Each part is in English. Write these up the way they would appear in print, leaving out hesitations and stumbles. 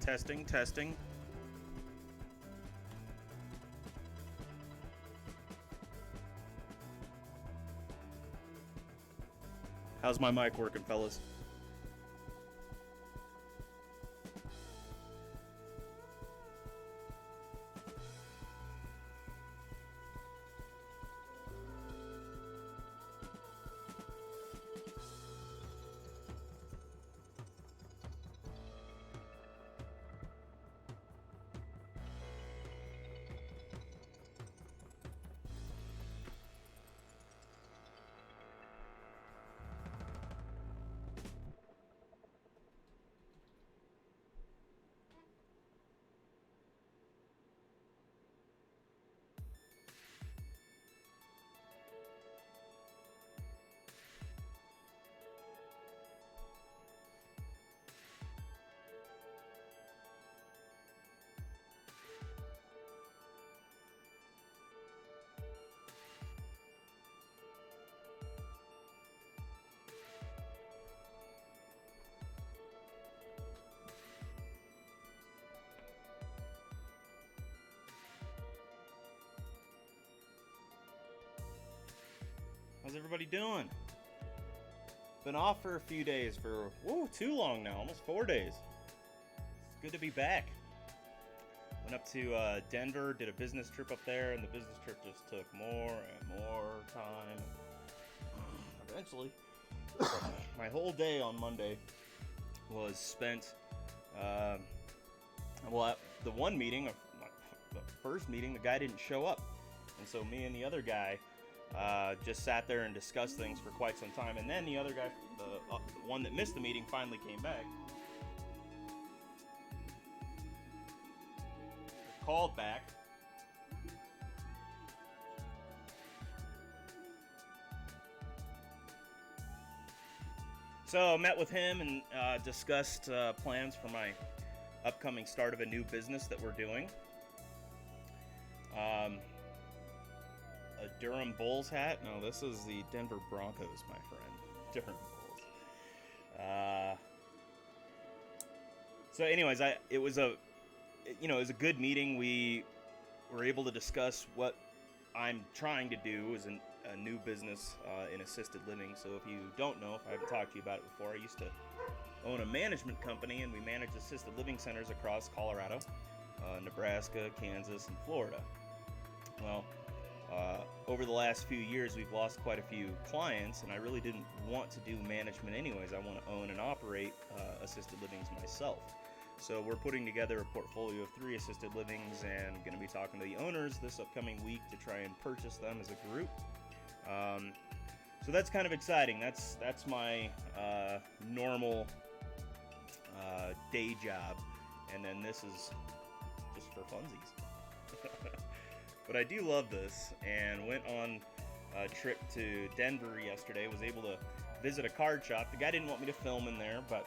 Testing, testing. How's my mic working, fellas? How's everybody doing? Been off for a few days for, too long now, almost 4 days. It's good to be back. Went up to Denver, did a business trip up there, and the business trip just took more and more time. Eventually, my whole day on Monday was spent, the one meeting, the first meeting, the guy didn't show up. And so me and the other guy just sat there and discussed things for quite some time. And then the other guy, the one that missed the meeting, finally came back. Called back. So met with him and discussed plans for my upcoming start of a new business that we're doing. A Durham Bulls hat. No, this is the Denver Broncos, my friend. Durham Bulls. So anyways, it was a good meeting. We were able to discuss what I'm trying to do as a new business in assisted living. So if you don't know, if I haven't talked to you about it before, I used to own a management company, and we manage assisted living centers across Colorado, Nebraska, Kansas, and Florida. Well, over the last few years, we've lost quite a few clients, and I really didn't want to do management anyways. I want to own and operate assisted livings myself. So we're putting together a portfolio of 3 assisted livings and going to be talking to the owners this upcoming week to try and purchase them as a group. So that's kind of exciting. That's my normal day job, and then this is just for funsies. But I do love this, and went on a trip to Denver yesterday. Was able to visit a card shop. The guy didn't want me to film in there, but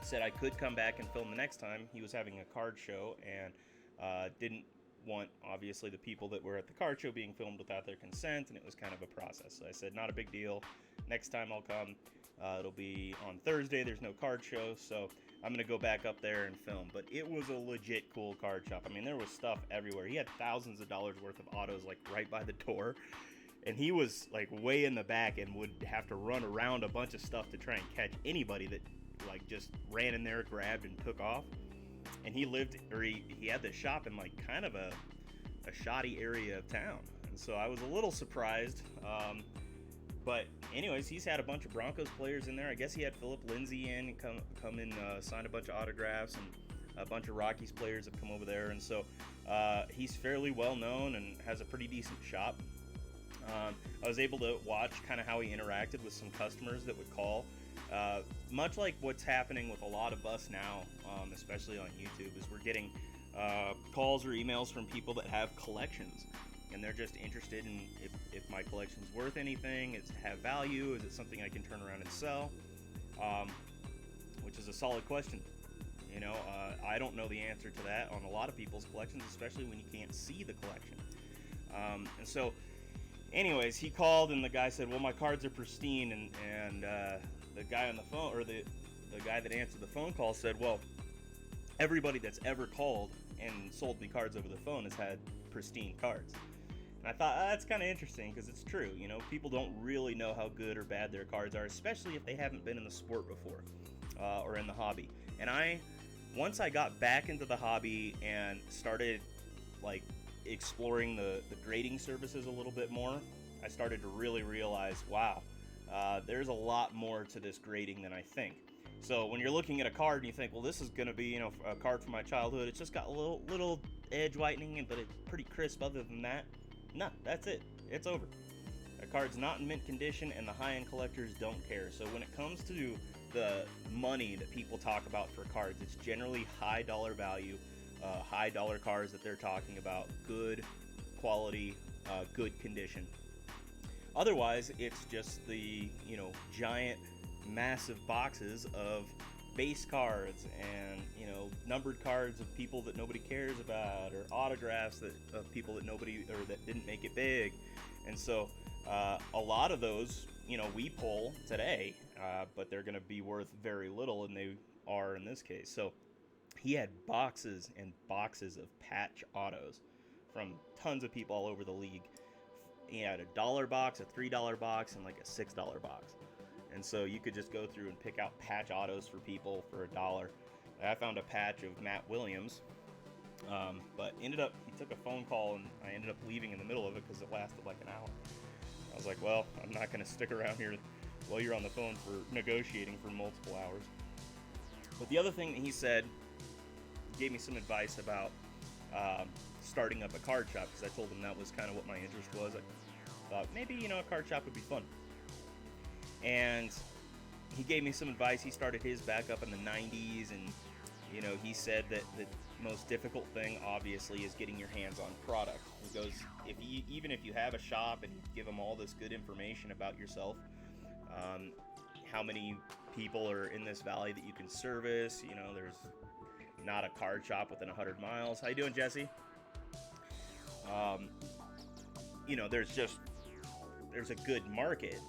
said I could come back and film the next time. He was having a card show, and didn't want, obviously, the people that were at the card show being filmed without their consent, and it was kind of a process. So I said, not a big deal. Next time I'll come. It'll be on Thursday. There's no card show, so I'm going to go back up there and film. But it was a legit cool card shop. I mean, there was stuff everywhere. He had thousands of dollars worth of autos, like, right by the door. And he was, like, way in the back and would have to run around a bunch of stuff to try and catch anybody that, like, just ran in there, grabbed, and took off. And he had this shop in, like, kind of a shoddy area of town. And so I was a little surprised. But anyways, he's had a bunch of Broncos players in there. I guess he had Philip Lindsay in, come in, sign a bunch of autographs, and a bunch of Rockies players have come over there. And so he's fairly well known and has a pretty decent shop. I was able to watch kind of how he interacted with some customers that would call. Much like what's happening with a lot of us now, especially on YouTube, is we're getting calls or emails from people that have collections. And they're just interested in if my collection's worth anything, is it have value, is it something I can turn around and sell, which is a solid question. You know, I don't know the answer to that on a lot of people's collections, especially when you can't see the collection. And so, anyways, he called, and the guy said, well, my cards are pristine, and the guy on the phone, or the guy that answered the phone call said, well, everybody that's ever called and sold me cards over the phone has had pristine cards. And I thought, that's kind of interesting because it's true. You know, people don't really know how good or bad their cards are, especially if they haven't been in the sport before or in the hobby. And once I got back into the hobby and started like exploring the grading services a little bit more, I started to really realize, wow, there's a lot more to this grading than I think. So when you're looking at a card and you think, well, this is going to be, you know, a card from my childhood, it's just got a little edge whitening, but it's pretty crisp. Other than that, nah, that's it. It's over. A card's not in mint condition, and the high-end collectors don't care. So when it comes to the money that people talk about for cards, it's generally high dollar value, high dollar cards that they're talking about, good quality, good condition. Otherwise, it's just the, you know, giant, massive boxes of base cards and, you know, numbered cards of people that nobody cares about, or autographs of people that nobody, or that didn't make it big. And so a lot of those, you know, we pull today, but they're going to be worth very little, and they are in this case. So he had boxes and boxes of patch autos from tons of people all over the league. He had $1 box, a $3 box, and like a $6 box. And so you could just go through and pick out patch autos for people for $1. I found a patch of Matt Williams, but he took a phone call, and I ended up leaving in the middle of it because it lasted like an hour. I was like, well, I'm not going to stick around here while you're on the phone for negotiating for multiple hours. But the other thing that he said, gave me some advice about starting up a card shop, because I told him that was kind of what my interest was. I thought maybe, you know, a card shop would be fun. And he gave me some advice. He started his back up in the 90s, and, you know, he said that the most difficult thing, obviously, is getting your hands on product. He goes, even if you have a shop and you give them all this good information about yourself, how many people are in this valley that you can service, you know, there's not a card shop within 100 miles. How you doing, Jesse? You know, there's a good market,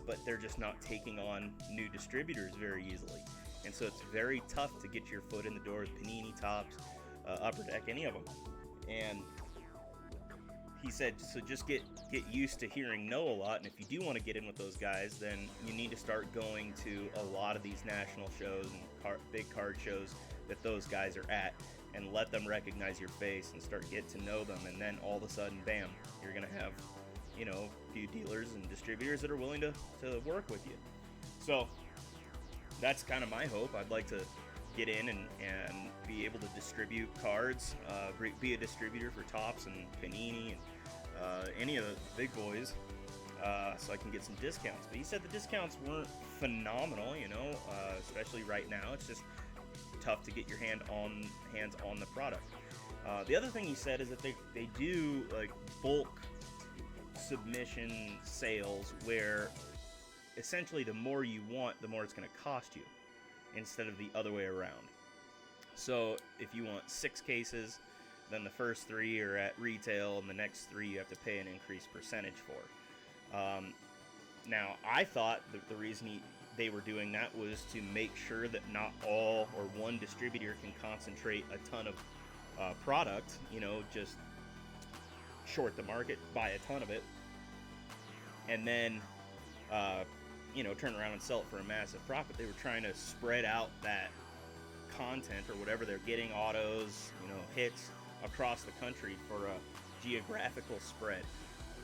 but they're just not taking on new distributors very easily. And so it's very tough to get your foot in the door with Panini, Topps, Upper Deck, any of them. And he said, so just get used to hearing no a lot, and if you do want to get in with those guys, then you need to start going to a lot of these national shows and big card shows that those guys are at, and let them recognize your face and start get to know them. And then all of a sudden, bam, you're going to have, you know, a few dealers and distributors that are willing to work with you. So that's kind of my hope. I'd like to get in and be able to distribute cards, be a distributor for Topps and Panini and any of the big boys, so I can get some discounts. But he said the discounts weren't phenomenal, you know, especially right now. It's just tough to get your hands on the product. The other thing he said is that they do like bulk submission sales, where essentially the more you want, the more it's going to cost you, instead of the other way around. So if you want 6 cases, then the first 3 are at retail, and the next 3 you have to pay an increased percentage for. Now, I thought that the reason they were doing that was to make sure that not all or one distributor can concentrate a ton of product, you know, just short the market, buy a ton of it, and then you know, turn around and sell it for a massive profit. They were trying to spread out that content, or whatever they're getting, autos, you know, hits, across the country for a geographical spread.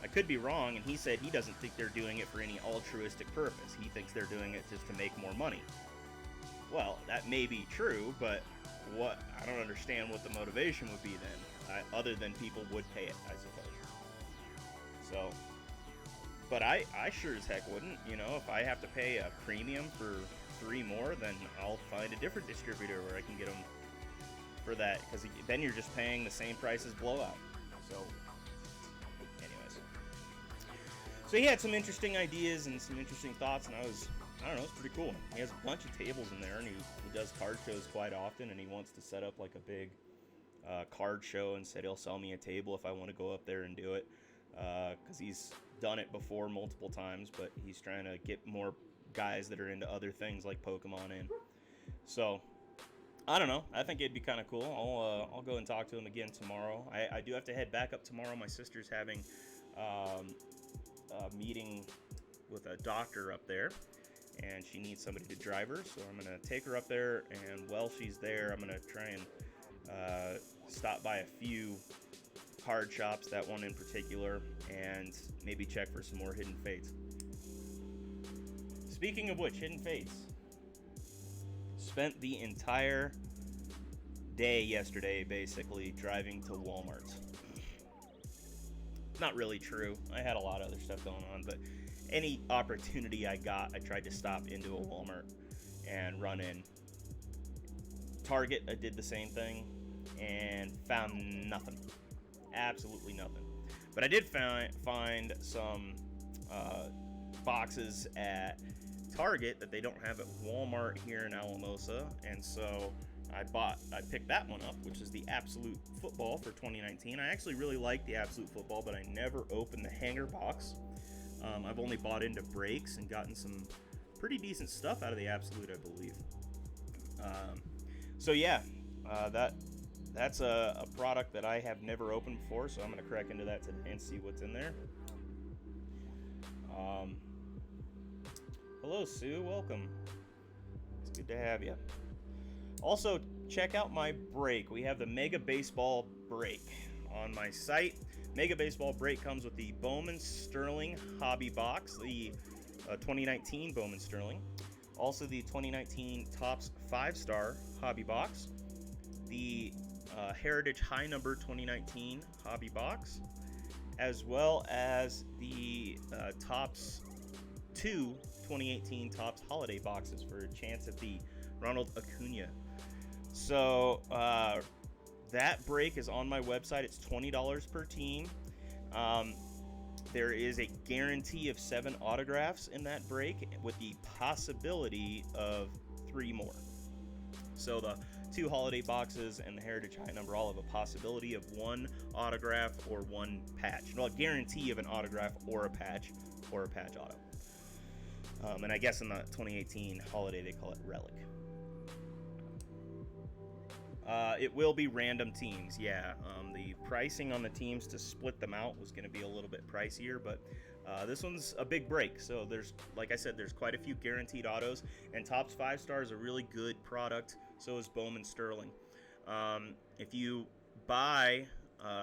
I could be wrong, and he said he doesn't think they're doing it for any altruistic purpose. He thinks they're doing it just to make more money. Well, that may be true, but I don't understand what the motivation would be then, other than people would pay it, I suppose. So, but I sure as heck wouldn't. You know, if I have to pay a premium for 3 more, then I'll find a different distributor where I can get them for that, because then you're just paying the same price as Blowout. So, anyways. So he had some interesting ideas and some interesting thoughts, and I don't know, it's pretty cool. He has a bunch of tables in there, and he does card shows quite often, and he wants to set up like a big card show, and said he'll sell me a table if I want to go up there and do it, because he's done it before multiple times, but he's trying to get more guys that are into other things like Pokemon in. So I don't know. I think it'd be kind of cool. I'll go and talk to him again tomorrow. I do have to head back up tomorrow. My sister's having um, a meeting with a doctor up there, and she needs somebody to drive her. So I'm gonna take her up there, and while she's there, I'm gonna try and stop by a few card shops, that one in particular, and maybe check for some more hidden fates. Speaking of which, hidden fates. Spent the entire day yesterday basically driving to Walmart. Not really true. I had a lot of other stuff going on, but any opportunity I got, I tried to stop into a Walmart and run in. Target, I did the same thing and found nothing. Absolutely nothing. But I did find some boxes at Target that they don't have at Walmart here in Alamosa, and so I picked that one up, which is the Absolute Football for 2019. I actually really like the Absolute Football, but I never opened the hanger box. I've only bought into breaks and gotten some pretty decent stuff out of the Absolute, I believe. So yeah, that's a product that I have never opened before, so I'm gonna crack into that today and see what's in there. Hello, Sue. Welcome. It's good to have you. Also, check out my break. We have the Mega Baseball Break on my site. Mega Baseball Break comes with the Bowman Sterling Hobby Box, the 2019 Bowman Sterling. Also, the 2019 Topps 5-Star Hobby Box. The Heritage High Number 2019 Hobby Box. As well as the Topps 2 2018 Topps Holiday Boxes for a chance at the Ronald Acuna. So that break is on my website. It's $20 per team. There is a guarantee of 7 autographs in that break with the possibility of 3 more. So the 2 holiday boxes and the Heritage High Number all have a possibility of 1 autograph or 1 patch. Well, a guarantee of an autograph or a patch auto. And I guess in the 2018 holiday they call it Relic. It will be random teams, yeah. The pricing on the teams to split them out was going to be a little bit pricier, but this one's a big break. So there's, like I said, there's quite a few guaranteed autos, and Topps 5-Star is a really good product. So is Bowman Sterling. If you buy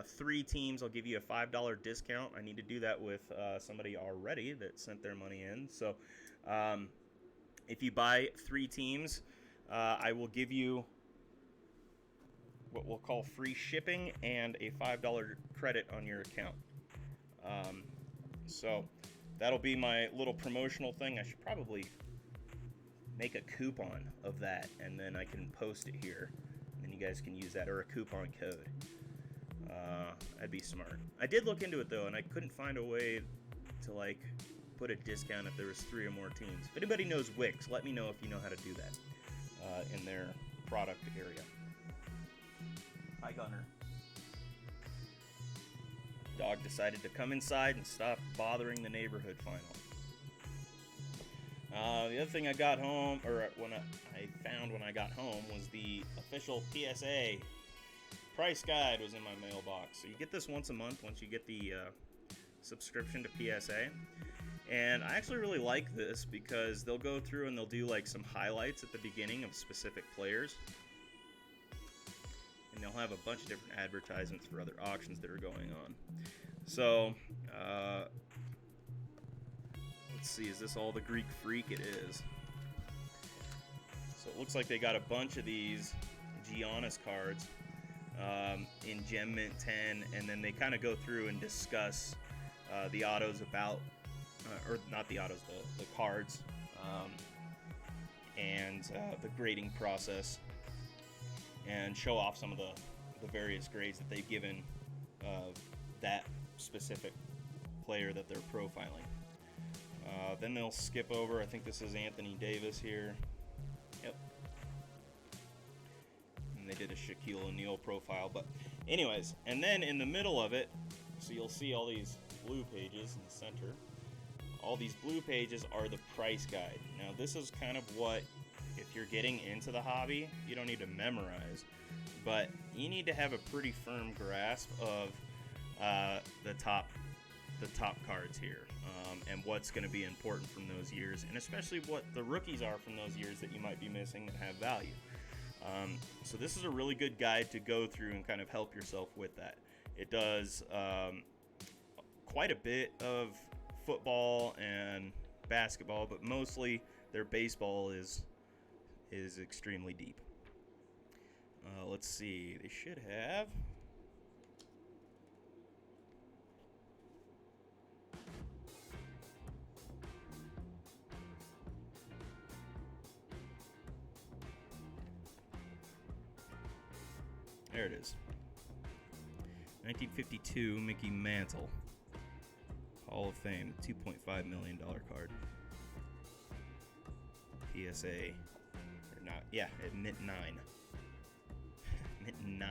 3 teams, I'll give you a $5 discount. I need to do that with somebody already that sent their money in. So if you buy 3 teams, I will give you what we'll call free shipping and a $5 credit on your account. So that'll be my little promotional thing. I should probably make a coupon of that, and then I can post it here, and then you guys can use that, or a coupon code. That'd be smart. I did look into it though, and I couldn't find a way to like put a discount if there was 3 or more teams. If anybody knows Wix, let me know if you know how to do that in their product area. Hi, Gunner. Dog decided to come inside and stop bothering the neighborhood finally. The other thing I got home, or I found when I got home, was the official PSA price guide was in my mailbox. So you get this once a month once you get the subscription to PSA. And I actually really like this because they'll go through and they'll do like some highlights at the beginning of specific players. And they'll have a bunch of different advertisements for other auctions that are going on. So, let's see, is this all the Greek Freak? It is. So it looks like they got a bunch of these Giannis cards in Gem Mint 10, and then they kind of go through and discuss the autos about, or not the autos, the cards, and the grading process, and show off some of the various grades that they've given that specific player that they're profiling. Then they'll skip over, I think this is Anthony Davis here. Yep. And they did a Shaquille O'Neal profile, but anyways, and then in the middle of it, so you'll see all these blue pages in the center. All these blue pages are the price guide. Now this is kind of what if you're getting into the hobby, you don't need to memorize, but you need to have a pretty firm grasp of the top cards here, and what's going to be important from those years, and especially what the rookies are from those years that you might be missing that have value. So this is a really good guide to go through and kind of help yourself with that. It does quite a bit of football and basketball, but mostly their baseball is extremely deep. Let's see, they should have. There it is. 1952 Mickey Mantle, Hall of Fame, $2.5 million card. PSA, or not? Yeah, at mint 9. Mint 9.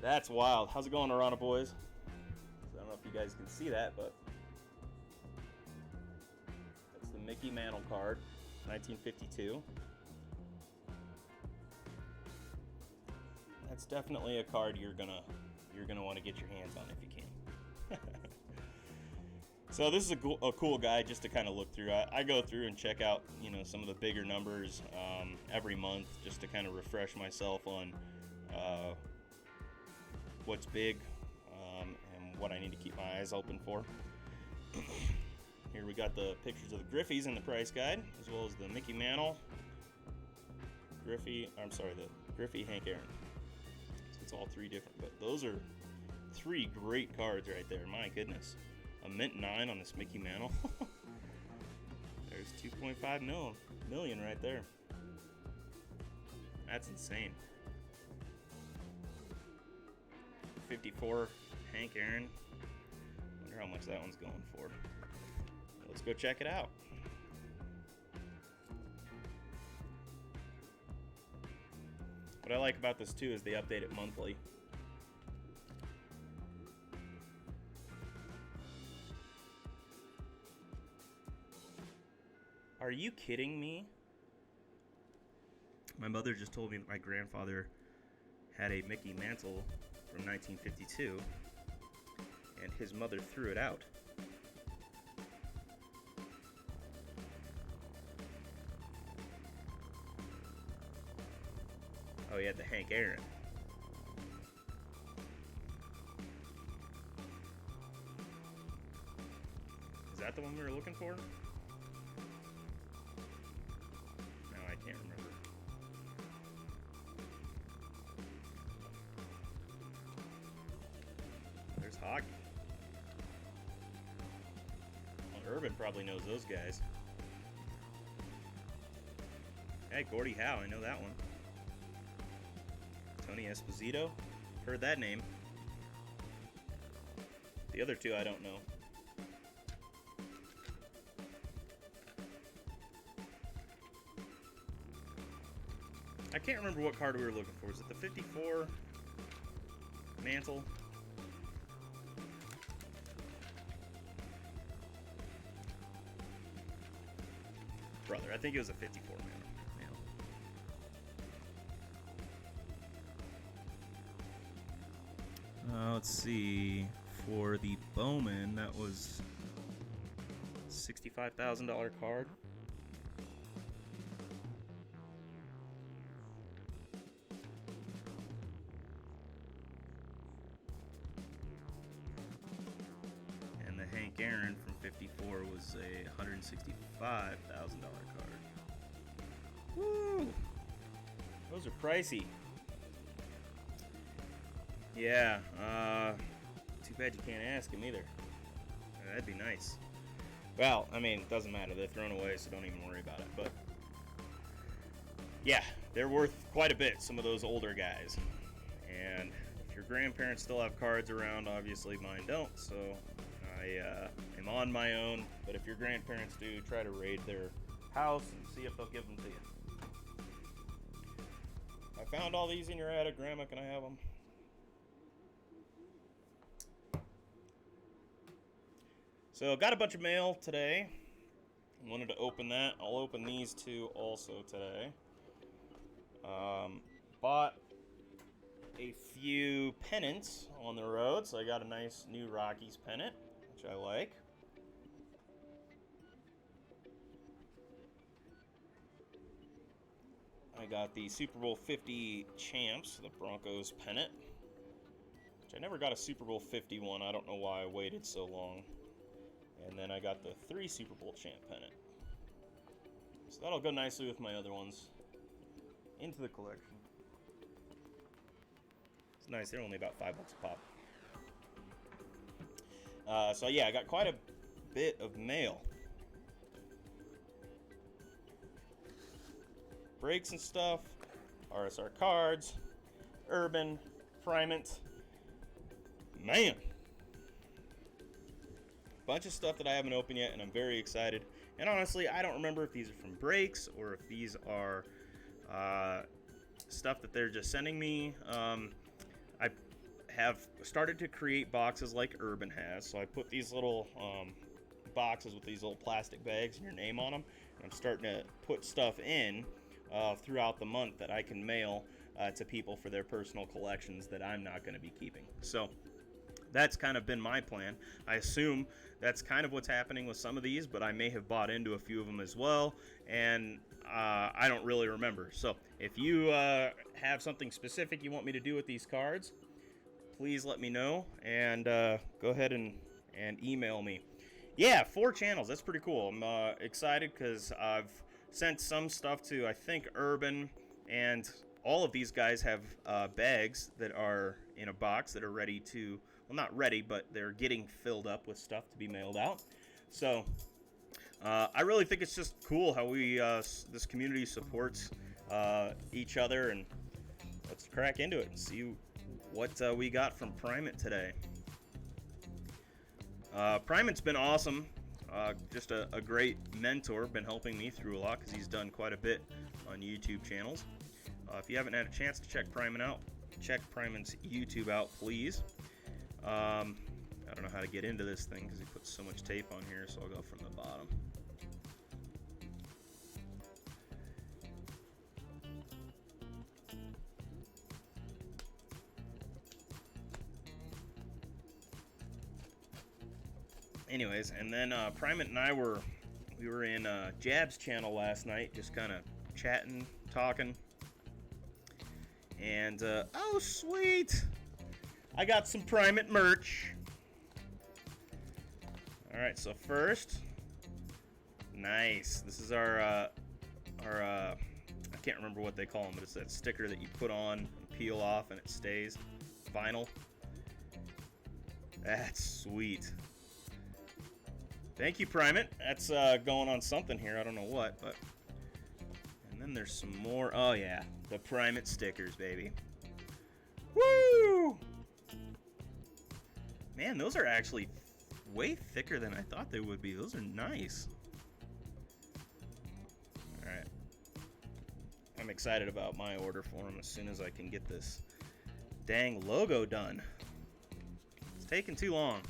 That's wild. How's it going, Arana boys? I don't know if you guys can see that, but that's the Mickey Mantle card, 1952. That's definitely a card you're gonna want to get your hands on if you can. So this is a cool guide just to kind of look through. I go through and check out some of the bigger numbers every month just to kind of refresh myself on what's big and what I need to keep my eyes open for. Here we got the pictures of the Griffies in the price guide, as well as the Mickey Mantle, the Griffey Hank Aaron. It's all three different, but those are three great cards right there. My goodness, a mint 9 on this Mickey Mantle. There's 2.5 million right there. That's insane. 54 Hank Aaron. Wonder how much that one's going for. Let's go check it out. What I like about this too is they update it monthly. Are you kidding me? My mother just told me that my grandfather had a Mickey Mantle from 1952, and his mother threw it out. Oh, he had the Hank Aaron. Is that the one we were looking for? No, I can't remember. There's hockey. Well, Urban probably knows those guys. Hey, Gordie Howe, I know that one. Tony Esposito, heard that name. The other two I don't know. I can't remember what card we were looking for. Was it the 54 Mantle? Brother, I think it was a 54 Mantle. Let's see. For the Bowman, that was $65,000 card. And the Hank Aaron from 54 was a $165,000 card. Woo! Those are pricey. Yeah, too bad you can't ask him either. That'd be nice. Well, I mean, it doesn't matter. They're thrown away, so don't even worry about it. But, yeah, they're worth quite a bit, some of those older guys. And if your grandparents still have cards around, obviously mine don't, so I am on my own. But if your grandparents do, try to raid their house and see if they'll give them to you. I found all these in your attic, Grandma. Can I have them? So got a bunch of mail today, Wanted to open that. I'll open these two also today. Bought a few pennants on the road, so I got a nice new Rockies pennant, which I like. I got the Super Bowl 50 champs, the Broncos pennant, which I never got a Super Bowl 51. I don't know why I waited so long. And then I got the 3 Super Bowl champ pennant. So that'll go nicely with my other ones into the collection. It's nice. They're only about $5 a pop. So yeah, I got quite a bit of mail. Breaks and stuff, RSR cards, Urban, Primate. Man! Bunch of stuff that I haven't opened yet, and I'm very excited. And honestly, I don't remember if these are from breaks or if these are stuff that they're just sending me. I have started to create boxes like Urban has, so I put these little boxes with these little plastic bags and your name on them, and I'm starting to put stuff in throughout the month that I can mail to people for their personal collections that I'm not going to be keeping. So that's kind of been my plan. I assume that's kind of what's happening with some of these, but I may have bought into a few of them as well, and I don't really remember. So if you have something specific you want me to do with these cards, please let me know, and go ahead and email me. Yeah, 4 channels. That's pretty cool. I'm excited because I've sent some stuff to, I think, Urban, and all of these guys have bags that are in a box that are ready to, well, not ready, but they're getting filled up with stuff to be mailed out. So I really think it's just cool how we this community supports each other, and let's crack into it and see what we got from Primate today. Primate's been awesome. Just a great mentor, been helping me through a lot because he's done quite a bit on YouTube channels. If you haven't had a chance to check Primate out, check Primate's YouTube out, please. I don't know how to get into this thing because he puts so much tape on here, so I'll go from the bottom. Anyways, and then Primate and I were in Jab's channel last night, just kind of chatting, talking, and oh sweet, I got some Primate merch. All right, so first, nice. This is our I can't remember what they call them, but it's that sticker that you put on and peel off, and it stays. Vinyl. That's sweet. Thank you, Primate. That's going on something here. I don't know what, but... And then there's some more. Oh, yeah. The Primate stickers, baby. Woo! Man, those are actually way thicker than I thought they would be. Those are nice. Alright. I'm excited about my order for them as soon as I can get this dang logo done. It's taking too long.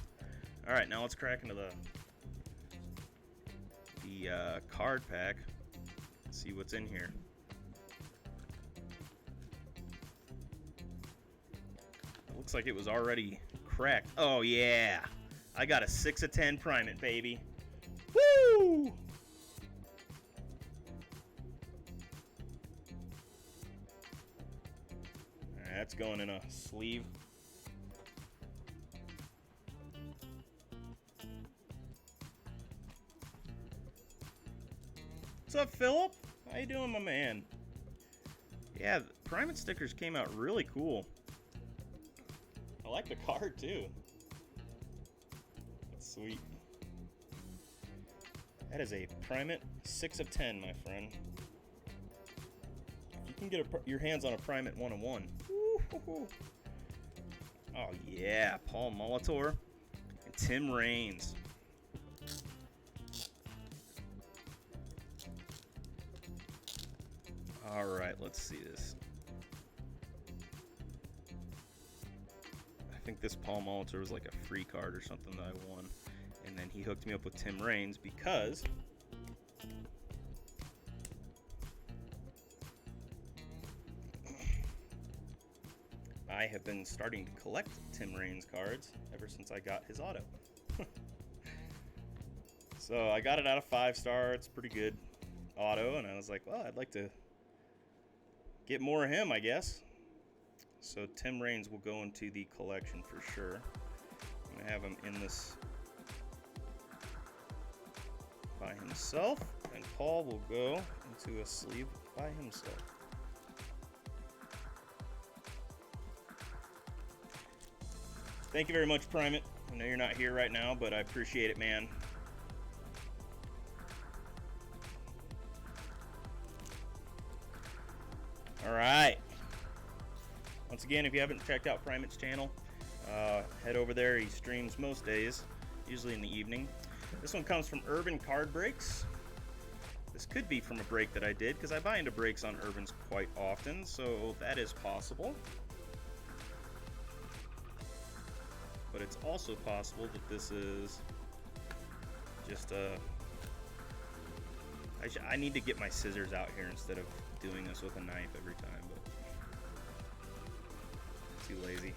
Alright, now let's crack into the card pack. See what's in here. It looks like it was already cracked. Oh yeah, I got a 6 of 10 Primate, baby. Woo! That's going in a sleeve. What's up, Philip? How you doing, my man? Yeah, the Primate stickers came out really cool. I like the card, too. That's sweet. That is a Primate 6 of 10, my friend. If you can get your hands on a Primate 101. Woo-hoo-hoo. Oh, yeah. Paul Molitor and Tim Raines. All right, let's see this. I think this Paul Molitor was like a free card or something that I won. And then he hooked me up with Tim Raines because I have been starting to collect Tim Raines cards ever since I got his auto. So I got it out of 5-star. It's pretty good auto, and I was like, well, I'd like to get more of him, I guess. So Tim Raines will go into the collection for sure. I'm going to have him in this by himself, and Paul will go into a sleeve by himself. Thank you very much, Primate. I know you're not here right now, but I appreciate it, man. All right. Once again, if you haven't checked out Primate's channel, head over there. He streams most days, usually in the evening. This one comes from Urban Card Breaks. This could be from a break that I did, because I buy into breaks on Urbans quite often, so that is possible. But it's also possible that this is just a... I need to get my scissors out here instead of doing this with a knife every time, but too lazy.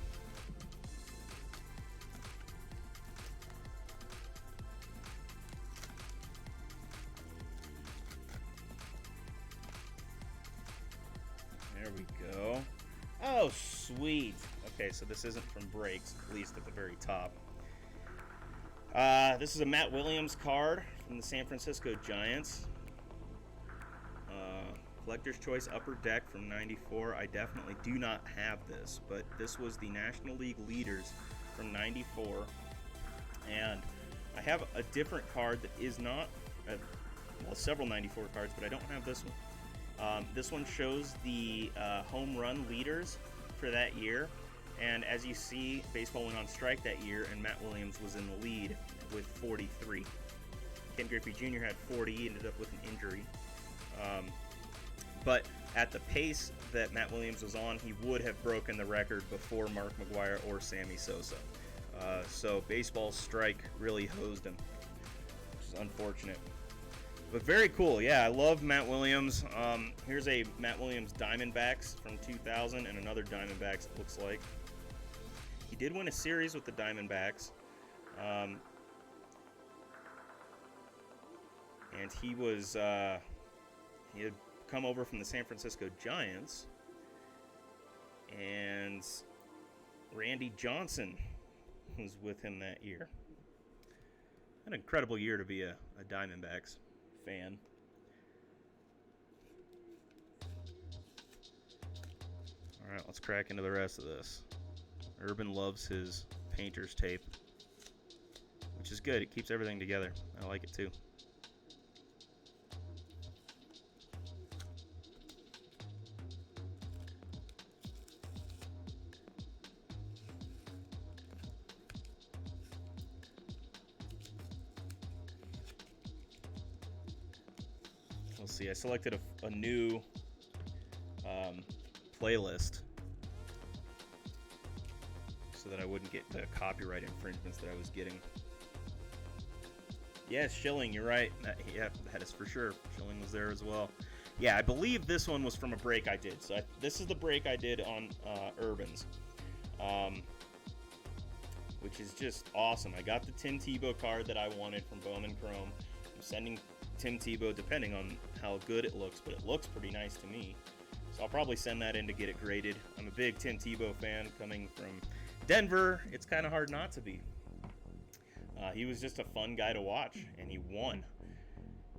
There we go. Oh, sweet. Okay, so this isn't from breaks, at least at the very top. This is a Matt Williams card from the San Francisco Giants. Collector's Choice Upper Deck from '94. I definitely do not have this, but this was the National League leaders from '94. And I have a different card that is not, well, several '94 cards, but I don't have this one. This one shows the home run leaders for that year. And as you see, baseball went on strike that year, and Matt Williams was in the lead with 43. Ken Griffey Jr. had 40, ended up with an injury. But at the pace that Matt Williams was on, he would have broken the record before Mark McGwire or Sammy Sosa. So baseball's strike really hosed him, which is unfortunate. But very cool. Yeah, I love Matt Williams. Here's a Matt Williams Diamondbacks from 2000 and another Diamondbacks, it looks like. He did win a series with the Diamondbacks. And he was, he had come over from the San Francisco Giants. And Randy Johnson was with him that year. An incredible year to be a Diamondbacks fan. All right, let's crack into the rest of this. Urban loves his painter's tape, which is good. It keeps everything together. I like it too. We'll see. I selected a new playlist so that I wouldn't get the copyright infringements that I was getting. Yes, Schilling, you're right. Yeah, that is for sure. Schilling was there as well. Yeah, I believe this one was from a break I did. So this is the break I did on Urbans, which is just awesome. I got the Tim Tebow card that I wanted from Bowman Chrome. I'm sending Tim Tebow, depending on how good it looks, but it looks pretty nice to me. So I'll probably send that in to get it graded. I'm a big Tim Tebow fan coming from Denver. It's kind of hard not to be. He was just a fun guy to watch, and he won.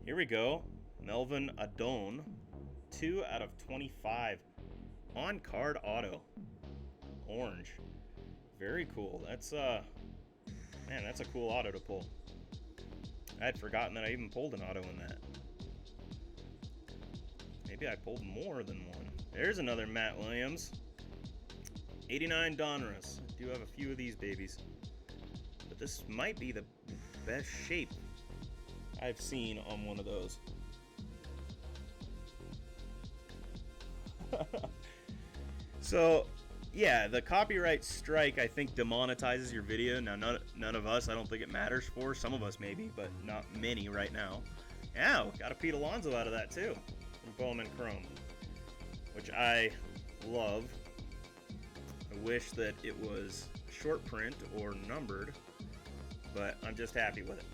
Here we go. Melvin Adone, 2 out of 25. On-card auto. Orange. Very cool. That's, man, that's a cool auto to pull. I had forgotten that I even pulled an auto in that. Maybe I pulled more than one. There's another Matt Williams. 89 Donruss. I do have a few of these babies. But this might be the best shape I've seen on one of those. So, yeah, the copyright strike, I think, demonetizes your video. Now, none of us, I don't think it matters for. Some of us maybe, but not many right now. Yeah, got a Pete Alonso out of that, too, from Bowman Chrome, which I love. I I wish that it was short print or numbered, but I'm just happy with it.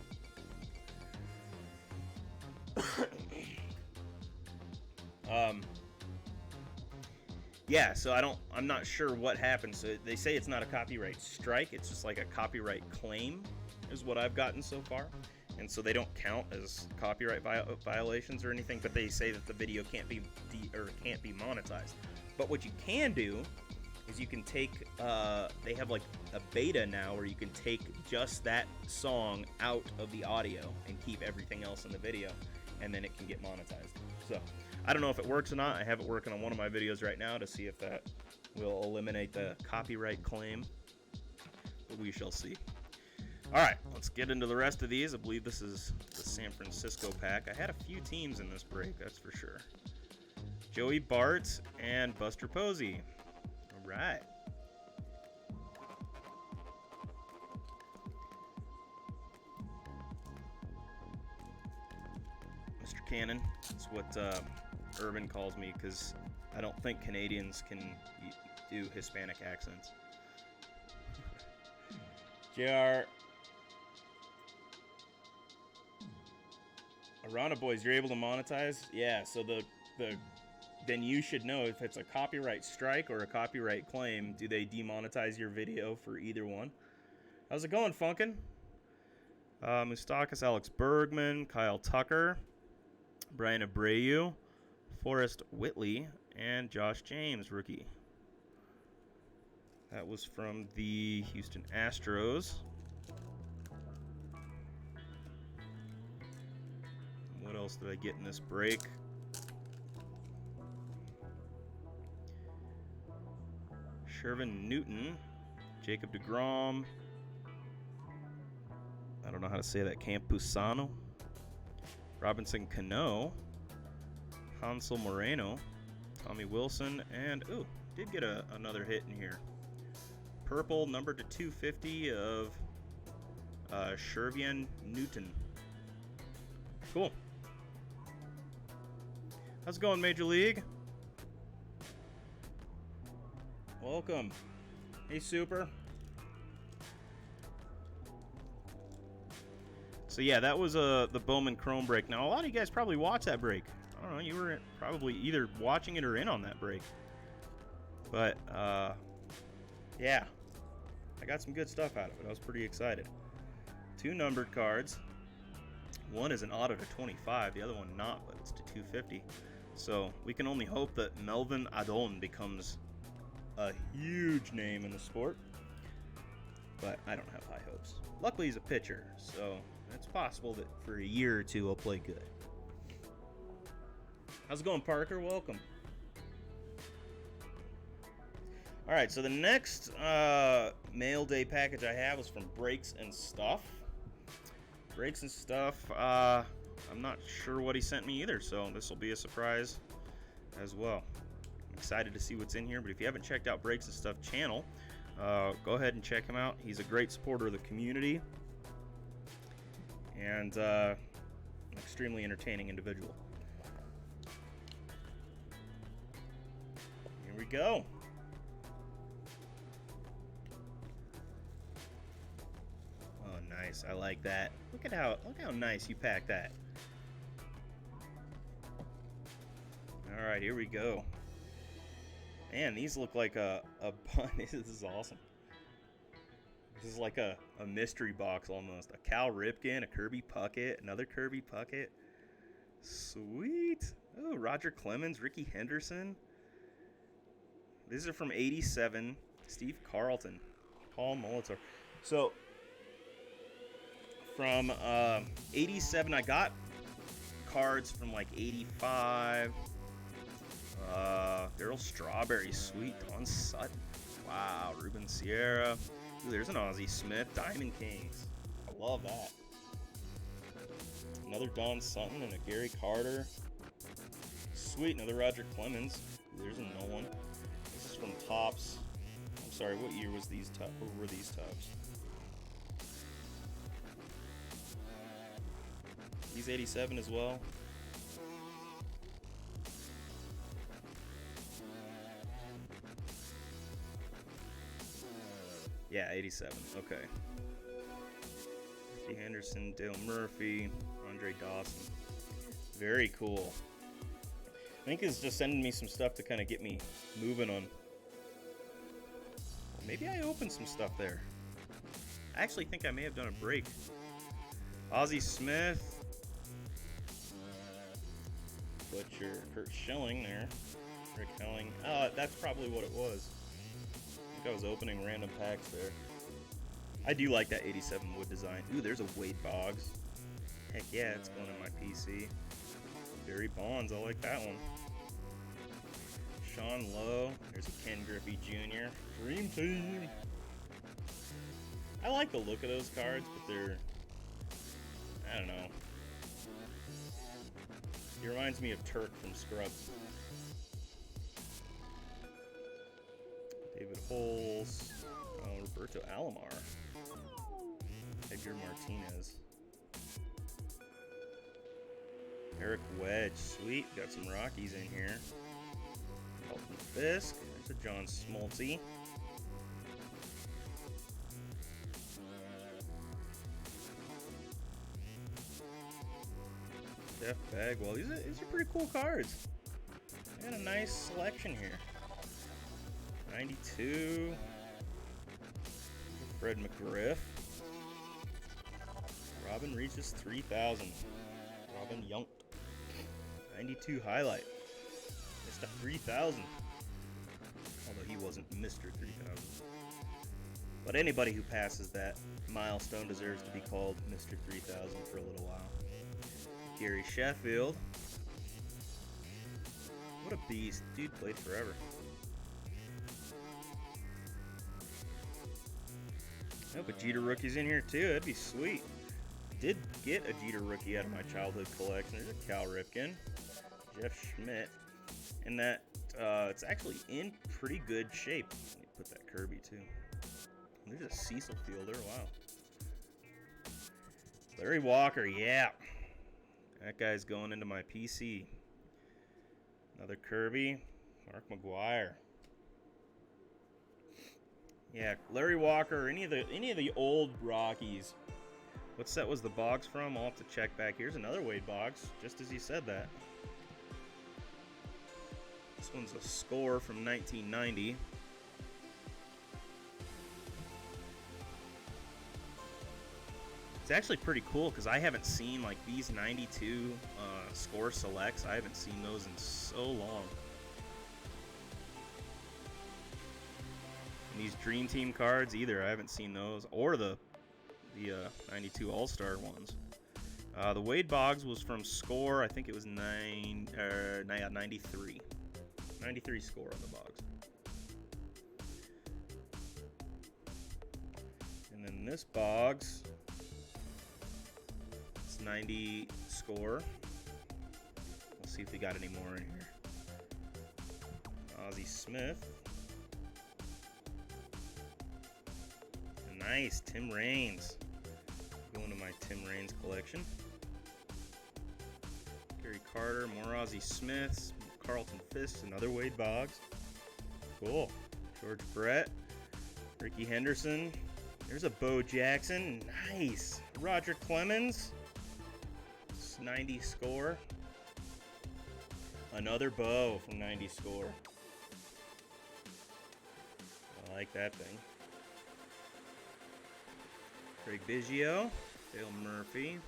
Yeah, so I'm not sure what happened. So they say it's not a copyright strike, it's just like a copyright claim is what I've gotten so far. And so they don't count as copyright violations or anything, but they say that the video can't be monetized. But what you can do is you can take they have like a beta now where you can take just that song out of the audio and keep everything else in the video, and then it can get monetized. So I don't know if it works or not. I have it working on one of my videos right now to see if that will eliminate the copyright claim, but we shall see. All right, let's get into the rest of these. I believe this is the San Francisco pack. I had a few teams in this break, that's for sure. Joey Bart and Buster Posey. All right. Mr. Cannon, that's what Urban calls me, because I don't think Canadians can do Hispanic accents. JR. Arana Boys, you're able to monetize? Yeah, so then you should know if it's a copyright strike or a copyright claim. Do they demonetize your video for either one? How's it going, Funkin'? Moustakis, Alex Bergman, Kyle Tucker, Brian Abreu, Forrest Whitley, and Josh James, rookie. That was from the Houston Astros. What else did I get in this break? Shervin Newton, Jacob deGrom. I don't know how to say that. Campusano, Robinson Cano, Hansel Moreno, Tommy Wilson, and did get another hit in here. Purple, number to 250 of Shervin Newton. Cool. How's it going, Major League? Welcome. Hey, Super. So yeah, that was the Bowman Chrome break. Now, a lot of you guys probably watched that break. I don't know, you were probably either watching it or in on that break. But, yeah. I got some good stuff out of it. I was pretty excited. 2 numbered cards. One is an auto to 25, the other one not, but it's to 250. So we can only hope that Melvin Adon becomes a huge name in the sport. But I don't have high hopes. Luckily, he's a pitcher, so it's possible that for a year or two he'll play good. How's it going, Parker? Welcome. All right, so the next mail day package I have was from Breaks and Stuff. Breaks and Stuff, I'm not sure what he sent me either, so this will be a surprise as well. I'm excited to see what's in here, but if you haven't checked out Breaks and Stuff channel, go ahead and check him out. He's a great supporter of the community and an extremely entertaining individual. Here we go. Nice. I like that. Look how nice you packed that. All right, here we go. Man, these look like a bun. This is awesome. This is like a mystery box almost. A Cal Ripken, a Kirby Puckett, another Kirby Puckett. Sweet. Oh, Roger Clemens, Ricky Henderson. These are from 87. Steve Carlton, Paul Molitor. So from 87, I got cards from like 85. Daryl Strawberry, sweet. Don Sutton. Wow, Ruben Sierra. Ooh, there's an Ozzie Smith. Diamond Kings. I love that. Another Don Sutton and a Gary Carter. Sweet, another Roger Clemens. Ooh, there's a Nolan. This is from Topps. I'm sorry, what year was these Topps? What were these Topps? He's 87 as well. Yeah, 87. Okay. Ricky Henderson, Dale Murphy, Andre Dawson. Very cool. I think it's just sending me some stuff to kind of get me moving on. Maybe I opened some stuff there. I actually think I may have done a break. Ozzie Smith. Butcher, Kurt Schilling there. Rick Helling. That's probably what it was. I think I was opening random packs there. I do like that 87 wood design. Ooh, there's a Wade Boggs. Heck yeah, it's going in my PC. Barry Bonds, I like that one. Sean Lowe. There's a Ken Griffey Jr. Dream Team. I like the look of those cards, but they're... I don't know. He reminds me of Turk from Scrubs. David Holes. Roberto Alomar. Edgar Martinez. Eric Wedge. Sweet. Got some Rockies in here. Colton Fisk. There's a John Smoltz. Jeff Bagwell. These are pretty cool cards. And a nice selection here. 92. Fred McGriff. Robin reaches 3,000. Robin Yount. 92 highlight. Mr. 3,000. Although he wasn't Mr. 3,000. But anybody who passes that milestone deserves to be called Mr. 3,000 for a little while. Gary Sheffield. What a beast. Dude played forever. I hope a Jeter rookie's in here too. That'd be sweet. Did get a Jeter rookie out of my childhood collection. There's a Cal Ripken. Jeff Schmidt. And that, it's actually in pretty good shape. Let me put that Kirby too. There's a Cecil Fielder. Wow. Larry Walker. Yeah. That guy's going into my PC. Another Kirby. Mark McGuire. Yeah, Larry Walker, any of the old Rockies. What set was the Boggs from? I'll have to check back. Here's another Wade Boggs, just as he said that. This one's a score from 1990. It's actually pretty cool because I haven't seen like these 92 score selects. I haven't seen those in so long. And these Dream Team cards either. I haven't seen those or the 92 All-Star ones. The Wade Boggs was from score. I think it was 93. 93 score on the Boggs. And then this Boggs, it's 90 score. We'll see if we got any more in here. Ozzie Smith. Nice, Tim Raines. Going to my Tim Raines collection. Gary Carter, more Ozzie Smiths, Carlton Fisk, another Wade Boggs. Cool. George Brett, Ricky Henderson. There's a Bo Jackson. Nice. Roger Clemens. It's 90 score. Another Bo from 90 score. I like that thing. Craig Biggio, Dale Murphy,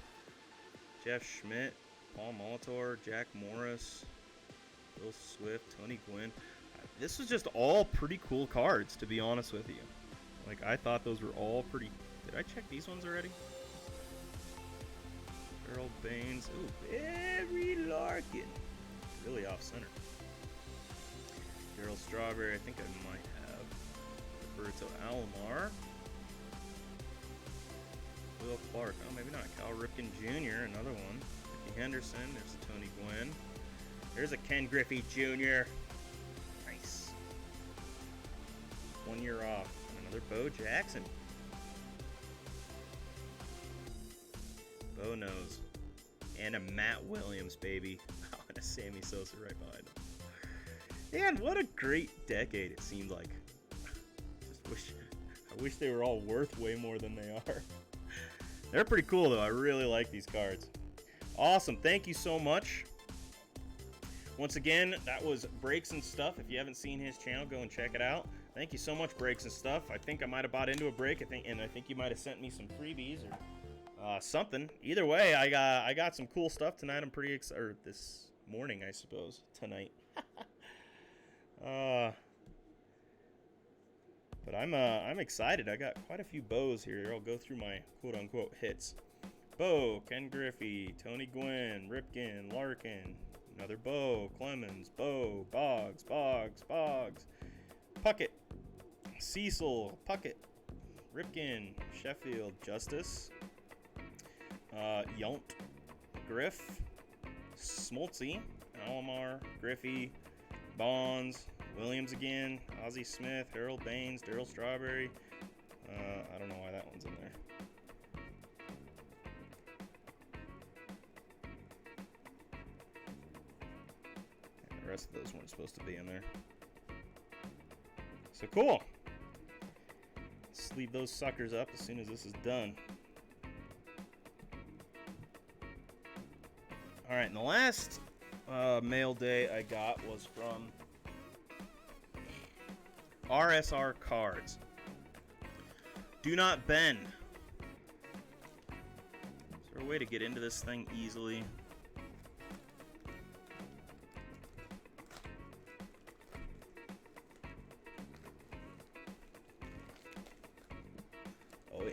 Jeff Schmidt, Paul Molitor, Jack Morris, Bill Swift, Tony Gwynn. This was just all pretty cool cards, to be honest with you. Like, I thought those were all pretty... Did I check these ones already? Earl Baines. Ooh, Barry Larkin. Really off-center. Darryl Strawberry, I think I might have. Roberto Alomar. Will Clark. Oh, maybe not. Cal Ripken Jr., another one. Ricky Henderson. There's a Tony Gwynn. There's a Ken Griffey Jr. Nice. 1 year off. And another Bo Jackson. Bo knows. And a Matt Williams, baby. Oh, and a Sammy Sosa right behind him. Man, what a great decade it seemed like. I I wish they were all worth way more than they are. They're pretty cool, though. I really like these cards. Awesome. Thank you so much. Once again, that was Breaks and Stuff. If you haven't seen his channel, go and check it out. Thank you so much, Breaks and Stuff. I think I might have bought into a break. I think you might have sent me some freebies or something. Either way, I got some cool stuff tonight. I'm pretty excited. Or this morning, I suppose. Tonight. But I'm excited. I got quite a few bows here. I'll go through my quote-unquote hits. Bo, Ken Griffey, Tony Gwynn, Ripken, Larkin, another Bo, Clemens, Bo, Boggs, Puckett, Cecil, Puckett, Ripken, Sheffield, Justice, Yount, Griff, Smoltzy, Alomar, Griffey, Bonds, Williams again, Ozzie Smith, Harold Baines, Darryl Strawberry. I don't know why that one's in there. The rest of those weren't supposed to be in there. So cool. Let's leave those suckers up as soon as this is done. All right, and the last mail day I got was from RSR Cards. Do not bend. Is there a way to get into this thing easily? Oh yeah.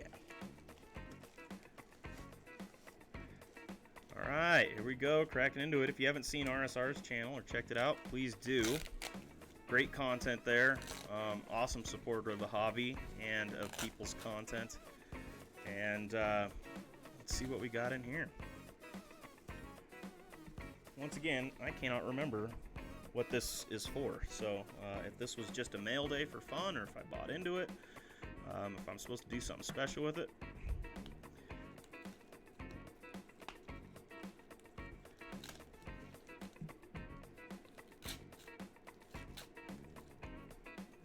Alright, here we go, cracking into it. If you haven't seen RSR's channel or checked it out, please do. Great content there. Awesome supporter of the hobby and of people's content. And let's see what we got in here. Once again, I cannot remember what this is for. So if this was just a mail day for fun, or if I bought into it, if I'm supposed to do something special with it.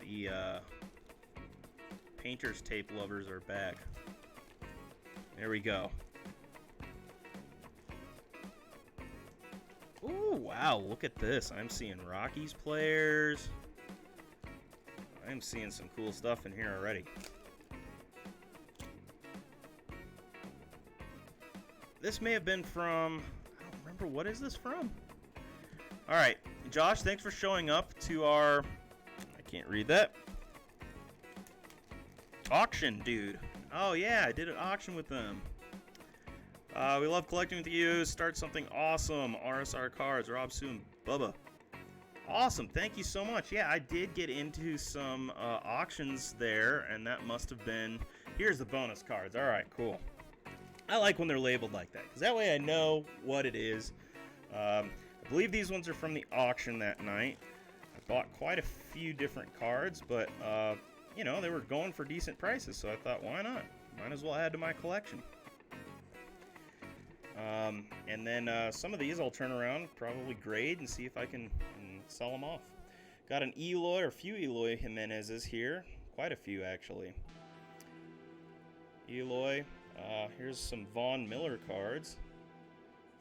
The painter's tape lovers are back. There we go. Ooh, wow, look at this. I'm seeing Rockies players. I'm seeing some cool stuff in here already. This may have been from, I don't remember, what is this from? Alright, Josh, thanks for showing up to our, I can't read that, auction, dude. Oh yeah, I did an auction with them. We love collecting with you. Start something awesome. RSR Cards, Rob Soon, Bubba. Awesome, thank you so much. Yeah, I did get into some auctions there, and that must have been, here's the bonus cards. All right, cool. I like when they're labeled like that, because that way I know what it is. I believe these ones are from the auction that night. I bought quite a few different cards, but, you know, they were going for decent prices, so I thought, why not? Might as well add to my collection. And then some of these I'll turn around, probably grade, and see if I can sell them off. Got an Eloy, or a few Eloy Jimenez's here. Quite a few, actually. Eloy. Here's some Von Miller cards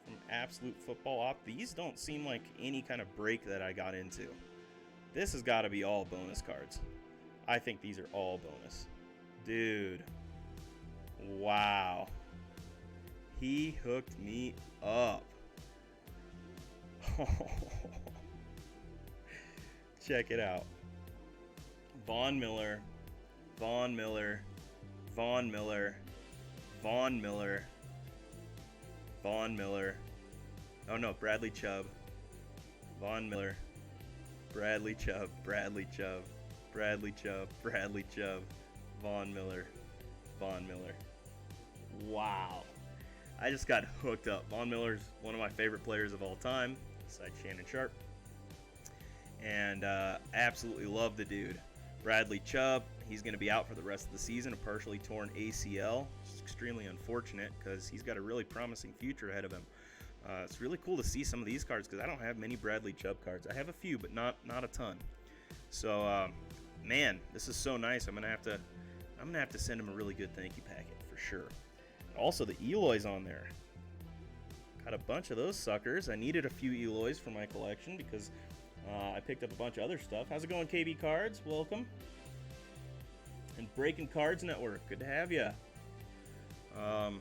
from Absolute Football Op. These don't seem like any kind of break that I got into. This has got to be all bonus cards. I think these are all bonus. Dude. Wow. He hooked me up. Check it out. Von Miller, Von Miller, Von Miller, Von Miller, Von Miller. Oh no, Bradley Chubb. Von Miller, Bradley Chubb, Bradley Chubb, Bradley Chubb, Bradley Chubb, Von Miller, Von Miller. Wow. I just got hooked up. Von Miller's one of my favorite players of all time, besides Shannon Sharp. And absolutely love the dude. Bradley Chubb, he's going to be out for the rest of the season, a partially torn ACL. It's extremely unfortunate because he's got a really promising future ahead of him. It's really cool to see some of these cards because I don't have many Bradley Chubb cards. I have a few, but not a ton. So, man, this is so nice. I'm going to have to I'm gonna have to send him a really good thank you packet for sure. Also, the Eloy's on there. Got a bunch of those suckers. I needed a few Eloys for my collection because I picked up a bunch of other stuff. How's it going, KB Cards? Welcome. And Breaking Cards Network, good to have you. I'm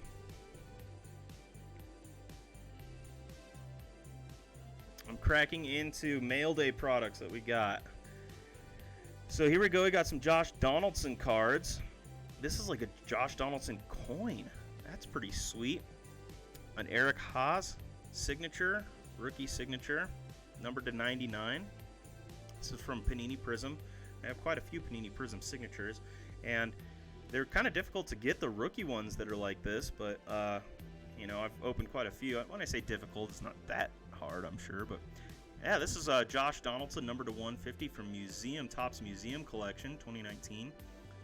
cracking into mail day products that we got. So here we go. We got some Josh Donaldson cards. This is like a Josh Donaldson coin. That's pretty sweet. An Eric Haas signature, rookie signature, numbered to 99. This is from Panini Prism. I have quite a few Panini Prism signatures, and they're kind of difficult to get the rookie ones that are like this, but you know, I've opened quite a few. When I say difficult, it's not that hard, I'm sure, but yeah, this is Josh Donaldson, numbered to 150 from Topps Museum Collection 2019.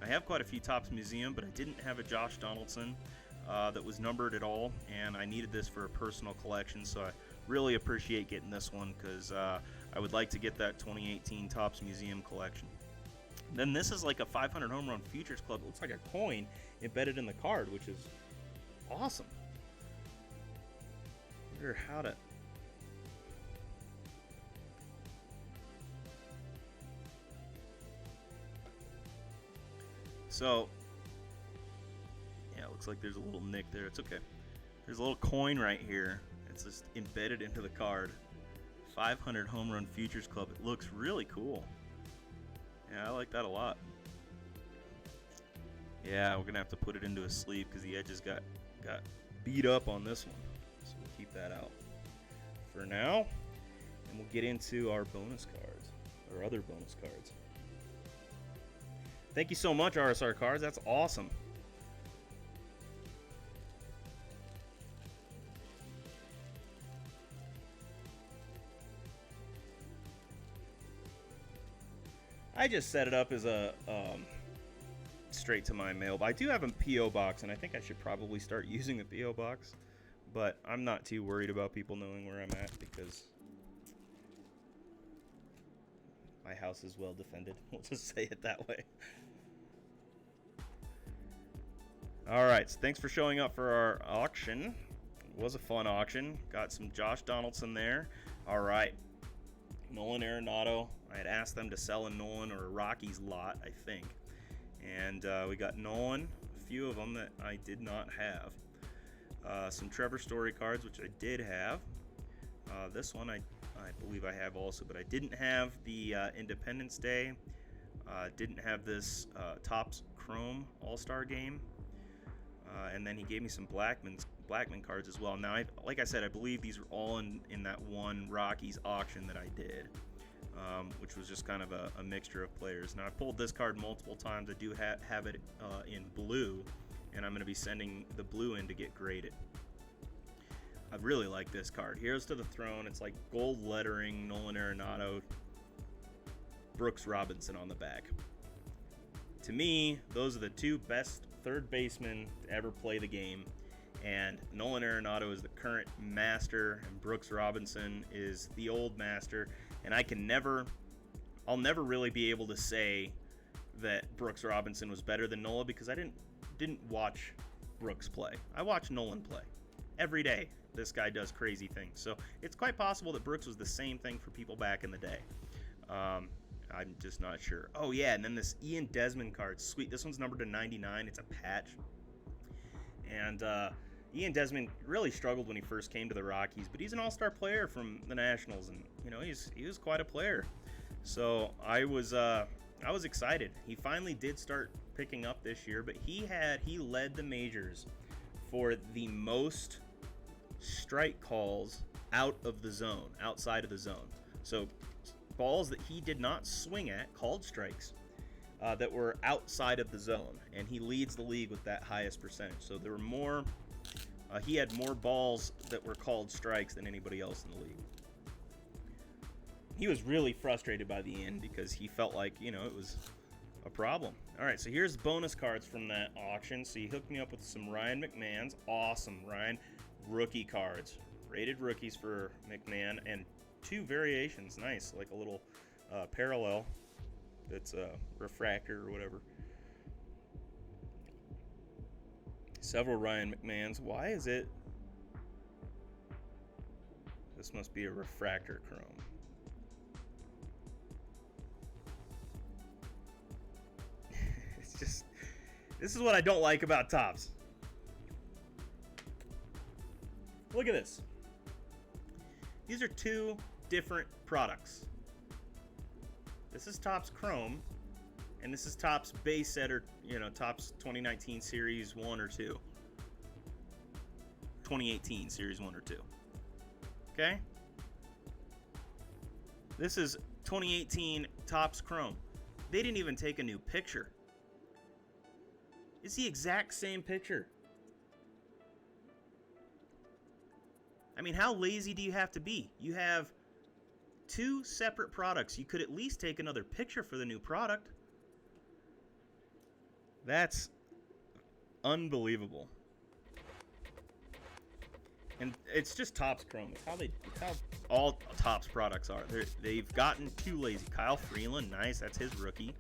I have quite a few Topps Museum, but I didn't have a Josh Donaldson that was numbered at all, and I needed this for a personal collection, so I really appreciate getting this one because I would like to get that 2018 Topps Museum Collection. Then this is like a 500 Home Run Futures Club. It looks like a coin embedded in the card, which is awesome. I wonder how to... So, yeah, it looks like there's a little nick there. It's okay. There's a little coin right here. It's just embedded into the card. 500 Home Run Futures Club. It looks really cool. Yeah, I like that a lot. Yeah, we're going to have to put it into a sleeve because the edges got beat up on this one. So we'll keep that out for now. And we'll get into our bonus cards, or other bonus cards. Thank you so much, RSR Cards. That's awesome. I just set it up as a straight to my mail. But I do have a P.O. box, and I think I should probably start using a P.O. box. But I'm not too worried about people knowing where I'm at because my house is well defended. We'll just say it that way. All right, so thanks for showing up for our auction. It was a fun auction. Got some Josh Donaldson there. All right, Nolan Arenado. I had asked them to sell a Nolan or a Rockies lot, I think. And we got Nolan, a few of them that I did not have. Some Trevor Story cards, which I did have. This one I believe I have also, but I didn't have the Independence Day. Didn't have this Topps Chrome All-Star Game. And then he gave me some Blackman cards as well. Now, like I said, I believe these were all in that one Rockies auction that I did, which was just kind of a mixture of players. Now, I pulled this card multiple times. I do have it in blue, and I'm going to be sending the blue in to get graded. I really like this card. Heroes to the Throne. It's like gold lettering, Nolan Arenado, Brooks Robinson on the back. To me, those are the two best third basemen to ever play the game, and Nolan Arenado is the current master, and Brooks Robinson is the old master. And I'll never really be able to say that Brooks Robinson was better than Nola because I didn't watch Brooks play. I watch Nolan play every day. This guy does crazy things, so it's quite possible that Brooks was the same thing for people back in the day. I'm just not sure. Oh, yeah, and then this Ian Desmond card. Sweet. This one's numbered to 99. It's a patch. And Ian Desmond really struggled when he first came to the Rockies, but he's an all-star player from the Nationals, and, you know, he was quite a player. So I was excited. He finally did start picking up this year, but he led the majors for the most strike calls outside of the zone. So balls that he did not swing at, called strikes, that were outside of the zone, and he leads the league with that highest percentage. So there were more, he had more balls that were called strikes than anybody else in the league. He was really frustrated by the end because he felt like, you know, it was a problem. All right, so here's bonus cards from that auction. So he hooked me up with some Ryan McMahon's. Awesome, Ryan. Rookie cards. Rated rookies for McMahon, and two variations. Nice, like a little parallel that's a refractor or whatever. Several Ryan McMahons. Why is it? This must be a refractor chrome. It's just, this is what I don't like about Topps. Look at this. These are two different products. This is Topps Chrome, and this is Topps base set, or Topps 2019 Series 1 or 2. 2018 Series 1 or 2. Okay? This is 2018 Topps Chrome. They didn't even take a new picture. It's the exact same picture. I mean, how lazy do you have to be? You have two separate products. You could at least take another picture for the new product. That's unbelievable. And it's just Topps Chrome. It's how all Topps products are. They've gotten too lazy. Kyle Freeland, nice. That's his rookie.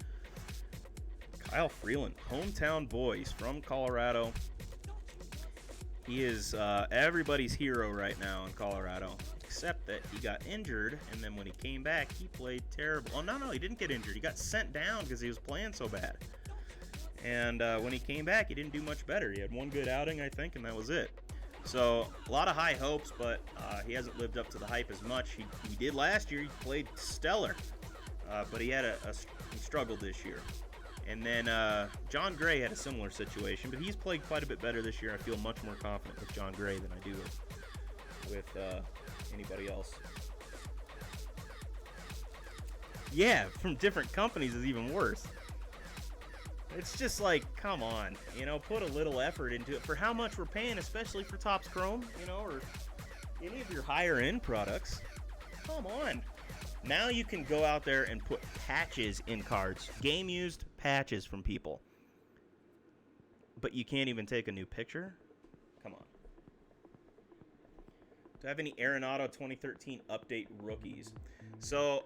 Kyle Freeland, hometown boy. He's from Colorado. He is everybody's hero right now in Colorado, except that he got injured, and then when he came back, he played terrible. Oh, no, he didn't get injured. He got sent down because he was playing so bad. And when he came back, he didn't do much better. He had one good outing, I think, and that was it. So, a lot of high hopes, but he hasn't lived up to the hype as much. He did last year. He played stellar, but he had he struggled this year. And then John Gray had a similar situation, but he's played quite a bit better this year. I feel much more confident with John Gray than I do with anybody else. Yeah, from different companies is even worse. It's just like, come on, put a little effort into it for how much we're paying, especially for Topps Chrome, or any of your higher end products. Come on. Now you can go out there and put patches in cards, game used patches from people. But you can't even take a new picture? Come on. Do I have any Arenado 2013 update rookies? So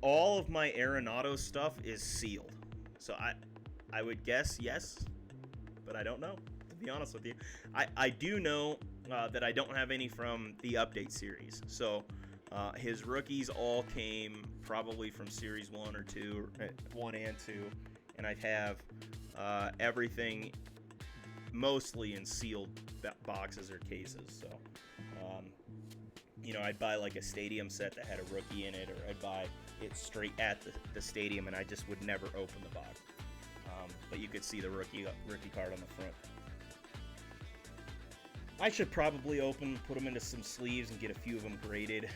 all of my Arenado stuff is sealed. So I would guess yes, but I don't know, to be honest with you. I do know that I don't have any from the update series. So his rookies all came probably from Series 1 or 2, 1 and 2, and I have everything mostly in sealed boxes or cases. So, I'd buy like a stadium set that had a rookie in it, or I'd buy it straight at the stadium, and I just would never open the box. But you could see the rookie card on the front. I should probably put them into some sleeves and get a few of them graded.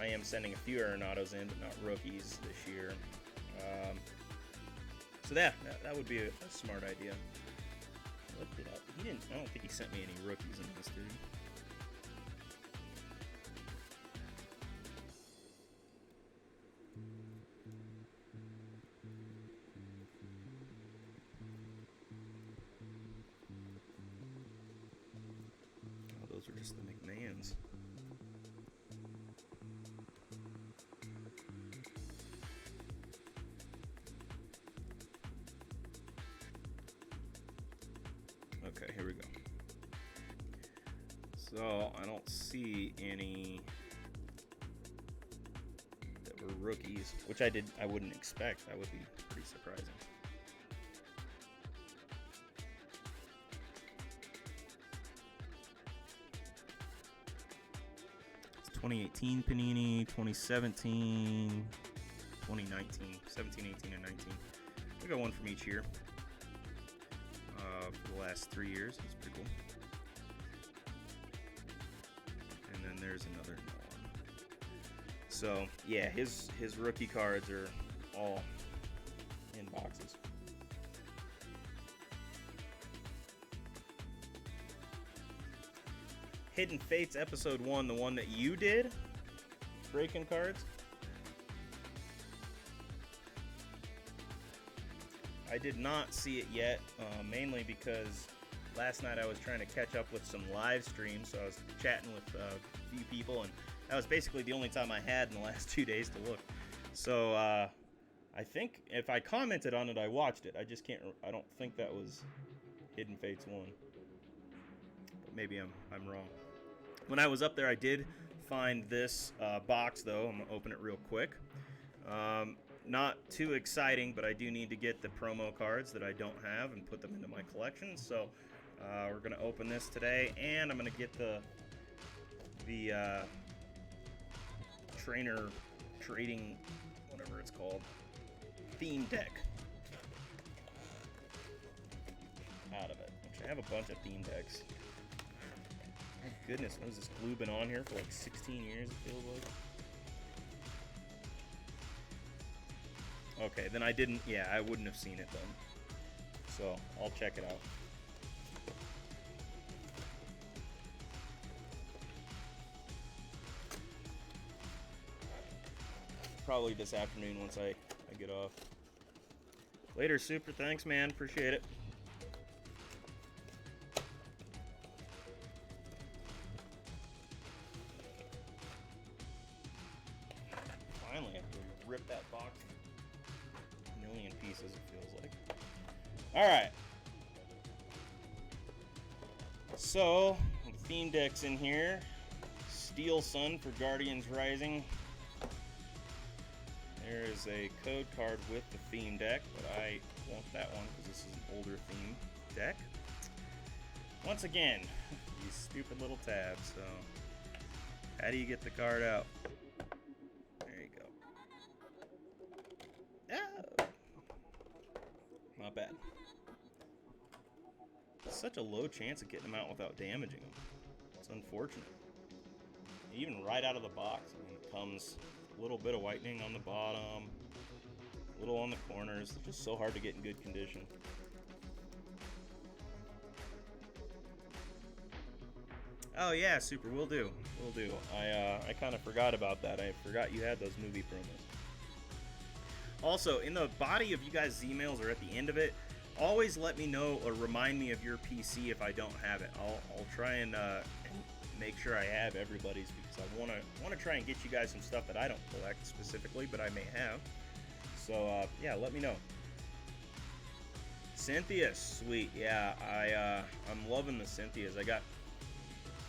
I am sending a few Arenados in, but not rookies this year. So that would be a smart idea. I looked it up. I don't think he sent me any rookies in this, dude. Those are just the McMahons. Okay, here we go. So I don't see any that were rookies, which I wouldn't expect. That would be pretty surprising. 2018 Panini, 2017, 2019, 17, 18, and 19. We got one from each year for the last 3 years. That's pretty cool. And then there's another one. So yeah, his rookie cards are all in boxes. Hidden Fates Episode 1, the one that you did, breaking cards. I did not see it yet, mainly because last night I was trying to catch up with some live streams, so I was chatting with a few people, and that was basically the only time I had in the last 2 days to look. So I think if I commented on it, I watched it. I just can't. I don't think that was Hidden Fates 1. maybe I'm wrong. When I was up there, I did find this box, though. I'm going to open it real quick. Not too exciting, but I do need to get the promo cards that I don't have and put them into my collection. So we're going to open this today, and I'm going to get the trainer trading, whatever it's called, theme deck out of it. Which I have a bunch of theme decks. My goodness, what has this glue been on here for like 16 years, it feels like? Okay, then I didn't, yeah, I wouldn't have seen it then. So, I'll check it out. Probably this afternoon once I get off. Later, Super. Thanks, man. Appreciate it. Finally, after we rip that box a million pieces, it feels like. Alright. So, theme decks in here. Steel Sun for Guardians Rising. There is a code card with the theme deck, but I want that one because this is an older theme deck. Once again, these stupid little tabs. So, how do you get the card out? There you go. Oh. Not bad. Such a low chance of getting them out without damaging them. It's unfortunate. Even right out of the box, I mean, it comes a little bit of whitening on the bottom, a little on the corners. It's just so hard to get in good condition. Oh yeah, Super, will do. Will do. I kind of forgot about that. I forgot you had those movie promos. Also, in the body of you guys' emails or at the end of it, always let me know or remind me of your PC if I don't have it. I'll try and make sure I have everybody's because I want to try and get you guys some stuff that I don't collect specifically, but I may have. So yeah, let me know. Cynthia, sweet. Yeah, I'm loving the Cynthias. I got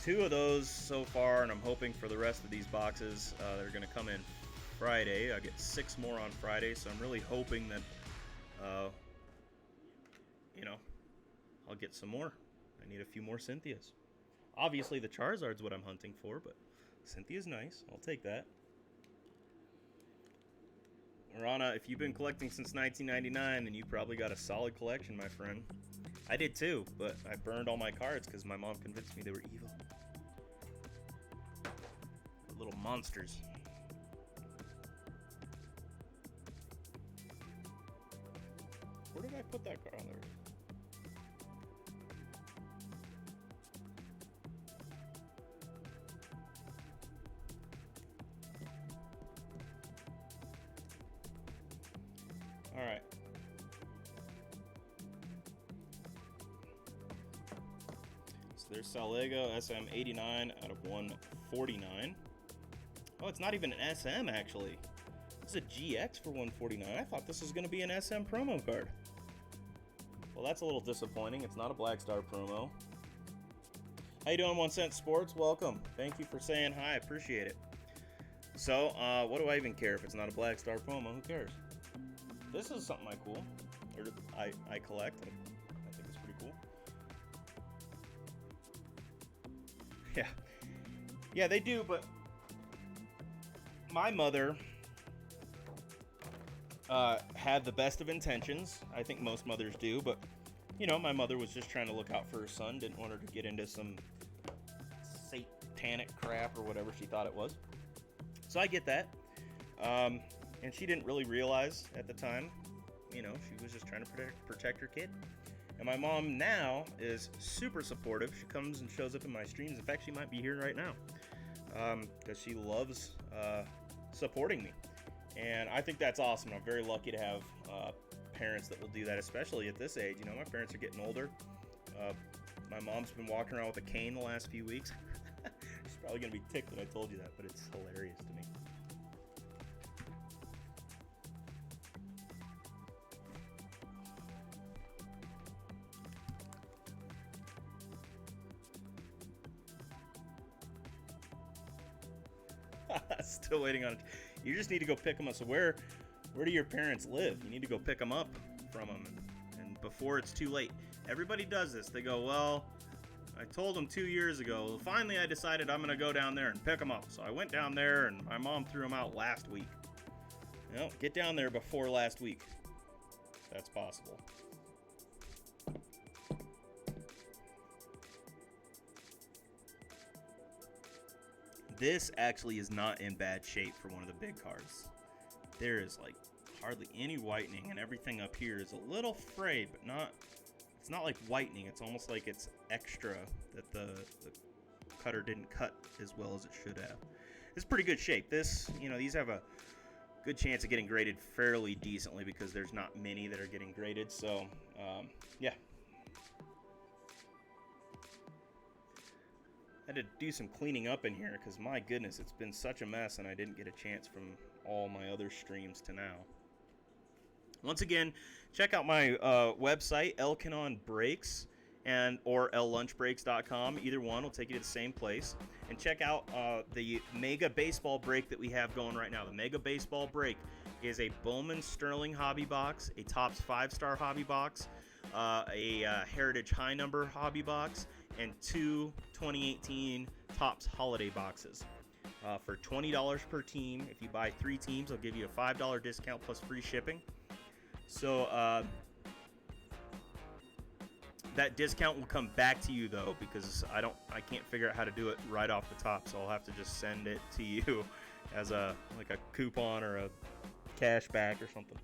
2 of those so far, and I'm hoping for the rest of these boxes that are going to come in Friday. I get 6 more on Friday, so I'm really hoping that you know, I'll get some more. I need a few more Cynthias. Obviously, the Charizard's what I'm hunting for, but Cynthia's nice. I'll take that. Rana, if you've been collecting since 1999, then you probably got a solid collection, my friend. I did too, but I burned all my cards because my mom convinced me they were evil. The little monsters. Where did I put that card on there? All right. So there's Salego SM89 out of 149. Oh, it's not even an SM actually. This is a GX for 149. I thought this was going to be an SM promo card. Well, that's a little disappointing. It's not a Black Star promo. How you doing, 1 Cent Sports? Welcome. Thank you for saying hi. I appreciate it. So, what do I even care if it's not a Black Star promo? Who cares? This is something I collect. I think it's pretty cool. Yeah. Yeah, they do, but my mother had the best of intentions. I think most mothers do, but, you know, my mother was just trying to look out for her son. Didn't want her to get into some satanic crap or whatever she thought it was. So I get that. And she didn't really realize at the time, you know, she was just trying to protect her kid. And my mom now is super supportive. She comes and shows up in my streams. In fact, she might be here right now because she loves supporting me. And I think that's awesome. I'm very lucky to have parents that will do that, especially at this age. You know, my parents are getting older. My mom's been walking around with a cane the last few weeks. She's probably going to be ticked that I told you that, but it's hilarious to me. Still waiting on it. You just need to go pick them up. So where do your parents live? You need to go pick them up from them, and before it's too late. Everybody does this. They go, well, I told them 2 years ago. Well, finally, I decided I'm going to go down there and pick them up. So I went down there, and my mom threw them out last week. Get down there before last week. That's possible. This actually is not in bad shape for one of the big cards. There is like hardly any whitening, and everything up here is a little frayed, but it's not like whitening. It's almost like it's extra that the cutter didn't cut as well as it should have. It's pretty good shape. These have a good chance of getting graded fairly decently because there's not many that are getting graded. So, yeah. I had to do some cleaning up in here because, my goodness, it's been such a mess, and I didn't get a chance from all my other streams to now. Once again, check out my website, Elkinon Breaks, or llunchbreaks.com. Either one will take you to the same place. And check out the Mega Baseball Break that we have going right now. The Mega Baseball Break is a Bowman Sterling hobby box, a Topps 5-star hobby box, a Heritage High Number hobby box, and 2 2018 Topps holiday boxes. For $20 per team. If you buy 3 teams, I'll give you a $5 discount plus free shipping. So that discount will come back to you though, because I can't figure out how to do it right off the top, so I'll have to just send it to you as a coupon or a cash back or something.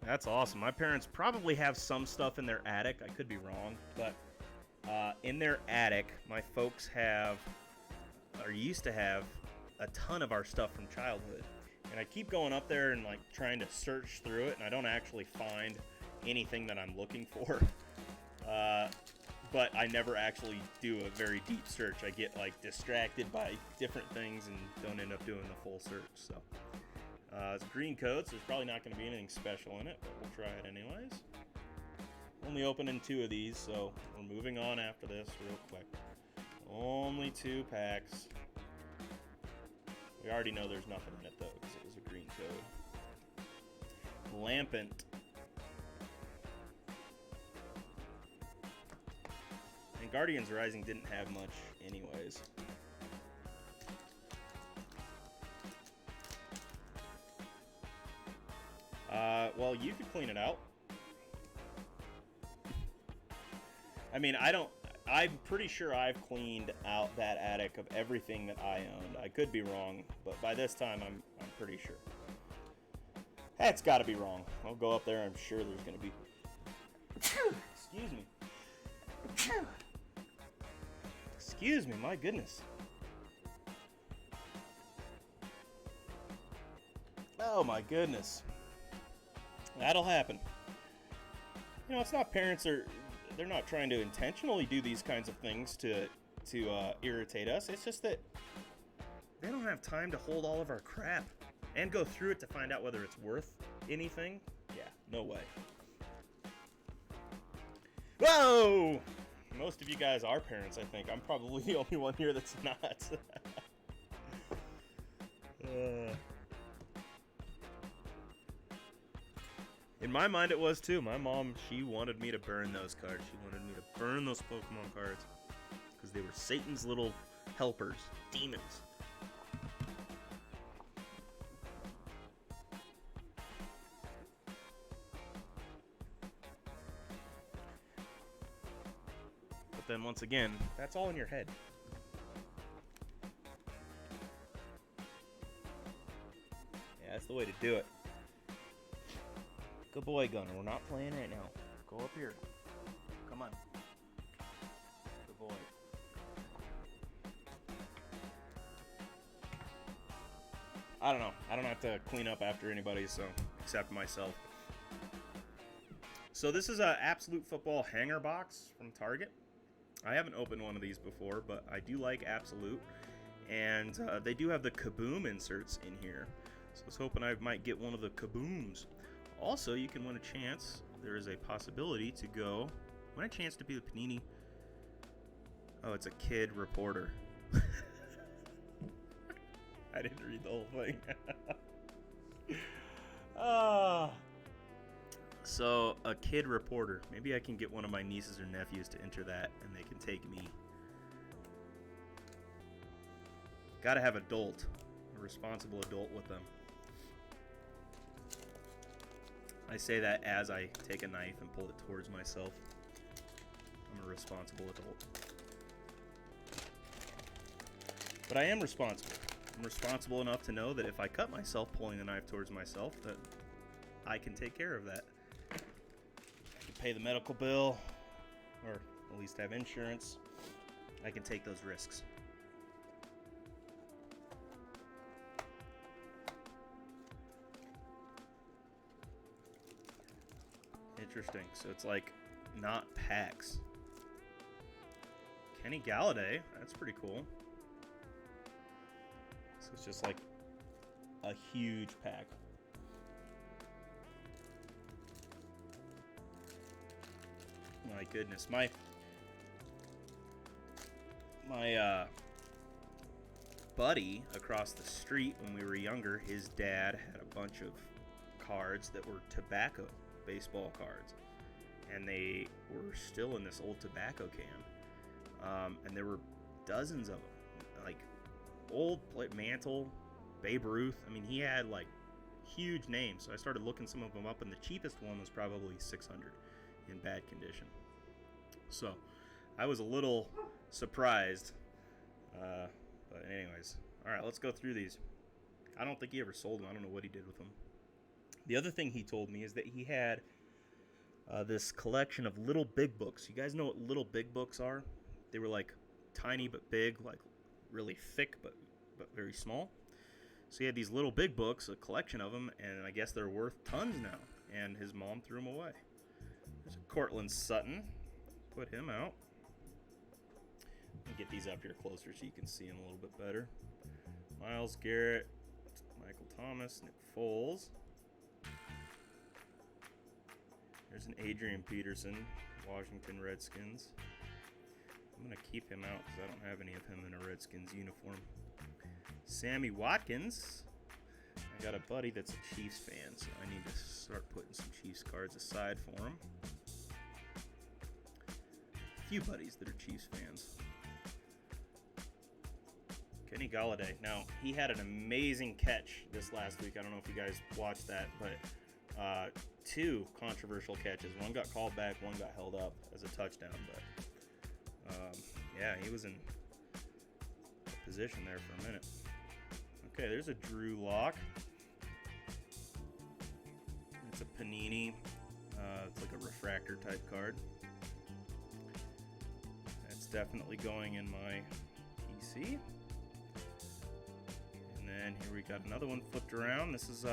That's awesome. My parents probably have some stuff in their attic. I could be wrong, but in their attic, my folks used to have a ton of our stuff from childhood. And I keep going up there and trying to search through it, and I don't actually find anything that I'm looking for. But I never actually do a very deep search. I get distracted by different things and don't end up doing the full search. So it's green code, so there's probably not going to be anything special in it, but we'll try it anyways. Only opening 2 of these, so we're moving on after this real quick. Only 2 packs. We already know there's nothing in it though, because it was a green code. Lampant. And Guardians Rising didn't have much anyways. Well, you could clean it out. I mean, I'm pretty sure I've cleaned out that attic of everything that I owned. I could be wrong, but by this time, I'm pretty sure. That's got to be wrong. I'll go up there. I'm sure there's going to be... Excuse me. Excuse me, my goodness. Oh, my goodness. That'll happen. It's not they're not trying to intentionally do these kinds of things to irritate us. It's just that they don't have time to hold all of our crap and go through it to find out whether it's worth anything. Yeah, no way. Whoa! Most of you guys are parents, I think. I'm probably the only one here that's not. In my mind, it was too. My mom, she wanted me to burn those cards. She wanted me to burn those Pokemon cards because they were Satan's little helpers, demons. But then once again, that's all in your head. Yeah, that's the way to do it. Good boy, Gunner. We're not playing right now. Go up here. Come on. Good boy. I don't know. I don't have to clean up after anybody, so except myself. So this is a Absolute Football hanger box from Target. I haven't opened one of these before, but I do like Absolute. And they do have the Kaboom inserts in here. So I was hoping I might get one of the Kabooms. Also, you can win a chance. There is a possibility to go When I chance to be the Panini... Oh, it's a kid reporter. I didn't read the whole thing. So, a kid reporter. Maybe I can get one of my nieces or nephews to enter that, and they can take me. Gotta have adult. A responsible adult with them. I say that as I take a knife and pull it towards myself. I'm a responsible adult. But I am responsible. I'm responsible enough to know that if I cut myself pulling the knife towards myself, that I can take care of that. I can pay the medical bill, or at least have insurance. I can take those risks. Interesting. So it's like not packs. Kenny Galladay. That's pretty cool. So it's just like a huge pack. My goodness. My buddy across the street when we were younger, his dad had a bunch of cards that were tobacco baseball cards. And they were still in this old tobacco can. And there were dozens of them. Like old Mantle, Babe Ruth. I mean, he had like huge names. So I started looking some of them up, and the cheapest one was probably $600 in bad condition. So I was a little surprised. But anyways, all right, let's go through these. I don't think he ever sold them. I don't know what he did with them. The other thing he told me is that he had this collection of little big books. You guys know what little big books are? They were like tiny but big, like really thick but very small. So he had these little big books, a collection of them, and I guess they're worth tons now. And his mom threw them away. There's a Cortland Sutton. Put him out. Let me get these up here closer so you can see them a little bit better. Myles Garrett, Michael Thomas, Nick Foles. There's an Adrian Peterson, Washington Redskins. I'm going to keep him out because I don't have any of him in a Redskins uniform. Sammy Watkins. I got a buddy that's a Chiefs fan, so I need to start putting some Chiefs cards aside for him. A few buddies that are Chiefs fans. Kenny Galladay. Now, he had an amazing catch this last week. I don't know if you guys watched that, but two controversial catches. One got called back, one got held up as a touchdown. But yeah, he was in position there for a minute. Okay, there's a Drew Lock. It's a Panini. It's like a refractor type card. That's definitely going in my PC. And then here we got another one flipped around. This is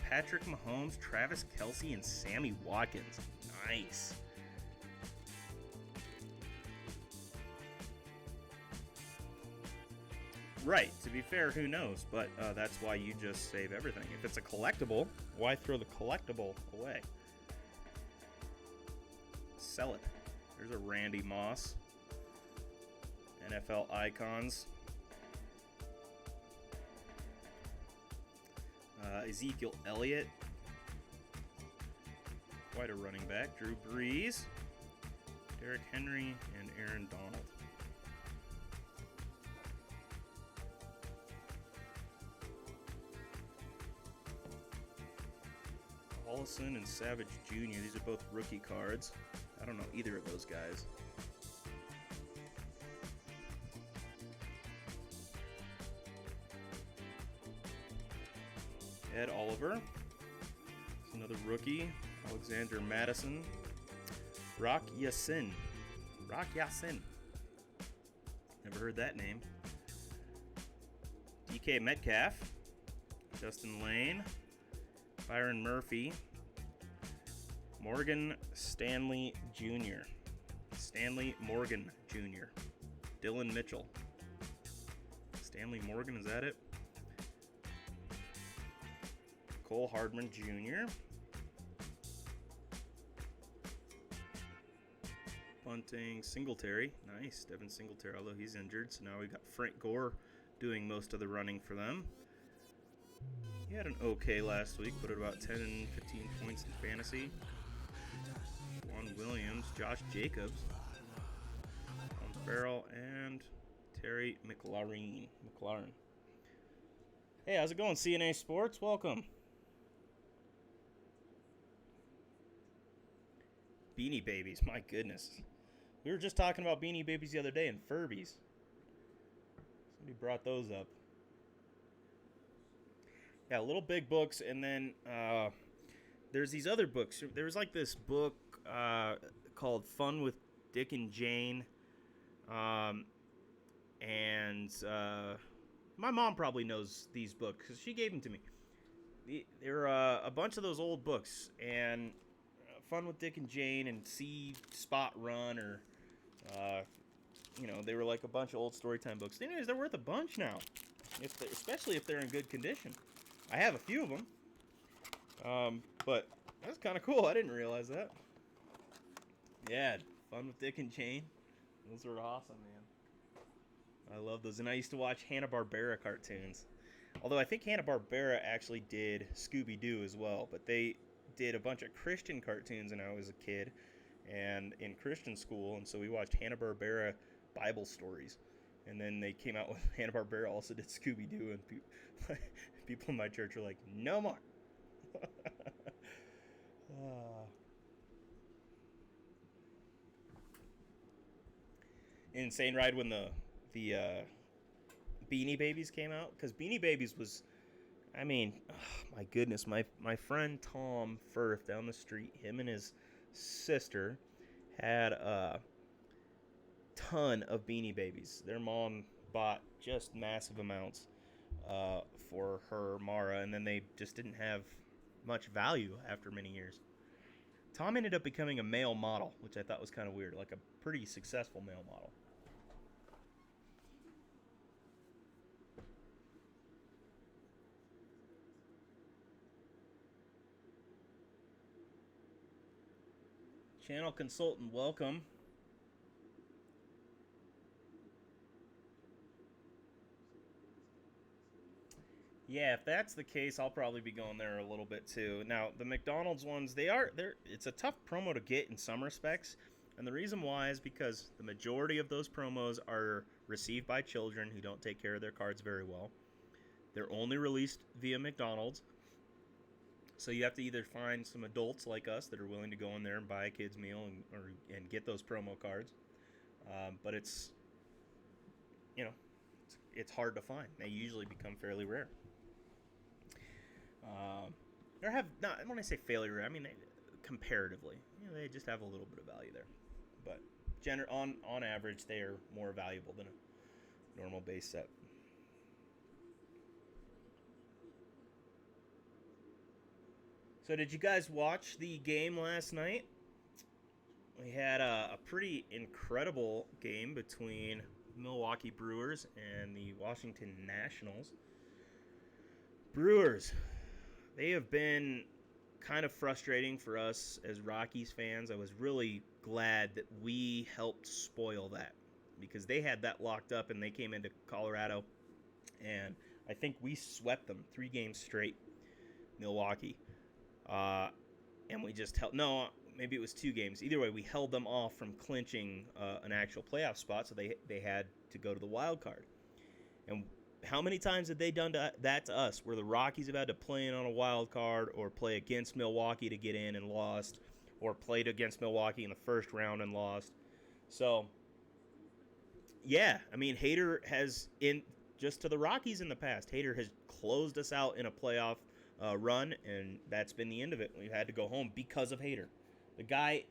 Patrick Mahomes, Travis Kelce, and Sammy Watkins. Nice. Right, to be fair, who knows? But that's why you just save everything. If it's a collectible, why throw the collectible away? Sell it. There's a Randy Moss. NFL Icons. Ezekiel Elliott. Quite a running back. Drew Brees. Derrick Henry, and Aaron Donald. Paulson and Savage Jr. These are both rookie cards. I don't know either of those guys. Ed Oliver. It's another rookie. Alexander Madison. Rock Yassin. Never heard that name. DK Metcalf. Justin Lane. Byron Murphy. Morgan Stanley Jr. Stanley Morgan Jr. Dylan Mitchell. Stanley Morgan, is that it? Cole Hardman Jr. Bunting, Singletary. Nice, Devin Singletary, although he's injured. So now we got Frank Gore doing most of the running for them. He had an okay last week, put at about 10 and 15 points in fantasy. Juan Williams, Josh Jacobs, Tom Farrell, and Terry McLaurin. Hey, how's it going, CNA Sports? Welcome. Beanie Babies, my goodness. We were just talking about Beanie Babies the other day and Furbies. Somebody brought those up. Yeah, Little Big Books, and then there's these other books. There was like this book called Fun with Dick and Jane. And my mom probably knows these books because she gave them to me. They're a bunch of those old books, and Fun with Dick and Jane and See Spot Run, or they were like a bunch of old Storytime books. Anyways, they're worth a bunch now, especially if they're in good condition. I have a few of them, but that's kind of cool. I didn't realize that. Yeah, Fun with Dick and Jane. Those were awesome, man. I love those, and I used to watch Hanna-Barbera cartoons. Although I think Hanna-Barbera actually did Scooby-Doo as well, but they did a bunch of Christian cartoons when I was a kid and in Christian school, and so we watched Hanna-Barbera Bible stories. And then they came out with Hanna-Barbera also did Scooby-Doo, and people in my church are like, no more. Insane ride when the Beanie Babies came out, because Beanie Babies was, I mean, oh my goodness, my friend Tom Firth down the street, him and his sister had a ton of Beanie Babies. Their mom bought just massive amounts for her Mara, and then they just didn't have much value after many years. Tom ended up becoming a male model, which I thought was kind of weird, like a pretty successful male model. Channel Consultant, welcome. Yeah, if that's the case, I'll probably be going there a little bit too. Now, the McDonald's ones, it's a tough promo to get in some respects. And the reason why is because the majority of those promos are received by children who don't take care of their cards very well. They're only released via McDonald's. So you have to either find some adults like us that are willing to go in there and buy a kid's meal and get those promo cards. But it's hard to find. They usually become fairly rare. When I say fairly rare, I mean comparatively. They just have a little bit of value there. But on average, they are more valuable than a normal base set. So did you guys watch the game last night? We had a pretty incredible game between Milwaukee Brewers and the Washington Nationals. Brewers, they have been kind of frustrating for us as Rockies fans. I was really glad that we helped spoil that, because they had that locked up and they came into Colorado, and I think we swept them 3 games straight, Milwaukee. And we just maybe it was 2 games. Either way, we held them off from clinching an actual playoff spot, so they had to go to the wild card. And how many times have they done that to us, where the Rockies have had to play in on a wild card or play against Milwaukee to get in and lost, or played against Milwaukee in the first round and lost? So, yeah, I mean, Hader has, just to the Rockies in the past, Hader has closed us out in a playoff run, and that's been the end of it. We've had to go home because of Hader. The guy,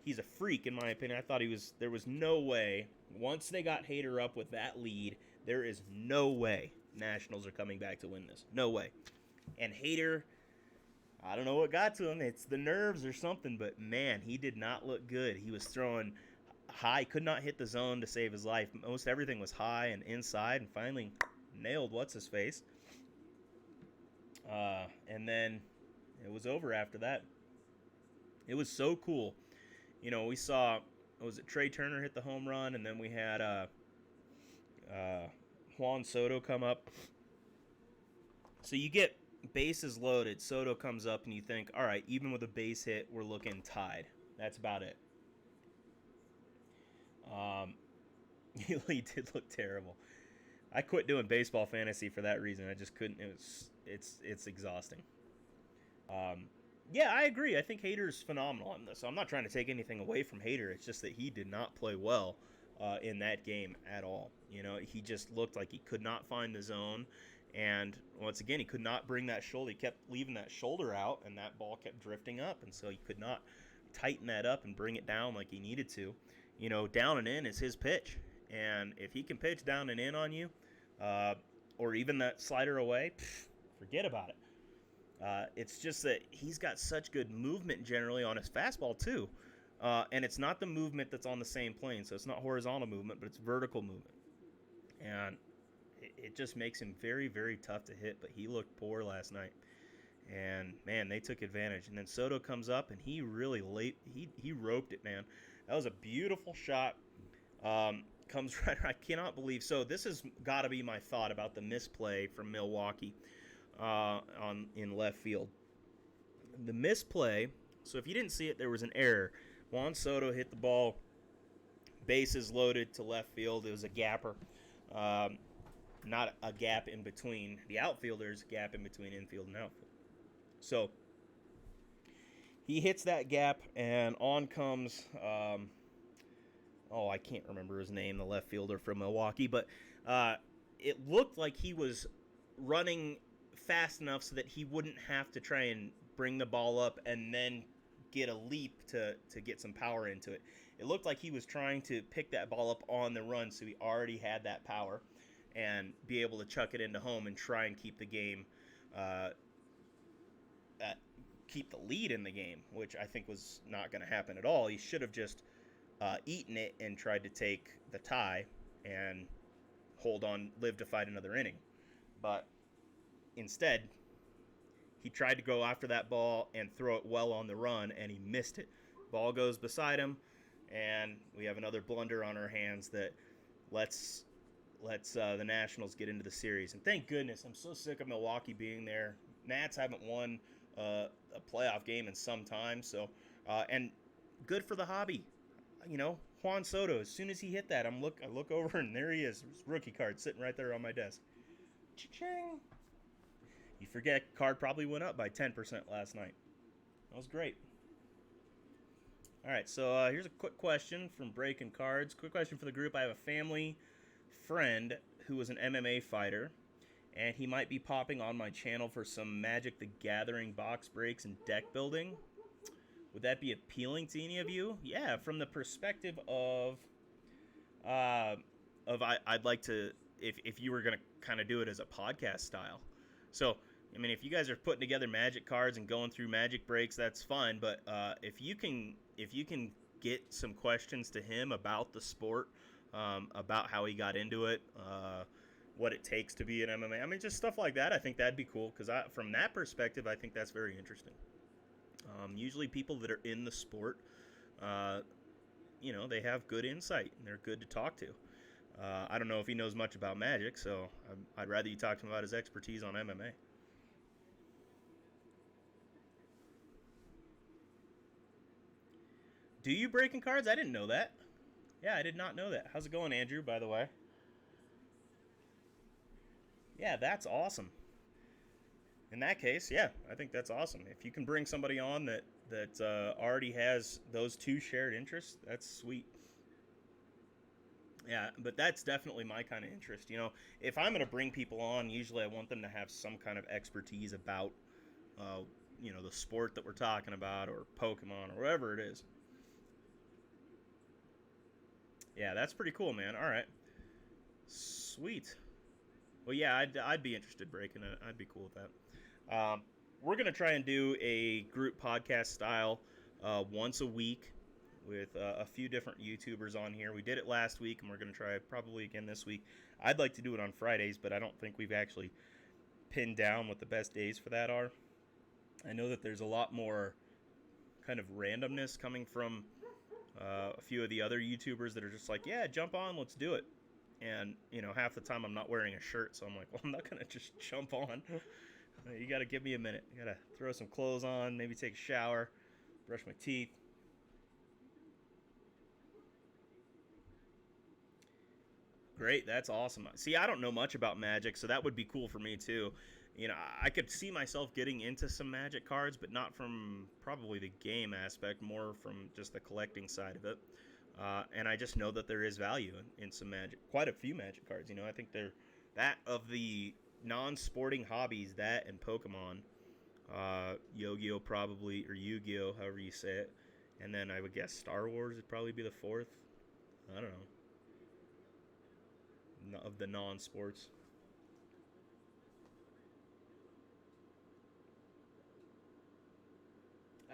he's a freak in my opinion. I thought there was no way, once they got Hader up with that lead, there is no way Nationals are coming back to win this. No way. And Hader, I don't know what got to him. It's the nerves or something, but man, he did not look good. He was throwing high, could not hit the zone to save his life. Most everything was high and inside, and finally nailed what's-his-face. And then it was over after that. It was so cool. We saw was it Trey Turner hit the home run, and then we had Juan Soto come up. So you get bases loaded. Soto comes up, and you think, all right, even with a base hit, we're looking tied. That's about it. He did look terrible. I quit doing baseball fantasy for that reason. I just couldn't. It's exhausting. Um, yeah, I agree. I think Hader's phenomenal on this. So I'm not trying to take anything away from Hader. It's just that he did not play well in that game at all. He just looked like he could not find the zone. And once again, he could not bring that shoulder. He kept leaving that shoulder out, and that ball kept drifting up. And so he could not tighten that up and bring it down like he needed to. Down and in is his pitch. And if he can pitch down and in on you, or even that slider away, forget about it. It's just that he's got such good movement generally on his fastball too. And it's not the movement that's on the same plane. So it's not horizontal movement, but it's vertical movement. And it just makes him very, very tough to hit. But he looked poor last night. And, man, they took advantage. And then Soto comes up, and he really he roped it, man. That was a beautiful shot. Comes right. I cannot believe. So this has got to be my thought about the misplay from Milwaukee in left field. The misplay. So if you didn't see it, there was an error. Juan Soto hit the ball, bases loaded to left field. It was a gapper, not a gap in between the outfielders. Gap in between infield and outfield. So he hits that gap, and on comes. I can't remember his name, the left fielder from Milwaukee, but it looked like he was running fast enough so that he wouldn't have to try and bring the ball up and then get a leap to get some power into it. It looked like he was trying to pick that ball up on the run, so he already had that power and be able to chuck it into home and try and keep the game, keep the lead in the game, which I think was not going to happen at all. He should have just eaten it and tried to take the tie and hold on, live to fight another inning. But instead, he tried to go after that ball and throw it well on the run, and he missed it. Ball goes beside him, and we have another blunder on our hands that lets the Nationals get into the series. And thank goodness, I'm so sick of Milwaukee being there. Nats haven't won a playoff game in some time, so and good for the hobby. Juan Soto, as soon as he hit that, I look over, and there he is. His rookie card sitting right there on my desk. Cha-ching. You forget, card probably went up by 10% last night. That was great. All right, so here's a quick question from Breaking Cards. Quick question for the group. I have a family friend who is an MMA fighter, and he might be popping on my channel for some Magic the Gathering box breaks and deck building. Would that be appealing to any of you? Yeah, from the perspective of I'd like to, if you were going to kind of do it as a podcast style. So, I mean, if you guys are putting together Magic cards and going through Magic breaks, that's fine. But if you can get some questions to him about the sport, about how he got into it, what it takes to be an MMA, I mean, just stuff like that, I think that'd be cool. Because from that perspective, I think that's very interesting. Usually people that are in the sport, they have good insight and they're good to talk to. I don't know if he knows much about Magic, so I'd rather you talk to him about his expertise on MMA. Do you breaking cards? I didn't know that. Yeah, I did not know that. How's it going, Andrew, by the way? Yeah, that's awesome. In that case, yeah, I think that's awesome. If you can bring somebody on that already has those two shared interests, that's sweet. Yeah, but that's definitely my kind of interest. If I'm going to bring people on, usually I want them to have some kind of expertise about, the sport that we're talking about, or Pokemon, or whatever it is. Yeah, that's pretty cool, man. All right. Sweet. Well, yeah, I'd be interested breaking it. I'd be cool with that. We're going to try and do a group podcast style once a week with a few different YouTubers on here. We did it last week, and we're going to try it probably again this week. I'd like to do it on Fridays, but I don't think we've actually pinned down what the best days for that are. I know that there's a lot more kind of randomness coming from A few of the other YouTubers that are just like, yeah, jump on, let's do it. And, half the time I'm not wearing a shirt, so I'm like, well, I'm not going to just jump on. You got to give me a minute. You got to throw some clothes on, maybe take a shower, brush my teeth. Great, that's awesome. See, I don't know much about Magic, so that would be cool for me too. I could see myself getting into some Magic cards, but not from probably the game aspect, more from just the collecting side of it. And I just know that there is value in some Magic, quite a few Magic cards. I think they're that of the non-sporting hobbies, that and Pokemon, Yu-Gi-Oh probably, or Yu-Gi-Oh, however you say it, and then I would guess Star Wars would probably be the fourth. I don't know, of the non-sports.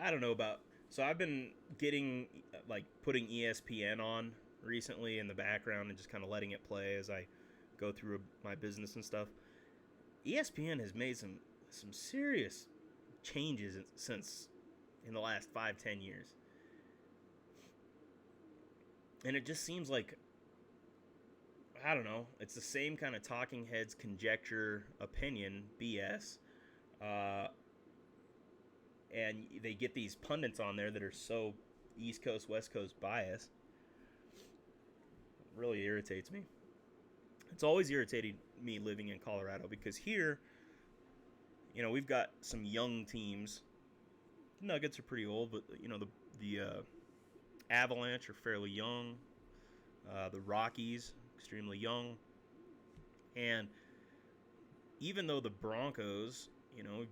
I don't know about. So I've been getting like putting ESPN on recently in the background and just kind of letting it play as I go through my business and stuff. ESPN has made some serious changes since in the last 5-10 years, and it just seems like, I don't know. It's the same kind of talking heads, conjecture, opinion, BS. Uh, and they get these pundits on there that are so East Coast, West Coast bias. It really irritates me. It's always irritated me living in Colorado because here, we've got some young teams. The Nuggets are pretty old, but the Avalanche are fairly young. The Rockies, extremely young. And even though the Broncos, have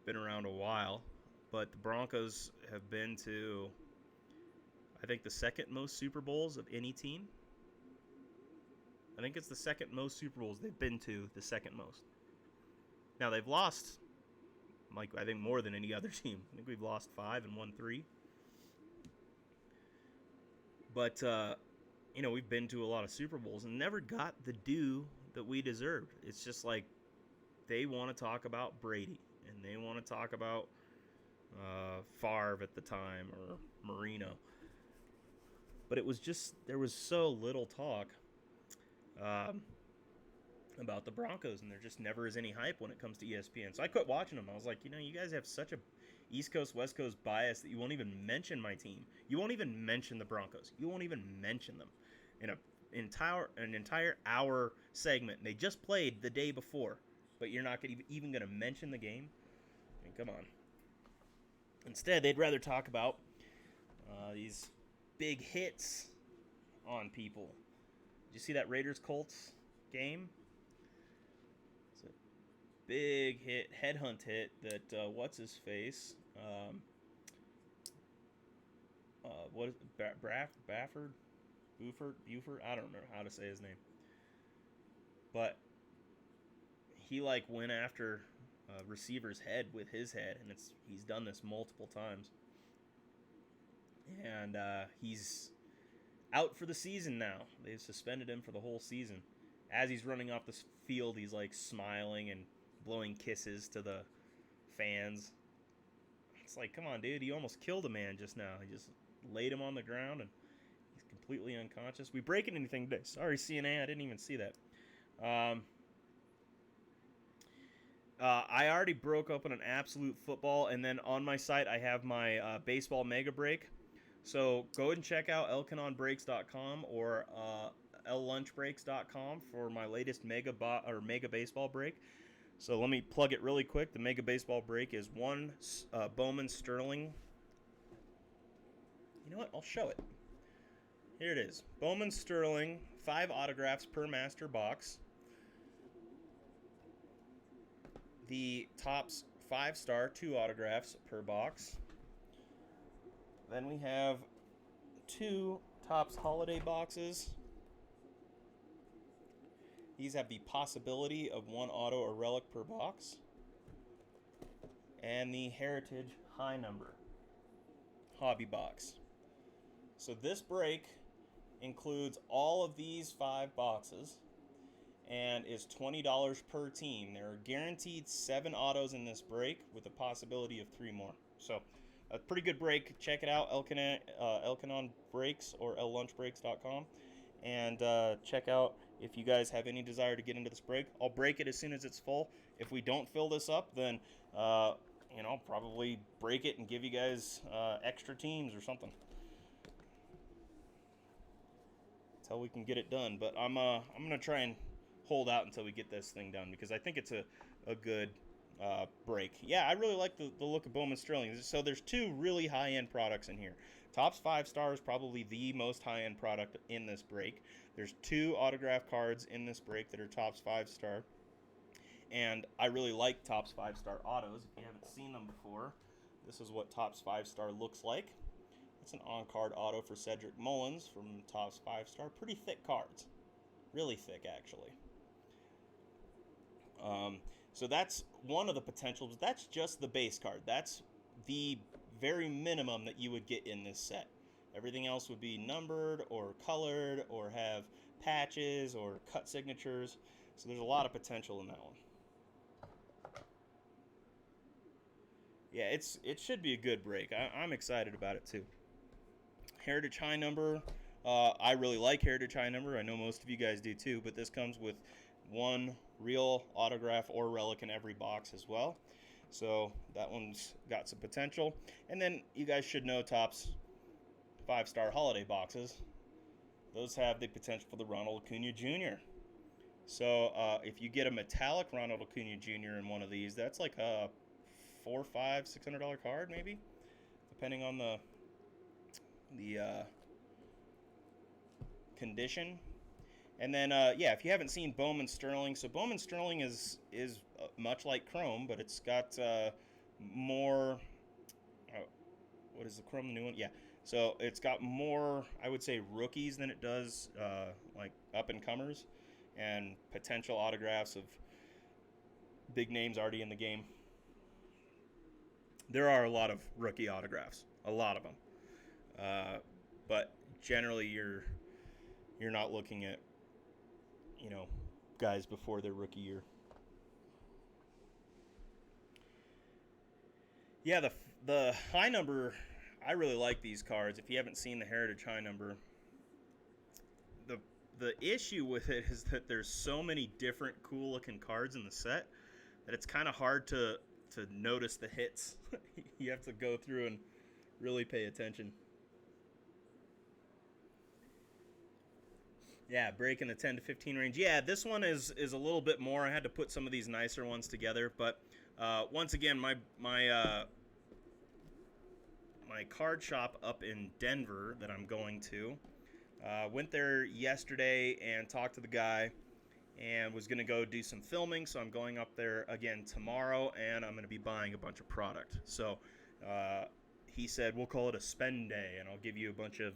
been around a while, but the Broncos have been to, I think, the second most Super Bowls of any team. I think it's the second most Super Bowls they've been to, the second most. Now, they've lost, I think, more than any other team. I think we've lost 5 and won 3. But, we've been to a lot of Super Bowls and never got the due that we deserved. It's just like they want to talk about Brady and they want to talk about Favre at the time or Marino. But it was just, there was so little talk about the Broncos, and there just never is any hype when it comes to ESPN. So I quit watching them. I was like, you guys have such a East Coast, West Coast bias that you won't even mention my team. You won't even mention the Broncos. You won't even mention them in an entire hour segment. They just played the day before, but you're not even going to mention the game? I mean, come on. Instead, they'd rather talk about these big hits on people. Did you see that Raiders-Colts game? It's a big hit, headhunt hit that, what's-his-face? What is it? Bafford? Buford? I don't remember how to say his name. But he, went after receiver's head with his head, and he's done this multiple times. And he's out for the season now. They've suspended him for the whole season. As he's running off the field, he's smiling and blowing kisses to the fans. It's like, come on, dude, you almost killed a man just now. He just laid him on the ground and he's completely unconscious. We breaking anything today? Sorry, CNA, I didn't even see that. I already broke open an absolute football, and then on my site I have my baseball mega break. So go ahead and check out elkanonbreaks.com or llunchbreaks.com for my latest mega baseball break. So let me plug it really quick. The mega baseball break is one Bowman Sterling. You know what? I'll show it. Here it is. Bowman Sterling, 5 autographs per master box. The Topps 5-star, 2 autographs per box. Then we have 2 Topps holiday boxes. These have the possibility of 1 auto or relic per box. And the Heritage high number hobby box. So this break includes all of these 5 boxes and is $20 per team. There are guaranteed 7 autos in this break with a possibility of 3 more. So a pretty good brake. Check it out, Elkanon Brakes or llunchbrakes.com. And check out if you guys have any desire to get into this brake. I'll break it as soon as it's full. If we don't fill this up, then I'll probably break it and give you guys extra teams or something until we can get it done. But I'm gonna try and hold out until we get this thing done, because I think it's a good brake. Yeah, I really like the look of Bowman Sterling. So there's two really high-end products in here. Topps 5-star is probably the most high-end product in this brake. There's two autograph cards in this brake that are Topps 5-star. And I really like Topps 5-star autos. If you haven't seen them before, this is what Topps 5-star looks like. It's an on-card auto for Cedric Mullins from Topps 5-star. Pretty thick cards. Really thick, actually. So that's one of the potentials. That's just the base card. That's the very minimum that you would get in this set. Everything else would be numbered or colored or have patches or cut signatures. So there's a lot of potential in that one. Yeah, it should be a good break. I'm excited about it too. Heritage High Number. I really like Heritage High Number. I know most of you guys do too, but this comes with one real autograph or relic in every box as well. So that one's got some potential. And then you guys should know Topps 5-star holiday boxes. Those have the potential for the Ronald Acuna Jr. So if you get a metallic Ronald Acuna Jr. in one of these, that's like a $400, $500, $600 card maybe, depending on the condition. And then, if you haven't seen Bowman Sterling, so Bowman Sterling is much like Chrome, but it's got more. What is the Chrome, the new one? Yeah. So it's got more, I would say, rookies than it does like up-and-comers and potential autographs of big names already in the game. There are a lot of rookie autographs, a lot of them, but generally you're not looking at guys before their rookie year. Yeah, the high number, I really like these cards. If you haven't seen the Heritage High Number, the issue with it is that there's so many different cool looking cards in the set that it's kind of hard to notice the hits. You have to go through and really pay attention. Yeah, breaking the 10 to 15 range. Yeah, this one is a little bit more. I had to put some of these nicer ones together, but once again, my card shop up in Denver that I'm going to, went there yesterday and talked to the guy and was going to go do some filming, so I'm going up there again tomorrow, and I'm going to be buying a bunch of product. So he said, we'll call it a spend day, and I'll give you a bunch of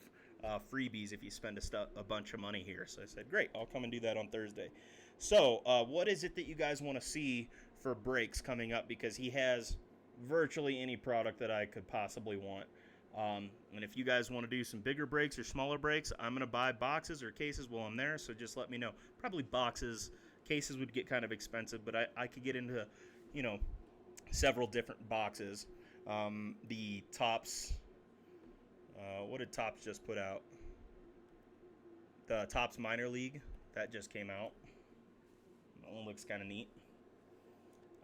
freebies if you spend a bunch of money here. So I said, great, I'll come and do that on Thursday. So what is it that you guys want to see for breaks coming up? Because he has virtually any product that I could possibly want. And if you guys want to do some bigger breaks or smaller breaks, I'm going to buy boxes or cases while I'm there, so just let me know. Probably boxes. Cases would get kind of expensive, but I could get into, several different boxes. The Topps, what did Topps just put out? The Topps Minor League, that just came out. That one looks kind of neat.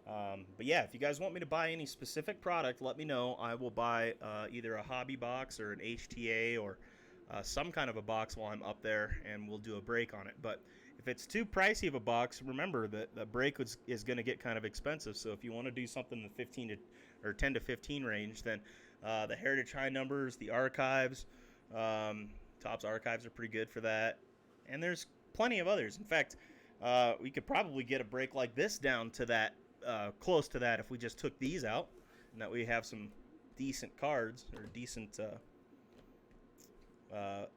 But yeah, if you guys want me to buy any specific product, let me know. I will buy either a hobby box or an HTA or some kind of a box while I'm up there, and we'll do a break on it. But if it's too pricey of a box, remember that the break is going to get kind of expensive. So if you want to do something in the 10 to 15 range, then the Heritage High Numbers, the Archives, Topps Archives are pretty good for that. And there's plenty of others. In fact, we could probably get a break like this down to that. Close to that if we just took these out, and that we have some decent cards or decent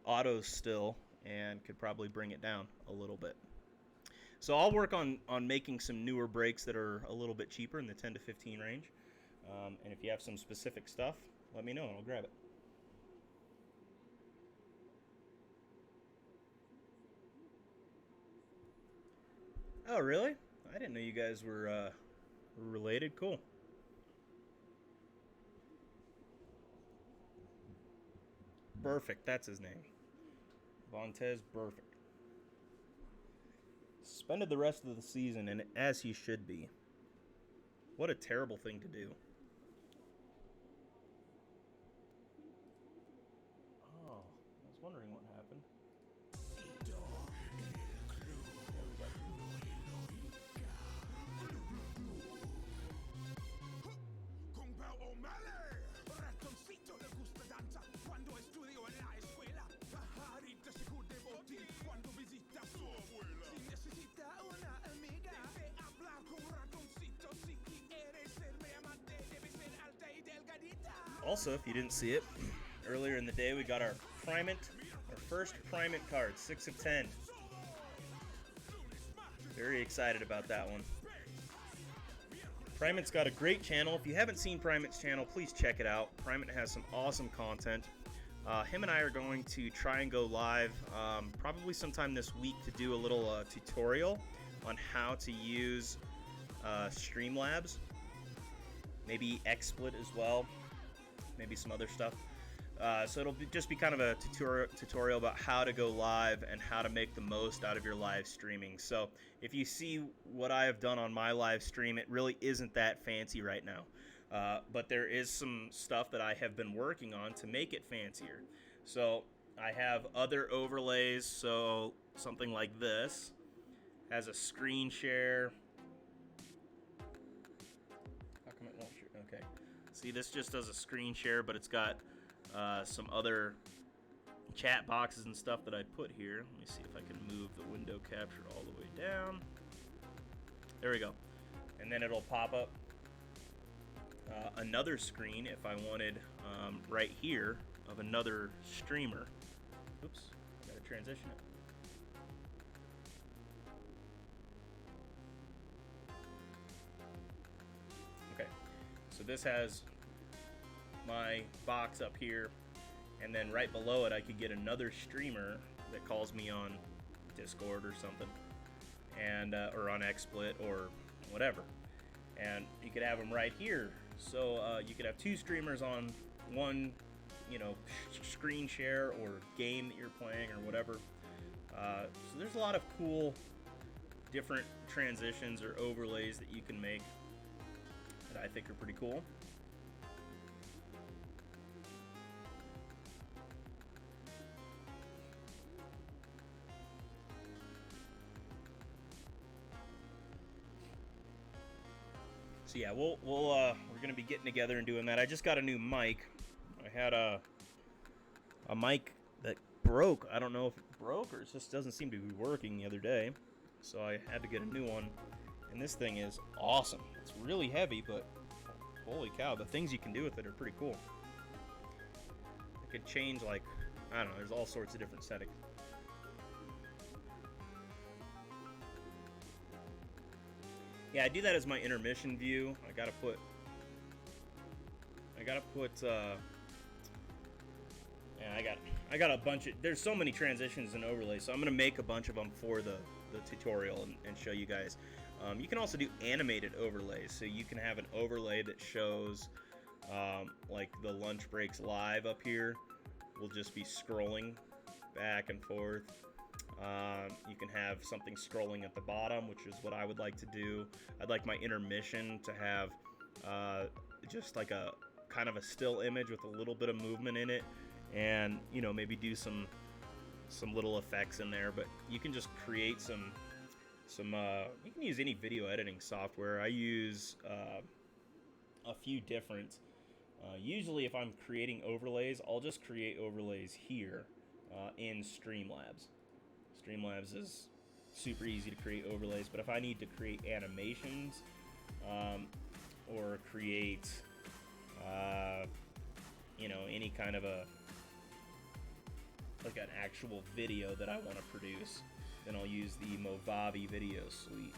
autos still, and could probably bring it down a little bit. So I'll work on making some newer breaks that are a little bit cheaper in the 10 to 15 range, and if you have some specific stuff, let me know and I'll grab it. Oh really? I didn't know you guys were related. Cool. Perfect, that's his name. Vontez Perfect. Suspended the rest of the season, and as he should be. What a terrible thing to do. Oh, I was wondering what happened. Also, if you didn't see it, earlier in the day we got our first Primate card, 6 of 10. Very excited about that one. Primate's got a great channel. If you haven't seen Primate's channel, please check it out. Primate has some awesome content. Him and I are going to try and go live probably sometime this week to do a little tutorial on how to use Streamlabs. Maybe XSplit as well. Maybe some other stuff. So it'll just be kind of a tutorial about how to go live and how to make the most out of your live streaming. So if you see what I have done on my live stream, it really isn't that fancy right now. But there is some stuff that I have been working on to make it fancier. So I have other overlays. So something like this has a screen share. How come it won't share? Okay. See, this just does a screen share, but it's got some other chat boxes and stuff that I put here. Let me see if I can move the window capture all the way down. There we go. And then it'll pop up another screen if I wanted right here of another streamer. Oops, I gotta transition it. Okay, so this has my box up here, and then right below it I could get another streamer that calls me on Discord or something, and or on XSplit or whatever, and you could have them right here. So you could have two streamers on one, screen share or game that you're playing or whatever. So there's a lot of cool different transitions or overlays that you can make that I think are pretty cool. So yeah, we're gonna be getting together and doing that. I just got a new mic. I had a mic that broke. I don't know if it broke or it just doesn't seem to be working the other day. So I had to get a new one. And this thing is awesome. It's really heavy, but holy cow, the things you can do with it are pretty cool. It could change, like, I don't know, there's all sorts of different settings. Yeah, I do that as my intermission view. I gotta put yeah, I got a bunch of, there's so many transitions and overlays, so I'm gonna make a bunch of them for the tutorial and show you guys. You can also do animated overlays, so you can have an overlay that shows like the lunch breaks live up here. We'll just be scrolling back and forth. You can have something scrolling at the bottom, which is what I would like to do. I'd like my intermission to have just like a kind of a still image with a little bit of movement in it, and maybe do some little effects in there. But you can just create some you can use any video editing software. I use a few different. Usually if I'm creating overlays, I'll just create overlays here in Streamlabs. Streamlabs is super easy to create overlays, but if I need to create animations or create any kind of like an actual video that I want to produce, then I'll use the Movavi video suite.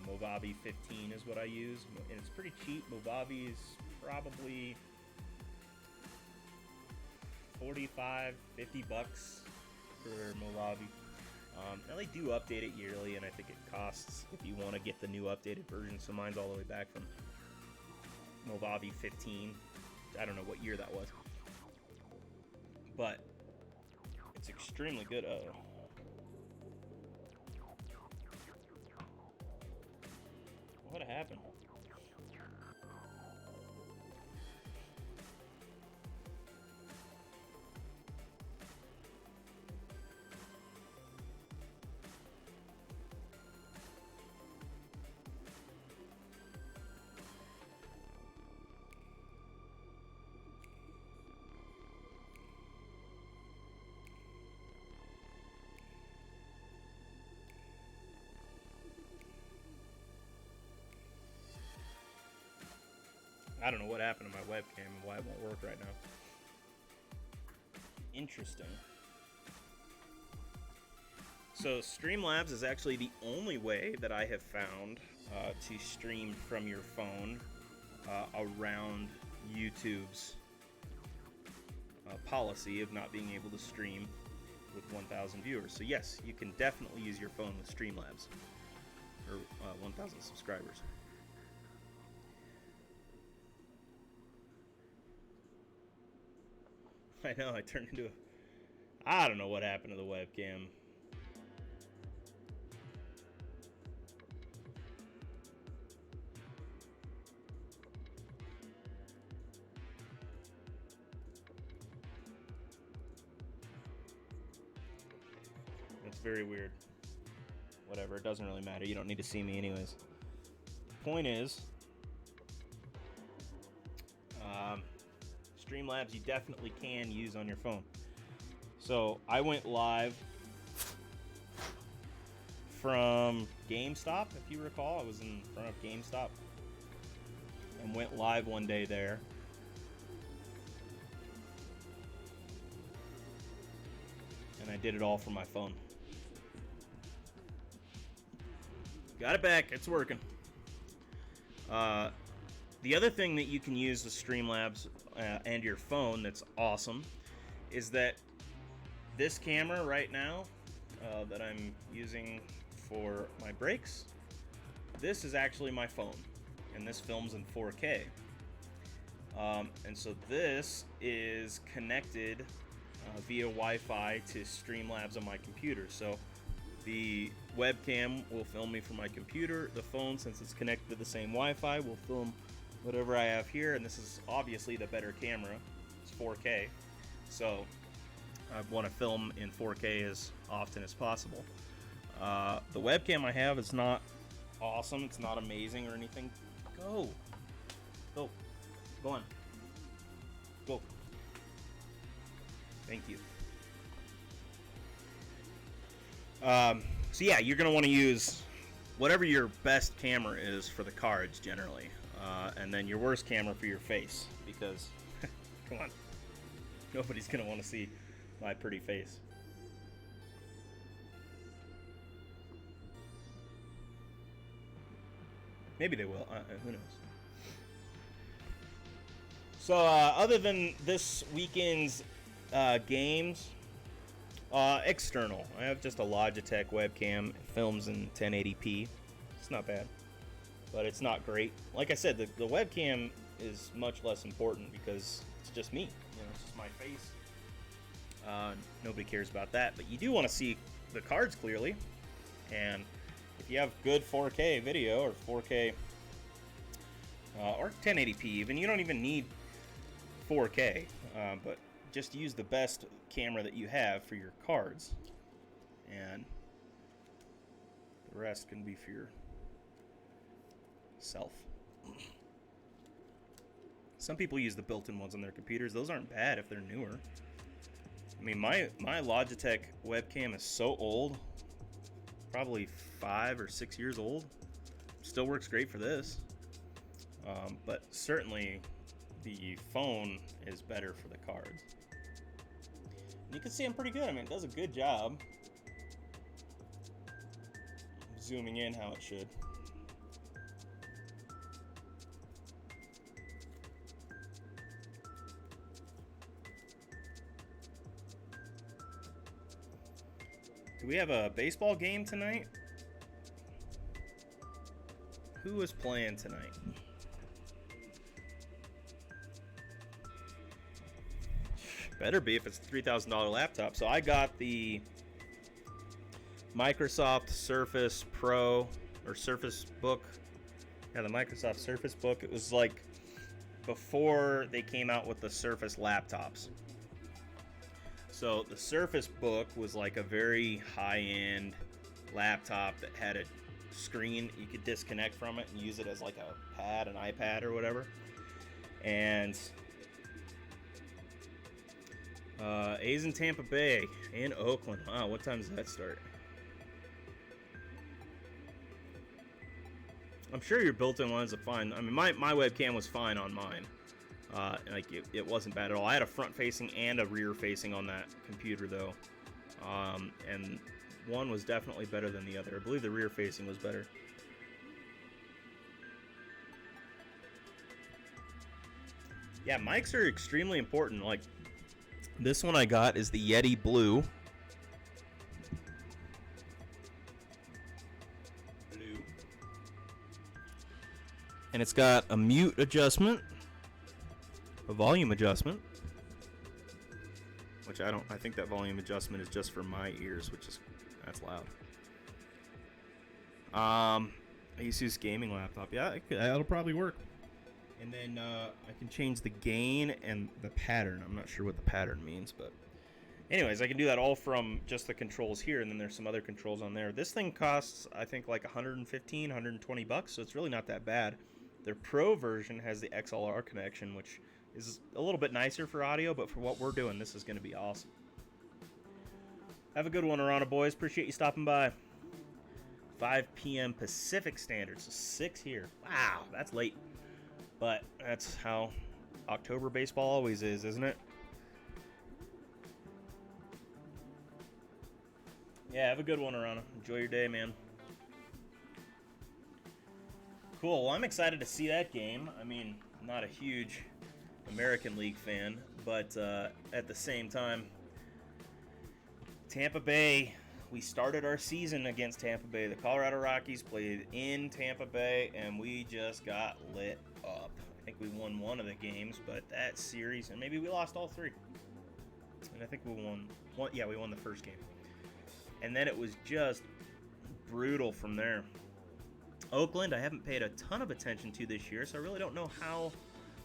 Movavi 15 is what I use, and it's pretty cheap. Movavi is probably $45-50 for Movavi. Now they do update it yearly, and I think it costs, if you want to get the new updated version, so mine's all the way back from Movavi 15. I don't know what year that was. but it's extremely good. What happened? I don't know what happened to my webcam and why it won't work right now. Interesting. So Streamlabs is actually the only way that I have found to stream from your phone around YouTube's policy of not being able to stream with 1,000 viewers. So yes, you can definitely use your phone with Streamlabs, or 1,000 subscribers. I know, I turned into a... I don't know what happened to the webcam. It's very weird. Whatever, it doesn't really matter. You don't need to see me anyways. The point is... Streamlabs you definitely can use on your phone. So I went live from GameStop, if you recall. I was in front of GameStop and went live one day there. And I did it all from my phone. Got it back, it's working. The other thing that you can use with Streamlabs and your phone that's awesome is that this camera right now that I'm using for my breaks, this is actually my phone, and this films in 4K. And so this is connected via Wi-Fi to Streamlabs on my computer. So the webcam will film me from my computer. The phone, since it's connected to the same Wi-Fi, will film whatever I have here, and this is obviously the better camera. It's 4K, so I want to film in 4K as often as possible. The webcam I have is not awesome. It's not amazing or anything. Go on. Go. Thank you. So yeah, you're gonna want to use whatever your best camera is for the cards generally. And then your worst camera for your face, because come on, nobody's gonna want to see my pretty face. Maybe they will, who knows. So other than this weekend's games, external, I have just a Logitech webcam. It films in 1080p. It's not bad, but it's not great. Like I said, the webcam is much less important because it's just me. You know, it's just my face. Nobody cares about that, but you do want to see the cards clearly. And if you have good 4K video or 4K or 1080p even, you don't even need 4K, but just use the best camera that you have for your cards, and the rest can be for yourself. Some people use the built-in ones on their computers. Those aren't bad if they're newer. I mean, my Logitech webcam is so old, probably 5 or 6 years old. Still works great for this, but certainly the phone is better for the cards. You can see I'm pretty good. I mean, it does a good job. Zooming in how it should. Do we have a baseball game tonight? Who is playing tonight? Better be if it's a $3,000 laptop. So I got the Microsoft Surface Pro or Surface Book. Yeah, the Microsoft Surface Book. It was like before they came out with the Surface laptops. So the Surface Book was like a very high-end laptop that had a screen you could disconnect from it and use it as like a pad, an iPad or whatever. And A's in Tampa Bay and Oakland. Wow, what time does that start? I'm sure your built-in ones are fine. I mean, my webcam was fine on mine. Like it wasn't bad at all. I had a front-facing and a rear-facing on that computer though, and one was definitely better than the other. I believe the rear-facing was better. Yeah, mics are extremely important. Like this one I got is the Yeti Blue. And it's got a mute adjustment, a volume adjustment, which I think that volume adjustment is just for my ears, that's loud. Asus gaming laptop. Yeah, that'll probably work. And then I can change the gain and the pattern. I'm not sure what the pattern means, but anyways, I can do that all from just the controls here, and then there's some other controls on there. This thing costs, I think, like $115, $120, so it's really not that bad. Their Pro version has the XLR connection, which is a little bit nicer for audio, but for what we're doing, this is going to be awesome. Have a good one, Arana boys. Appreciate you stopping by. 5 p.m. Pacific Standard, so 6 here. Wow, that's late. But that's how October baseball always is, isn't it? Yeah, have a good one, Arana. Enjoy your day, man. Cool. Well, I'm excited to see that game. I mean, I'm not a huge American League fan, but at the same time, Tampa Bay, we started our season against Tampa Bay. The Colorado Rockies played in Tampa Bay, and we just got lit up. I think we won one of the games, but that series, and maybe we lost all 3. And I think we won one. Yeah, we won the first game. And then it was just brutal from there. Oakland, I haven't paid a ton of attention to this year, so I really don't know how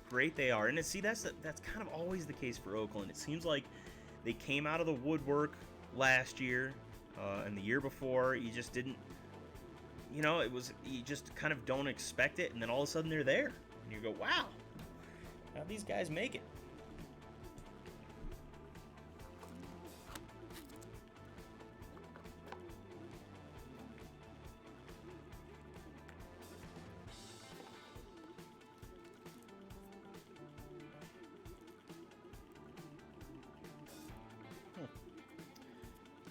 great they are. And see, that's kind of always the case for Oakland. It seems like they came out of the woodwork last year and the year before. You just didn't, you just kind of don't expect it, and then all of a sudden they're there. And you go, wow, how'd these guys make it?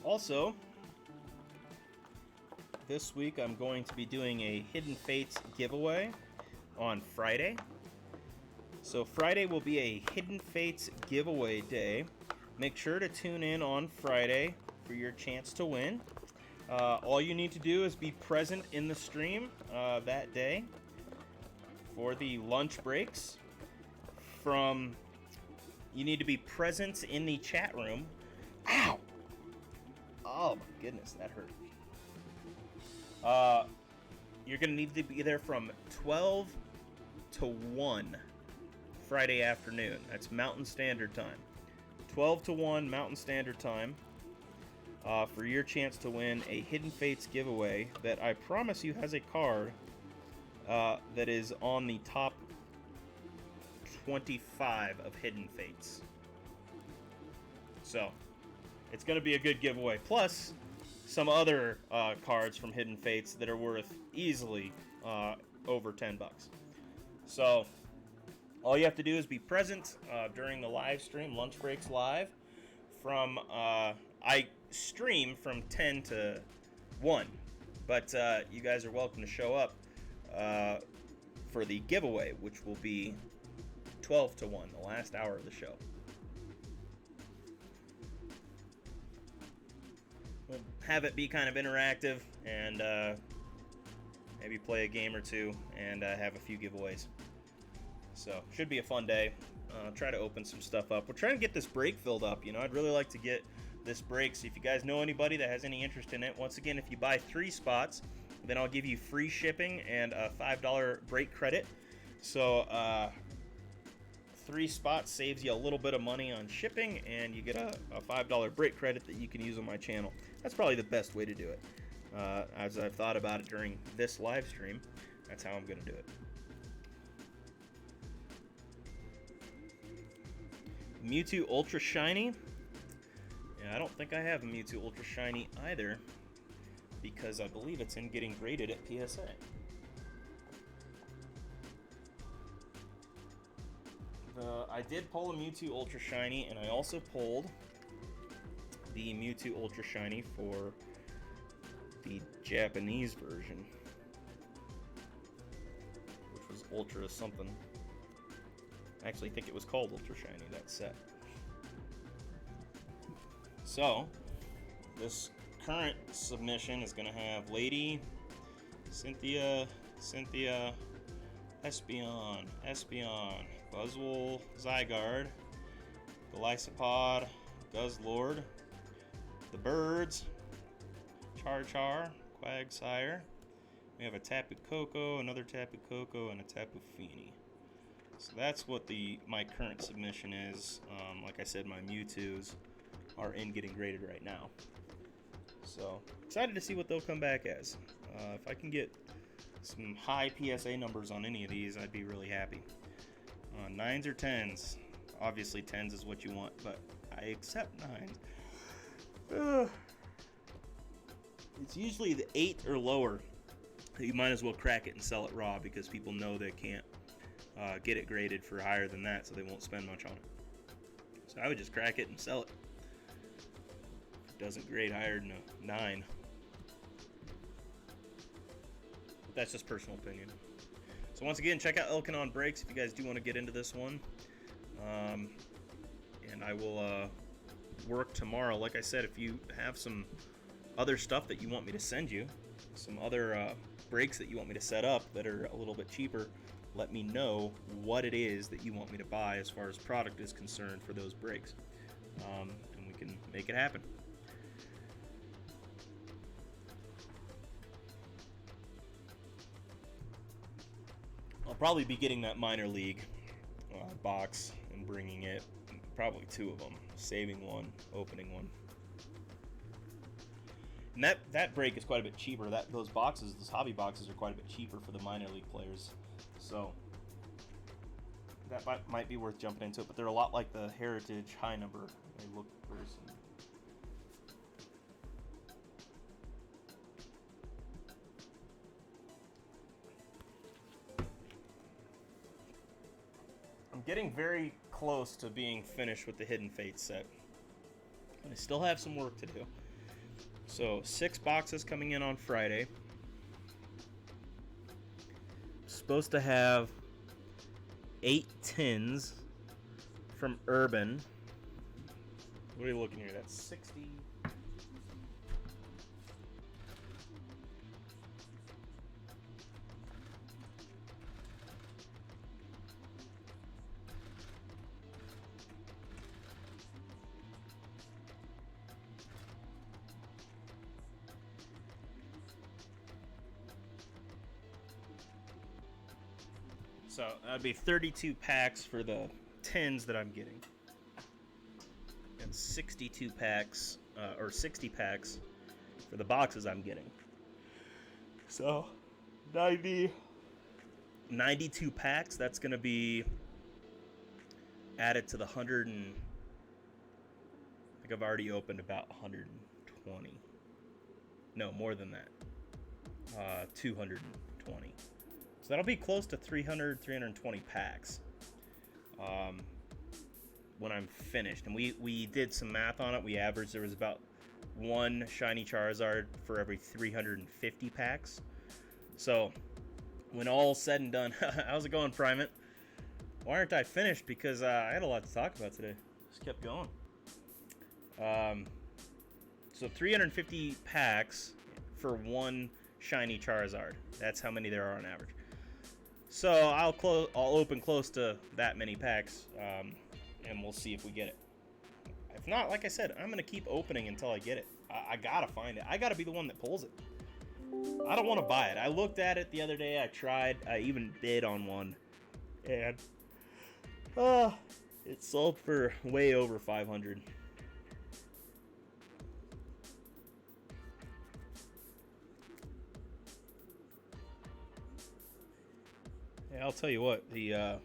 Also, this week I'm going to be doing a Hidden Fates giveaway on Friday. So Friday will be a Hidden Fates giveaway day. Make sure to tune in on Friday for your chance to win. All you need to do is be present in the stream that day for the lunch breaks. You need to be present in the chat room. Ow! Oh my goodness, that hurt. You're going to need to be there from 12 to 1 Friday afternoon. That's Mountain Standard Time. 12 to 1 Mountain Standard Time for your chance to win a Hidden Fates giveaway that I promise you has a card that is on the top 25 of Hidden Fates. So, it's going to be a good giveaway. Plus, some other cards from Hidden Fates that are worth easily over $10. So, all you have to do is be present during the live stream, Lunch Breaks Live. I stream from 10 to 1, but you guys are welcome to show up for the giveaway, which will be 12 to 1, the last hour of the show. We'll have it be kind of interactive and maybe play a game or two and have a few giveaways. So, should be a fun day. try to open some stuff up. We're trying to get this break filled up. I'd really like to get this break. So if you guys know anybody that has any interest in it, once again, if you buy 3 spots, then I'll give you free shipping and a $5 break credit. So 3 spots saves you a little bit of money on shipping, and you get a $5 break credit that you can use on my channel. That's probably the best way to do it. As I've thought about it during this live stream, that's how I'm going to do it. Mewtwo Ultra Shiny. Yeah, I don't think I have a Mewtwo Ultra Shiny either, because I believe it's in getting graded at PSA. I did pull a Mewtwo Ultra Shiny, and I also pulled the Mewtwo Ultra Shiny for the Japanese version, which was Ultra something. I actually think it was called Ultra Shiny, that set. So, this current submission is going to have Lady, Cynthia, Espeon, Buzzwole, Zygarde, Golisopod, Guzzlord, the Birds, Char, Quagsire. We have a Tapu Koko, another Tapu Koko, and a Tapu Fini. So that's what my current submission is. Like I said, my Mewtwo's are in getting graded right now. So excited to see what they'll come back as. If I can get some high PSA numbers on any of these, I'd be really happy. 9s or 10s. Obviously 10s is what you want, but I accept 9s. It's usually the 8 or lower that you might as well crack it and sell it raw, because people know they can't get it graded for higher than that, so they won't spend much on it. So I would just crack it and sell it. If it doesn't grade higher than a 9. But that's just personal opinion. So once again, check out Elkanon Breaks if you guys do want to get into this one. And I will work tomorrow. Like I said, if you have some other stuff that you want me to send you, some other breaks that you want me to set up that are a little bit cheaper, let me know what it is that you want me to buy as far as product is concerned for those breaks. And we can make it happen. I'll probably be getting that minor league box and bringing it, probably 2 of them, saving one, opening one. And that break is quite a bit cheaper. Those hobby boxes are quite a bit cheaper for the minor league players. So that might be worth jumping into it, but they're a lot like the Heritage high number. They look very similar. I'm getting very close to being finished with the Hidden Fates set. And I still have some work to do. So 6 boxes coming in on Friday. Supposed to have 8 tins from Urban. What are you looking here? That's 60. So that'd be 32 packs for the tins that I'm getting, and 62 packs or 60 packs for the boxes I'm getting. So 92 packs. That's gonna be added to the 100 and I think I've already opened about 120. No, more than that. 220. So that'll be close to 320 packs when I'm finished. And we did some math on it. We averaged there was about 1 shiny Charizard for every 350 packs. So when all's said and done, how's it going, Primate? Why aren't I finished? Because I had a lot to talk about today. Just kept going. So 350 packs for 1 shiny Charizard. That's how many there are on average. So I'll open close to that many packs, and we'll see if we get it. If not, like I said, I'm gonna keep opening until I get it. I gotta find it. I gotta be the one that pulls it. I don't want to buy it. I looked at it the other day. I tried. I even bid on one, and it sold for way over 500. Yeah, I'll tell you what, the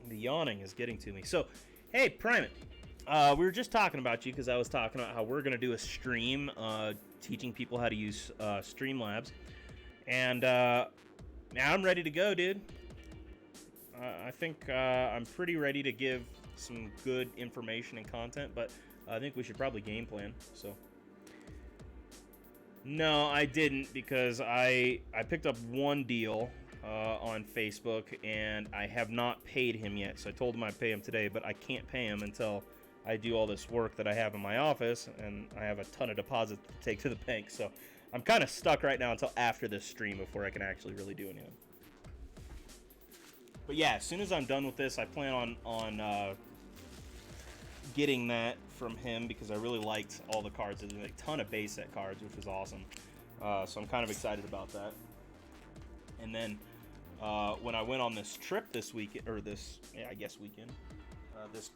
yawning is getting to me. So, hey, Primate, we were just talking about you because I was talking about how we're gonna do a stream, teaching people how to use Streamlabs, and now I'm ready to go, dude. I think I'm pretty ready to give some good information and content, but I think we should probably game plan. So, no, I didn't, because I picked up one deal on Facebook, and I have not paid him yet. So I told him I'd pay him today, but I can't pay him until I do all this work that I have in my office, and I have a ton of deposits to take to the bank. So I'm kind of stuck right now until after this stream before I can actually really do anything. But yeah, as soon as I'm done with this, I plan on getting that from him, because I really liked all the cards. There's a ton of base set cards, which was awesome. So I'm kind of excited about that. And then when I went on this trip this weekend, or this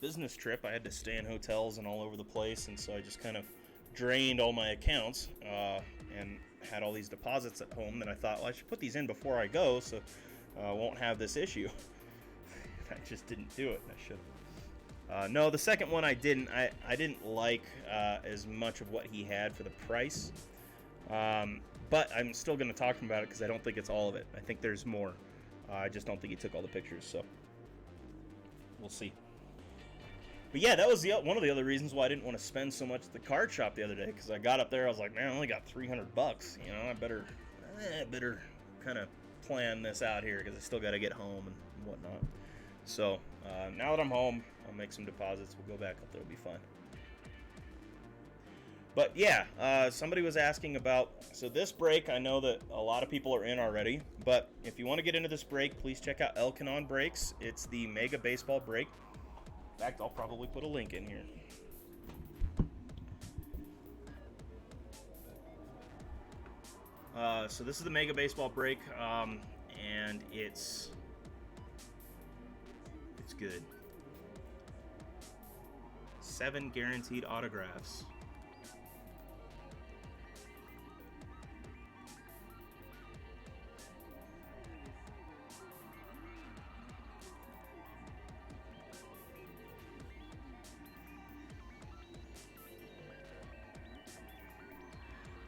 business trip, I had to stay in hotels and all over the place, and so I just kind of drained all my accounts and had all these deposits at home that I thought, well, I should put these in before I go, so I won't have this issue. I just didn't do it. I should have. No, the second one I didn't. I didn't like as much of what he had for the price. But I'm still going to talk about it because I don't think it's all of it. I think there's more. I just don't think he took all the pictures, so we'll see. But yeah, that was one of the other reasons why I didn't want to spend so much at the card shop the other day, because I got up there, I was like, man, I only got $300. You know, I better kind of plan this out here, because I still got to get home and whatnot. So now that I'm home, I'll make some deposits. We'll go back up there. It'll be fun. But yeah, somebody was asking about, so this break, I know that a lot of people are in already, but if you want to get into this break, please check out Elkanon Breaks. It's the Mega Baseball break. In fact, I'll probably put a link in here. So this is the Mega Baseball break, and it's good. 7 guaranteed autographs.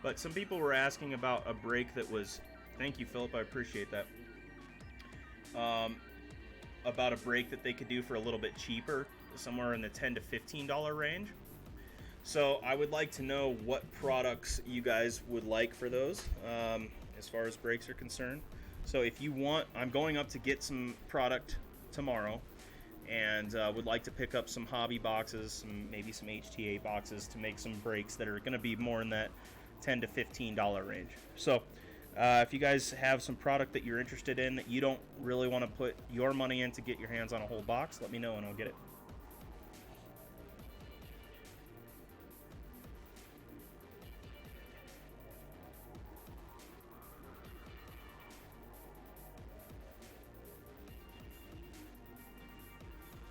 But some people were asking about a break that was, thank you, Philip, I appreciate that, about a break that they could do for a little bit cheaper, somewhere in the $10 to $15 range. So I would like to know what products you guys would like for those, as far as breaks are concerned. So if you want, I'm going up to get some product tomorrow, and would like to pick up some hobby boxes, maybe some HTA boxes, to make some breaks that are going to be more in that $10 to $15 range. So if you guys have some product that you're interested in that you don't really want to put your money in to get your hands on a whole box, let me know and I'll get it.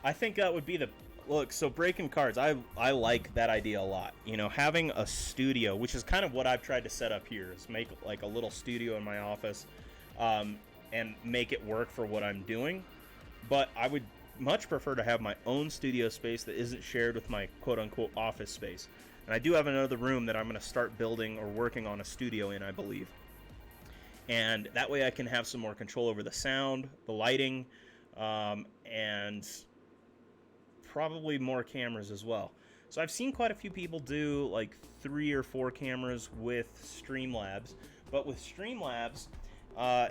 I think that would be the look. So breaking cards, I like that idea a lot. You know, having a studio, which is kind of what I've tried to set up here, is make like a little studio in my office, and make it work for what I'm doing. But I would much prefer to have my own studio space that isn't shared with my quote-unquote office space. And I do have another room that I'm going to start building or working on a studio in, I believe. And that way I can have some more control over the sound, the lighting, and probably more cameras as well. So I've seen quite a few people do like 3 or 4 cameras with Streamlabs, but with Streamlabs,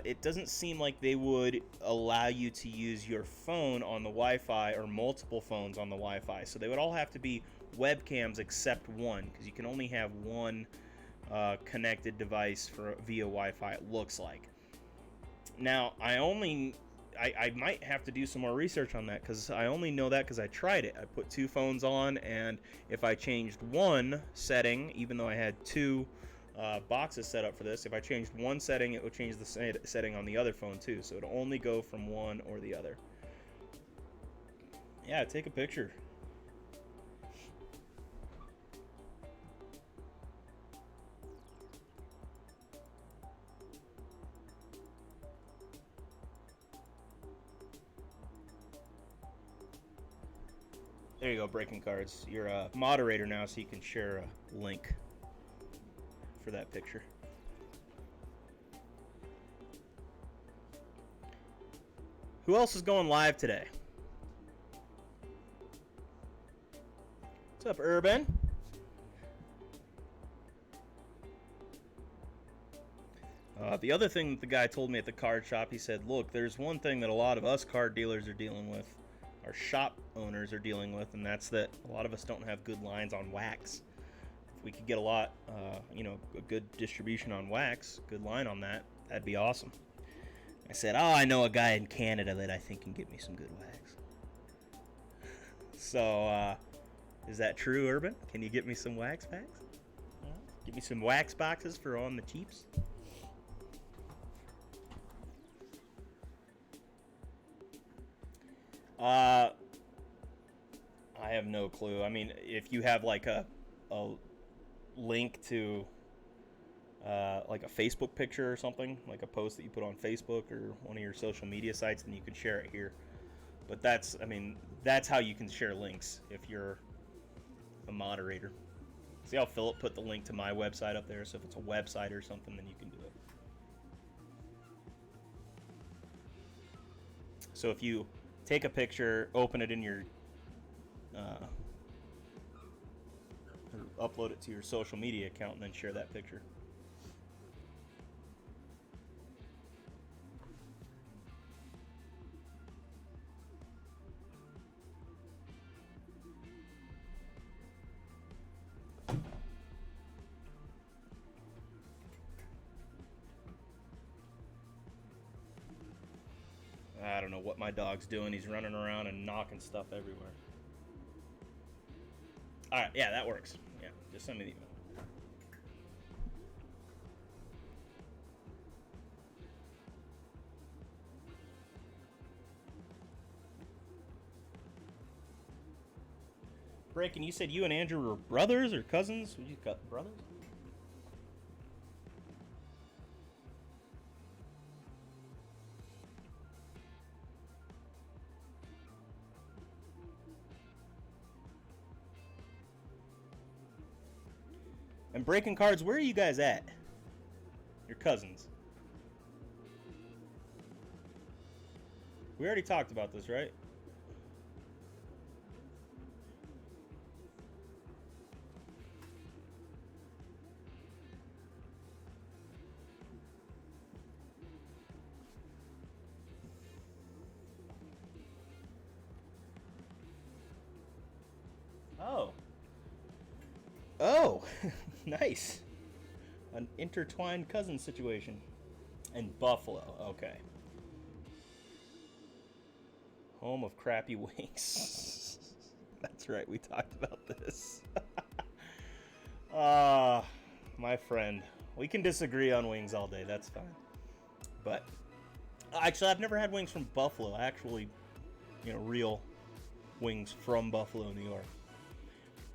it doesn't seem like they would allow you to use your phone on the Wi-Fi or multiple phones on the Wi-Fi. So they would all have to be webcams except one, because you can only have one connected device via Wi-Fi, it looks like. Now, I only I might have to do some more research on that, because I only know that because I tried it. I put two phones on, and if I changed one setting, even though I had two boxes set up for this, if I changed one setting, it would change the setting on the other phone too. So it'll only go from one or the other. Yeah, take a picture. There you go, breaking cards. You're a moderator now, so you can share a link for that picture. Who else is going live today? What's up, Urban? The other thing that the guy told me at the card shop, he said, look, there's one thing that a lot of us card dealers are dealing with, our shop owners are dealing with, and that's that a lot of us don't have good lines on wax. If we could get a good distribution on wax, good line on that, that'd be awesome. I said, I know a guy in Canada that I think can get me some good wax. So, is that true, Urban? Can you get me some wax packs? Give me some wax boxes for on the cheaps? I have no clue. I mean, if you have like a link to like a Facebook picture or something, like a post that you put on Facebook or one of your social media sites, then you can share it here. But that's how you can share links if you're a moderator. See how Philip put the link to my website up there? So if it's a website or something, then you can do it. So if you take a picture, open it in your or upload it to your social media account, and then share that picture. I don't know what my dog's doing. He's running around and knocking stuff everywhere. Alright, yeah, that works. Yeah, just send me the email. Breaking, you said you and Andrew were brothers or cousins? You got brothers? And breaking cards, where are you guys at? Your cousins. We already talked about this, right? Oh. Oh, nice. An intertwined cousin situation. And Buffalo, okay. Home of crappy wings. That's right, we talked about this. My friend. We can disagree on wings all day, that's fine. But, actually, I've never had wings from Buffalo. Actually, real wings from Buffalo, New York.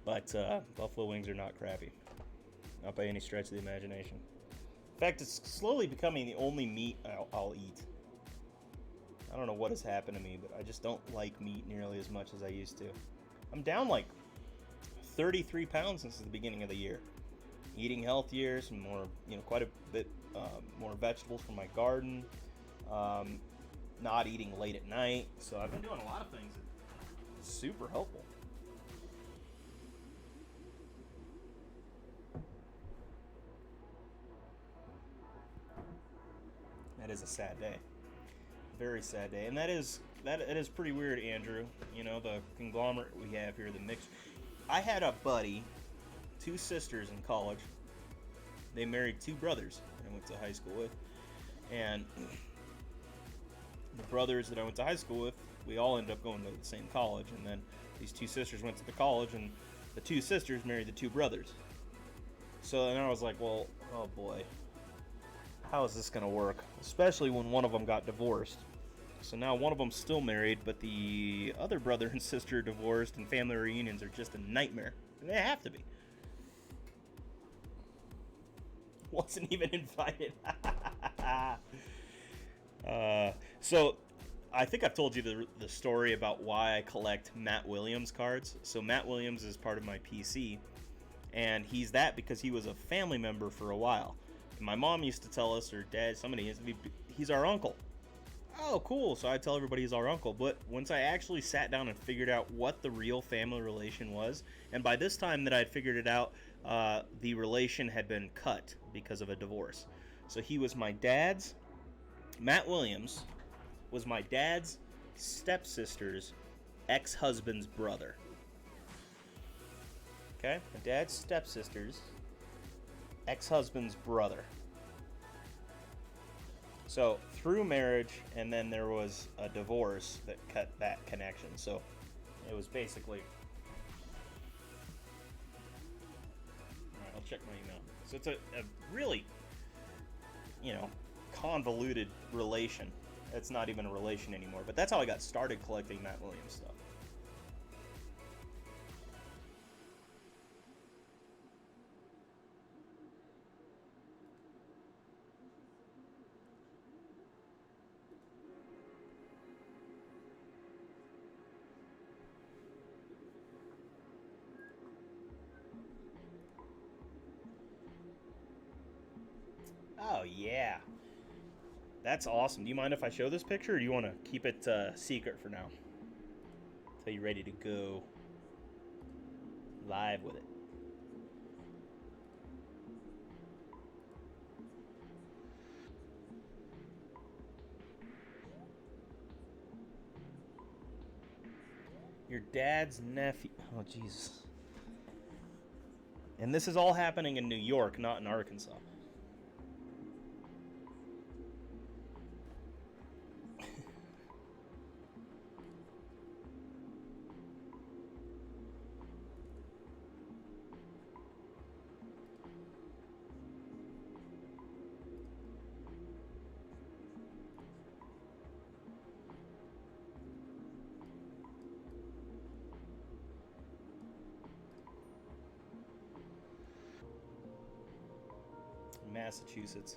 But buffalo wings are not crappy. Not by any stretch of the imagination. In fact, it's slowly becoming the only meat I'll eat. I don't know what has happened to me, but I just don't like meat nearly as much as I used to. I'm down like 33 pounds since the beginning of the year. Eating healthier, some more, quite a bit more vegetables from my garden. Not eating late at night. So I've been doing a lot of things that's super helpful. That is a sad day. Very sad day. And that is pretty weird, Andrew. The conglomerate we have here, the mix. I had a buddy, two sisters in college. They married two brothers I went to high school with. And the brothers that I went to high school with, we all ended up going to the same college, and then these two sisters went to the college, and the two sisters married the two brothers. So then I was like, well, oh boy, how is this gonna work? Especially when one of them got divorced. So now one of them's still married, but the other brother and sister are divorced, and family reunions are just a nightmare. And they have to be. Wasn't even invited. So I think I've told you the story about why I collect Matt Williams cards. So Matt Williams is part of my PC, and he's that because he was a family member for a while. And my mom used to tell us, or dad, somebody, he's our uncle. Oh, cool. So I tell everybody he's our uncle. But once I actually sat down and figured out what the real family relation was, and by this time that I'd figured it out, the relation had been cut because of a divorce. So he was my dad's, Matt Williams was my dad's stepsister's ex-husband's brother. Okay? My dad's stepsister's ex-husband's brother. So through marriage, and then there was a divorce that cut that connection. So it was basically... Alright, I'll check my email. So it's a really, convoluted relation. It's not even a relation anymore. But that's how I got started collecting Matt Williams stuff. Oh, yeah. That's awesome. Do you mind if I show this picture, or do you want to keep it secret for now? Until you're ready to go live with it. Your dad's nephew. Oh, Jesus. And this is all happening in New York, not in Arkansas. Massachusetts.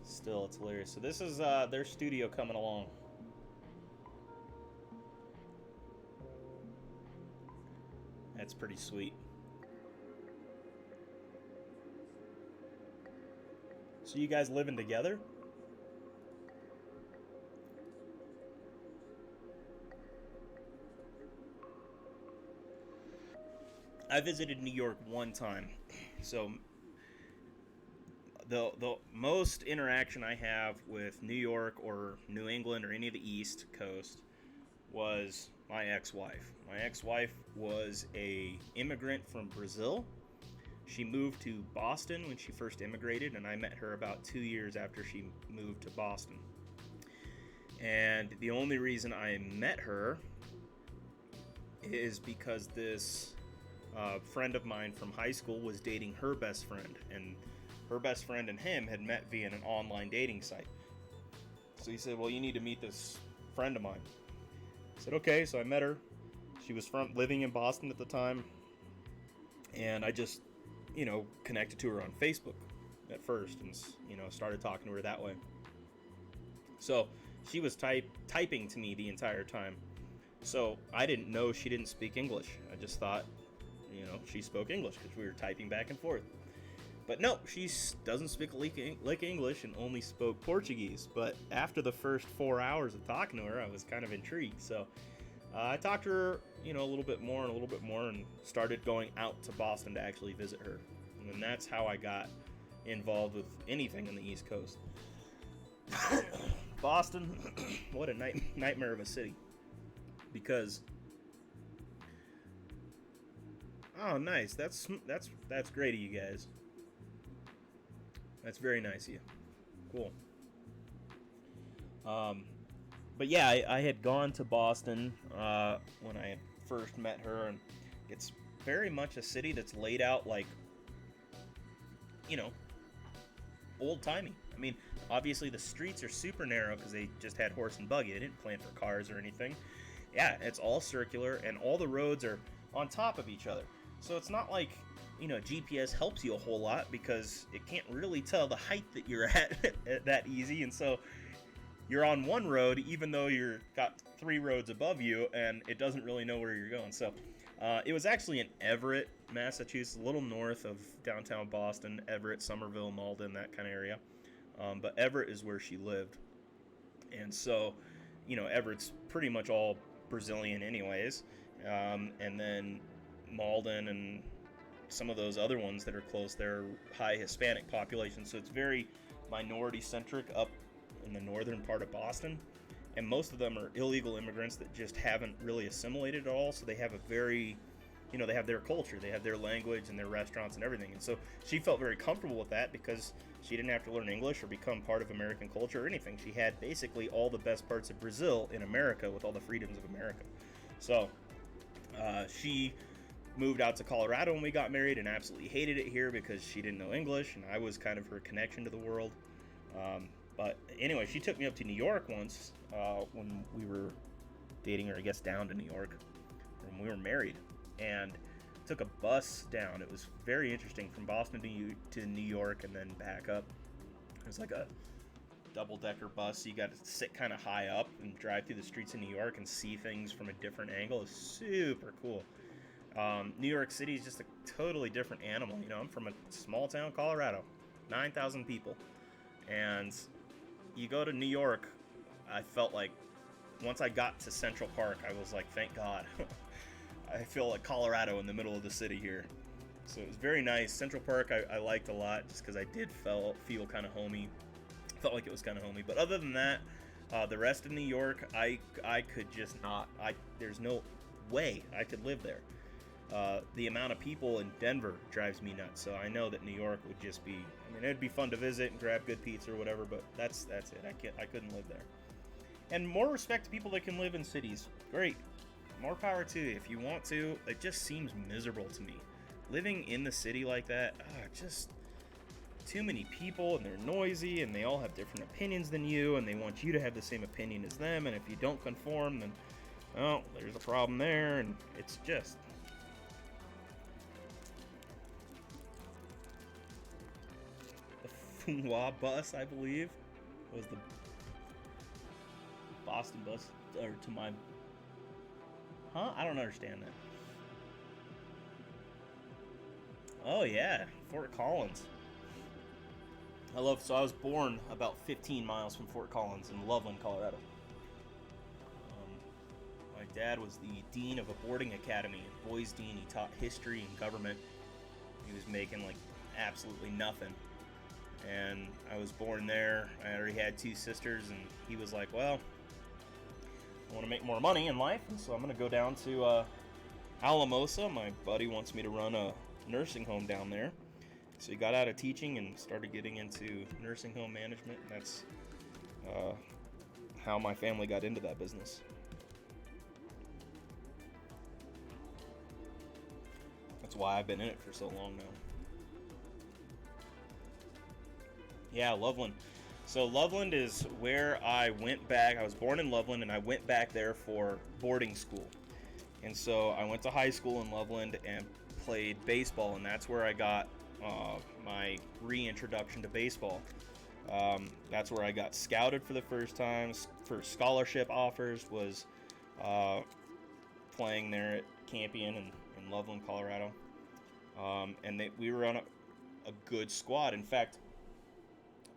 Still, it's hilarious. So this is their studio coming along. That's pretty sweet. So you guys living together? I visited New York one time. So the most interaction I have with New York or New England or any of the East Coast was my ex-wife. My ex-wife was a immigrant from Brazil. She moved to Boston when she first immigrated, and I met her about 2 years after she moved to Boston. And the only reason I met her is because this friend of mine from high school was dating her best friend, and her best friend and him had met via an online dating site. So he said, well, you need to meet this friend of mine. I said, okay, so I met her. She was living in Boston at the time, and I just, connected to her on Facebook at first, and, started talking to her that way. So she was typing to me the entire time. So I didn't know she didn't speak English. I just thought, she spoke English because we were typing back and forth. But no, she doesn't speak lick English and only spoke Portuguese. But after the first 4 hours of talking to her, I was kind of intrigued. So I talked to her, a little bit more and started going out to Boston to actually visit her. And that's how I got involved with anything in the East Coast. Boston, what a nightmare of a city. Because, oh, nice. That's great of you guys. That's very nice of you. Cool. but yeah, I had gone to Boston when I had first met her, and it's very much a city that's laid out like, you know, old timey. I mean, obviously the streets are super narrow because they just had horse and buggy. They didn't plan for cars or anything. Yeah, it's all circular, and all the roads are on top of each other. So it's not like, GPS helps you a whole lot because it can't really tell the height that you're at that easy. And so you're on one road, even though you're got 3 roads above you, and it doesn't really know where you're going. So it was actually in Everett, Massachusetts, a little north of downtown Boston, Everett, Somerville, Malden, that kind of area. But Everett is where she lived. And so, Everett's pretty much all Brazilian anyways. And then Malden and some of those other ones that are close there, high Hispanic population. So it's very minority centric up in the northern part of Boston. And most of them are illegal immigrants that just haven't really assimilated at all. So they have a very, they have their culture, they have their language and their restaurants and everything. And so she felt very comfortable with that because she didn't have to learn English or become part of American culture or anything. She had basically all the best parts of Brazil in America with all the freedoms of America. So she moved out to Colorado when we got married and absolutely hated it here because she didn't know English and I was kind of her connection to the world. But anyway, she took me up to New York once when we were dating, or I guess down to New York when we were married, and took a bus down. It was very interesting from Boston to New York and then back up. It was like a double-decker bus. So you got to sit kind of high up and drive through the streets of New York and see things from a different angle. It's super cool. New York City is just a totally different animal. I'm from a small town, Colorado, 9,000 people. And you go to New York, I felt like once I got to Central Park, I was like, thank God. I feel like Colorado in the middle of the city here. So it was very nice. Central Park I liked a lot just because I did feel kind of homey. Felt like it was kind of homey. But other than that, the rest of New York, I could just not. There's no way I could live there. The amount of people in Denver drives me nuts. So I know that New York would just be, it'd be fun to visit and grab good pizza or whatever, but that's it. I couldn't live there. And more respect to people that can live in cities. Great. More power to you if you want to. It just seems miserable to me. Living in the city like that, just too many people, and they're noisy, and they all have different opinions than you, and they want you to have the same opinion as them, and if you don't conform, then, well, there's a problem there, and it's just... The Funhua bus, I believe, was the Boston bus, or to my... Huh? I don't understand that. Oh, yeah. Fort Collins. I was born about 15 miles from Fort Collins in Loveland, Colorado. My dad was the dean of a boarding academy, boys dean. He taught history and government. He was making like absolutely nothing. And I was born there. I already had 2 sisters, and he was like, well, I want to make more money in life, and so I'm going to go down to Alamosa. My buddy wants me to run a nursing home down there. So he got out of teaching and started getting into nursing home management, and that's how my family got into that business. That's why I've been in it for so long now. Yeah, Loveland. So Loveland is where I went back. I was born in Loveland, and I went back there for boarding school. And so I went to high school in Loveland and played baseball, and that's where I got my reintroduction to baseball. That's where I got scouted for the first time. First scholarship offers was playing there at Campion in Loveland, Colorado. And we were on a good squad. In fact,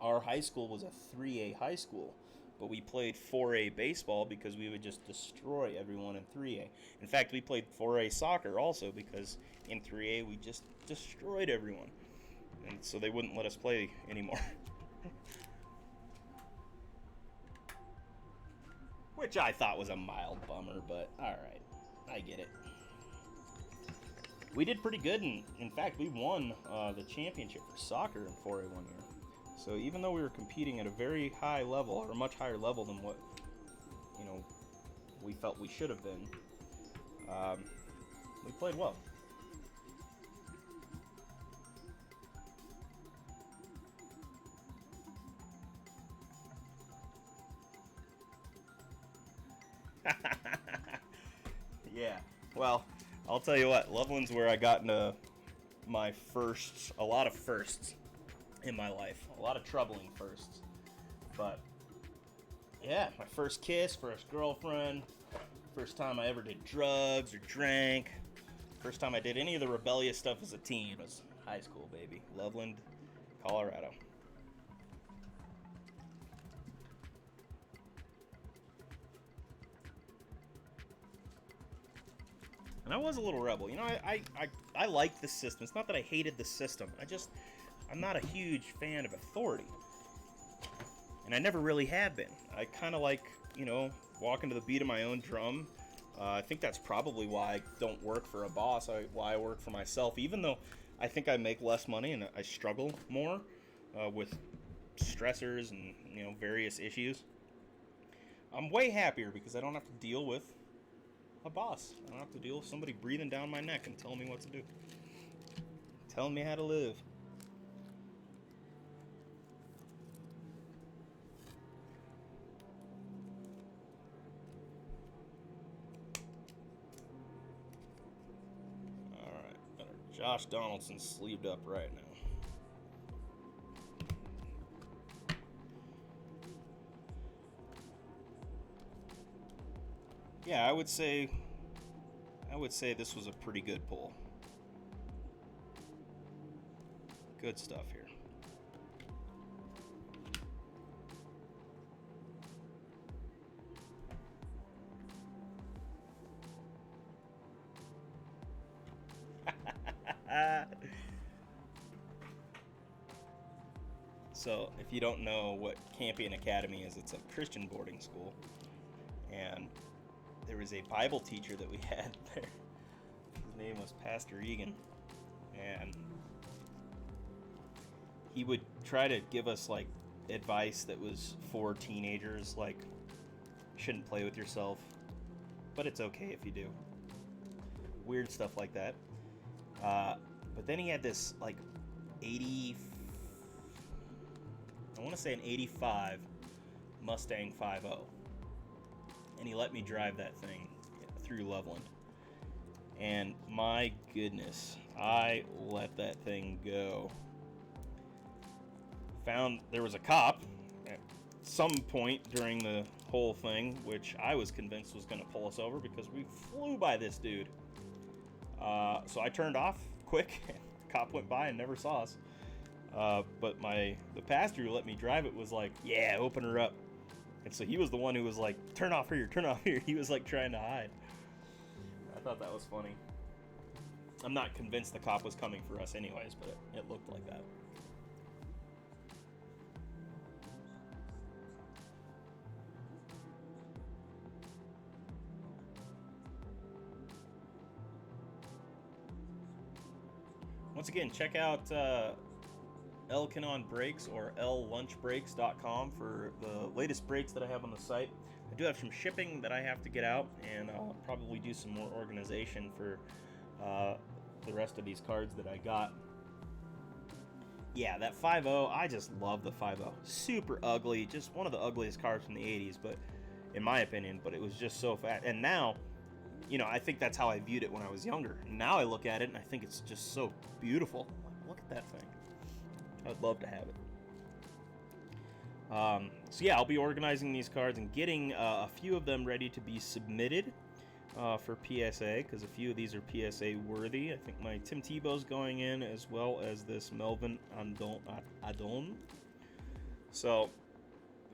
our high school was a 3A high school, but we played 4A baseball because we would just destroy everyone in 3A. In fact, we played 4A soccer also because in 3A we just destroyed everyone. And so they wouldn't let us play anymore. Which I thought was a mild bummer, but alright, I get it. We did pretty good, and in fact, we won the championship for soccer in 4A one year. So even though we were competing at a very high level, or a much higher level than what we felt we should have been, we played well. Yeah. Well, I'll tell you what. Loveland's where I got into a lot of firsts in my life. A lot of troubling firsts. But yeah, my first kiss, first girlfriend, first time I ever did drugs or drank, first time I did any of the rebellious stuff as a teen was high school, baby. Loveland, Colorado. And I was a little rebel. I liked the system. It's not that I hated the system. I'm not a huge fan of authority. And I never really have been. I kind of like, walking to the beat of my own drum. I think that's probably why I don't work for a boss, why I work for myself, even though I think I make less money and I struggle more with stressors and, various issues. I'm way happier because I don't have to deal with a boss. I don't have to deal with somebody breathing down my neck and telling me what to do. Telling me how to live. Josh Donaldson's sleeved up right now. Yeah, I would say this was a pretty good pull. Good stuff here. So, if you don't know what Campion Academy is, it's a Christian boarding school. And there was a Bible teacher that we had there. His name was Pastor Egan. And he would try to give us, advice that was for teenagers, like, shouldn't play with yourself, but it's okay if you do. Weird stuff like that. But then he had this, an 85 Mustang 5.0. And he let me drive that thing through Loveland. And my goodness, I let that thing go. Found there was a cop at some point during the whole thing, which I was convinced was going to pull us over because we flew by this dude. So I turned off quick. The cop went by and never saw us. But the pastor who let me drive it was like, yeah, open her up. And so he was the one who was like, turn off here, turn off here. He was trying to hide. I thought that was funny. I'm not convinced the cop was coming for us anyways, but it looked like that. Once again, check out Elkinon Brakes or llunchbrakes.com for the latest brakes that I have on the site. I do have some shipping that I have to get out, and I'll probably do some more organization for the rest of these cards that I got. Yeah, that 5.0, I just love the 5.0. Super ugly, just one of the ugliest cars from the 80s, but in my opinion, but it was just so fast. And now, I think that's how I viewed it when I was younger. Now I look at it and I think it's just so beautiful. Look at that thing. I'd love to have it. So yeah, I'll be organizing these cards and getting a few of them ready to be submitted for PSA, because a few of these are PSA worthy. I think my Tim Tebow's going in, as well as this Melvin Adon. So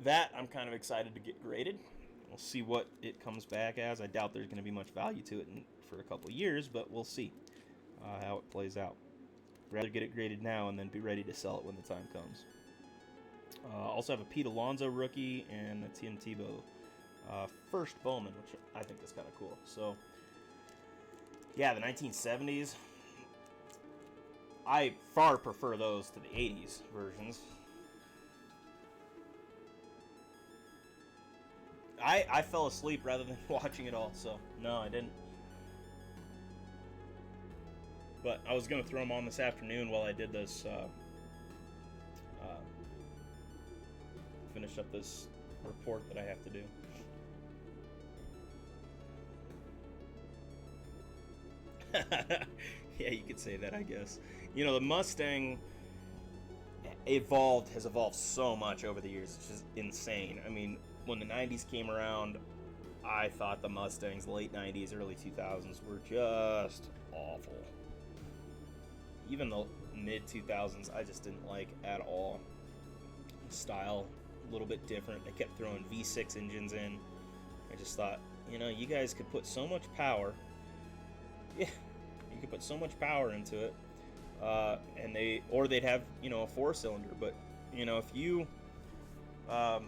that I'm kind of excited to get graded. We'll see what it comes back as. I doubt there's going to be much value to it for a couple of years, but we'll see how it plays out. Rather get it graded now and then be ready to sell it when the time comes. Also have a Pete Alonso rookie and a Tim Tebow first Bowman, which I think is kind of cool. So, yeah, the 1970s. I far prefer those to the 80s versions. I fell asleep rather than watching it all, so no, I didn't. But I was gonna throw them on this afternoon while I did this. Finish up this report that I have to do. Yeah, you could say that, I guess. You know, the Mustang has evolved so much over the years. It's just insane. I mean, when the 90s came around, I thought the Mustangs, late 90s, early 2000s, were just awful. Even the mid 2000s, I just didn't like at all. Style, a little bit different. They kept throwing V6 engines in. I just thought, you know, you guys could put so much power. Yeah, you could put so much power into it. And they'd have, you know, a 4-cylinder. But, you know, if you, well,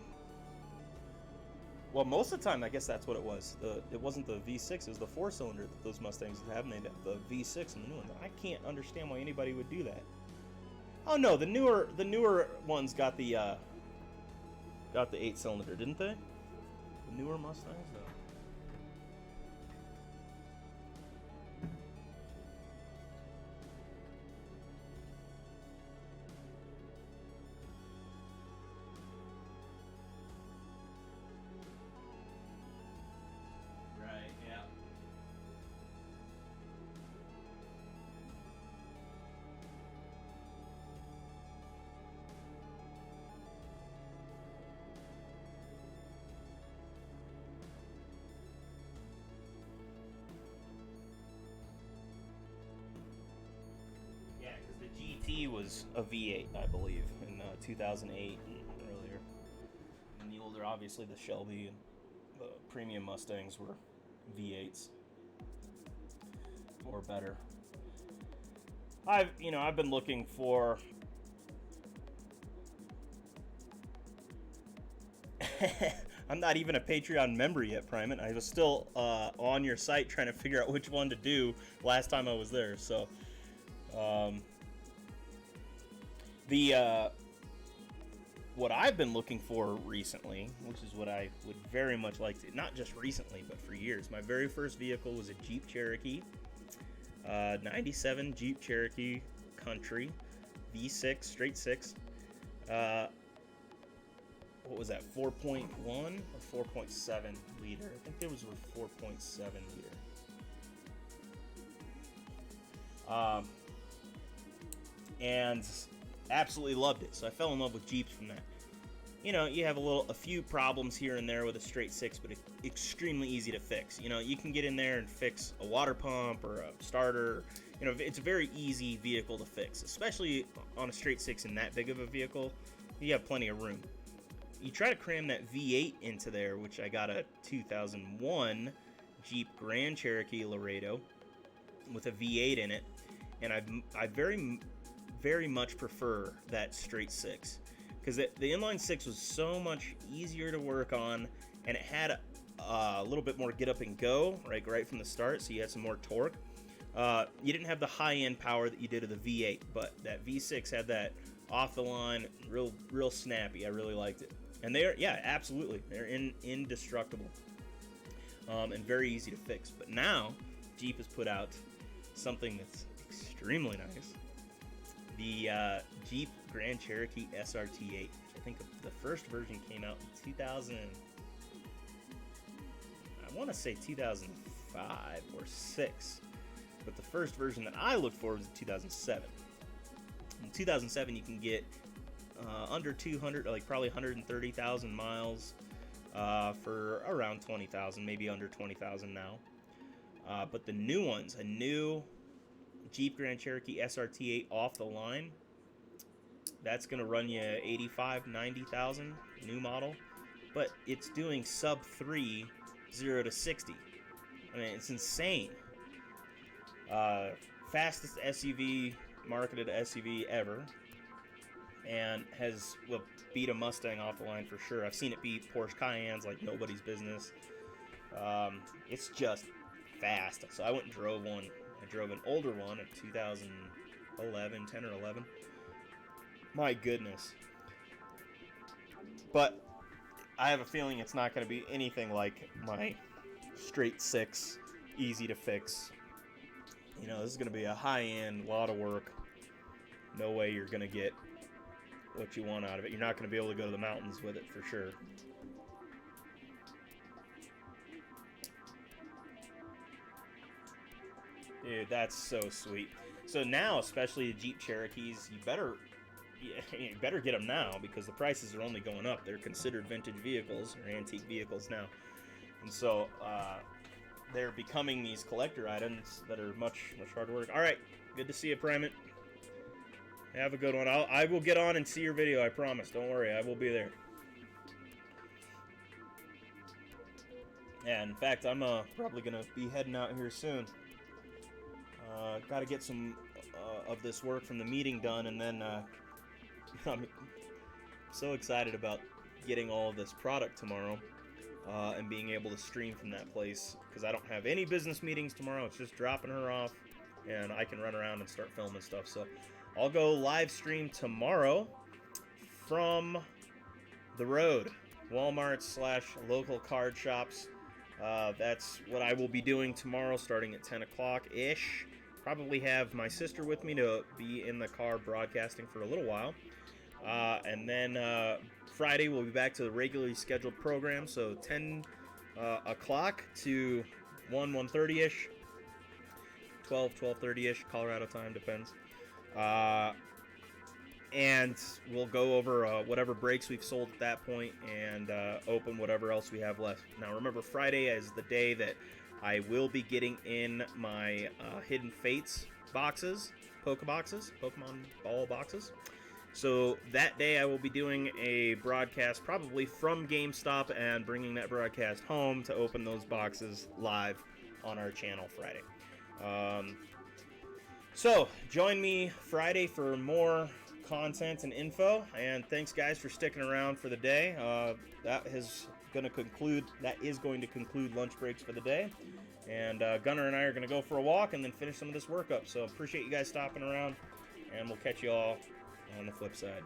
most of the time, I guess that's what it was. It wasn't the V6, it was the 4-cylinder that those Mustangs would have, and they'd have the V6 in the new one. I can't understand why anybody would do that. Oh no, the newer ones got the 8-cylinder, didn't they? The newer Mustangs, though. Right, yeah. Yeah, because the GT was a V8, I believe, in 2008 and earlier. And the older, obviously, the Shelby and the premium Mustangs were V8s or better. I've been looking for. I'm not even a Patreon member yet, Primate. I was still on your site trying to figure out which one to do last time I was there. So, what I've been looking for recently, which is what I would very much like to, not just recently, but for years. My very first vehicle was a Jeep Cherokee, 97 Jeep Cherokee Country, V6, straight 6. What was that, 4.1 or 4.7 liter? I think it was a 4.7 liter. And absolutely loved it. So I fell in love with Jeeps from that. You know, you have a few problems here and there with a straight 6, but it's extremely easy to fix. You know, you can get in there and fix a water pump or a starter. You know, it's a very easy vehicle to fix, especially on a straight 6 in that big of a vehicle. You have plenty of room. You try to cram that V8 into there, which I got a 2001 Jeep Grand Cherokee Laredo with a V8 in it, and I very much prefer that straight 6, because the inline 6 was so much easier to work on, and it had a little bit more get up and go right from the start, so you had some more torque. You didn't have the high end power that you did of the V8, but that V6 had that off the line, real snappy. I really liked it. And absolutely, they're indestructible, and very easy to fix. But now Jeep has put out something that's extremely nice. The Jeep Grand Cherokee SRT8. I think the first version came out in 2000. I want to say 2005 or 6, but the first version that I looked for was 2007. In 2007, you can get under 200, like probably 130,000 miles for around 20,000, maybe under 20,000 now. But the new ones, a new Jeep Grand Cherokee SRT8 off the line, that's going to run you 85, 90,000, new model. But it's doing sub 3, 0 to 60. I mean, it's insane. Fastest SUV, marketed SUV ever. And will beat a Mustang off the line for sure. I've seen it beat Porsche Cayennes like nobody's business. It's just fast. So I went and drove one. I drove an older one, a 2011, 10 or 11. My goodness. But I have a feeling it's not going to be anything like my straight 6, easy to fix. You know, this is going to be a high-end, lot of work. No way you're going to get what you want out of it. You're not going to be able to go to the mountains with it for sure. Dude, that's so sweet. So now, especially the Jeep Cherokees, you better get them now because the prices are only going up. They're considered vintage vehicles or antique vehicles now, and so they're becoming these collector items that are much harder work. All right, good to see you, Primate. Have a good one. I will get on and see your video. I promise. Don't worry, I will be there. Yeah, in fact, I'm probably gonna be heading out here soon. Got to get some of this work from the meeting done, and then I'm so excited about getting all of this product tomorrow and being able to stream from that place because I don't have any business meetings tomorrow. It's just dropping her off, and I can run around and start filming stuff. So I'll go live stream tomorrow from the road, Walmart/local card shops. That's what I will be doing tomorrow starting at 10 o'clock-ish. Probably have my sister with me to be in the car broadcasting for a little while. And then Friday we'll be back to the regularly scheduled program, so 10 o'clock to 1:30-ish, 12:30-ish, Colorado time, depends. And we'll go over whatever breaks we've sold at that point and open whatever else we have left. Now remember, Friday is the day that I will be getting in my Hidden Fates boxes, Pokemon Ball boxes. So that day I will be doing a broadcast probably from GameStop and bringing that broadcast home to open those boxes live on our channel Friday. So join me Friday for more content and info, and thanks guys for sticking around for the day. That is going to conclude lunch breaks for the day, and Gunnar and I are going to go for a walk and then finish some of this work up. So appreciate you guys stopping around, and we'll catch you all on the flip side.